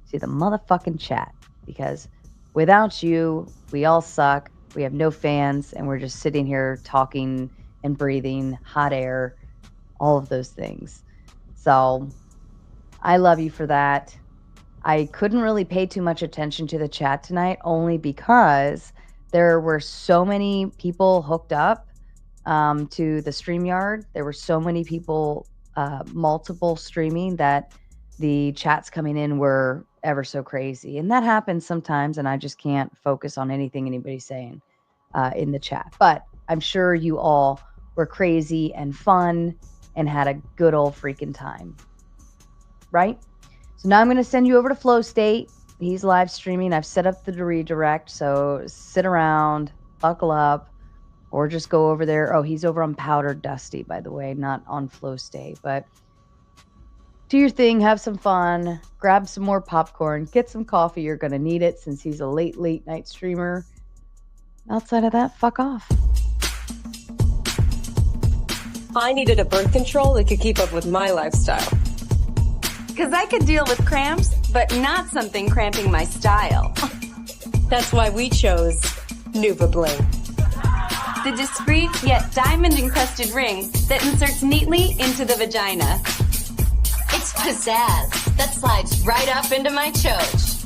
to the motherfucking chat, because without you, we all suck. We have no fans, and we're just sitting here talking and breathing hot air, all of those things. So I love you for that. I couldn't really pay too much attention to the chat tonight, only because there were so many people hooked up to the StreamYard. There were so many people, multiple streaming, that the chats coming in were ever so crazy. And that happens sometimes, and I just can't focus on anything anybody's saying in the chat. But I'm sure you all were crazy and fun and had a good old freaking time. Right? So now I'm going to send you over to Flow State. He's live streaming. I've set up the redirect, so sit around, buckle up, or just go over there. Oh, he's over on Powdered Dusty, by the way, not on Flow State. But do your thing, have some fun, grab some more popcorn, get some coffee. You're going to need it since he's a late night streamer. Outside of that, fuck off. I needed a birth control that could keep up with my lifestyle. Because I could deal with cramps, but not something cramping my style. That's why we chose Nuva Bling. The discreet yet diamond-encrusted ring that inserts neatly into the vagina. It's pizzazz that slides right up into my choach.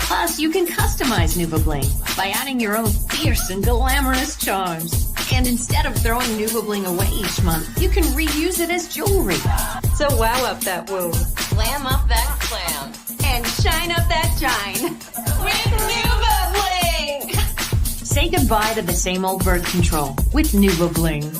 Plus, you can customize Nuva Bling by adding your own fierce and glamorous charms. And instead of throwing Nuva Bling away each month, you can reuse it as jewelry. So wow up that womb. Slam up that slam. And shine up that shine. With Nuva Bling! Say goodbye to the same old birth control with Nuva Bling.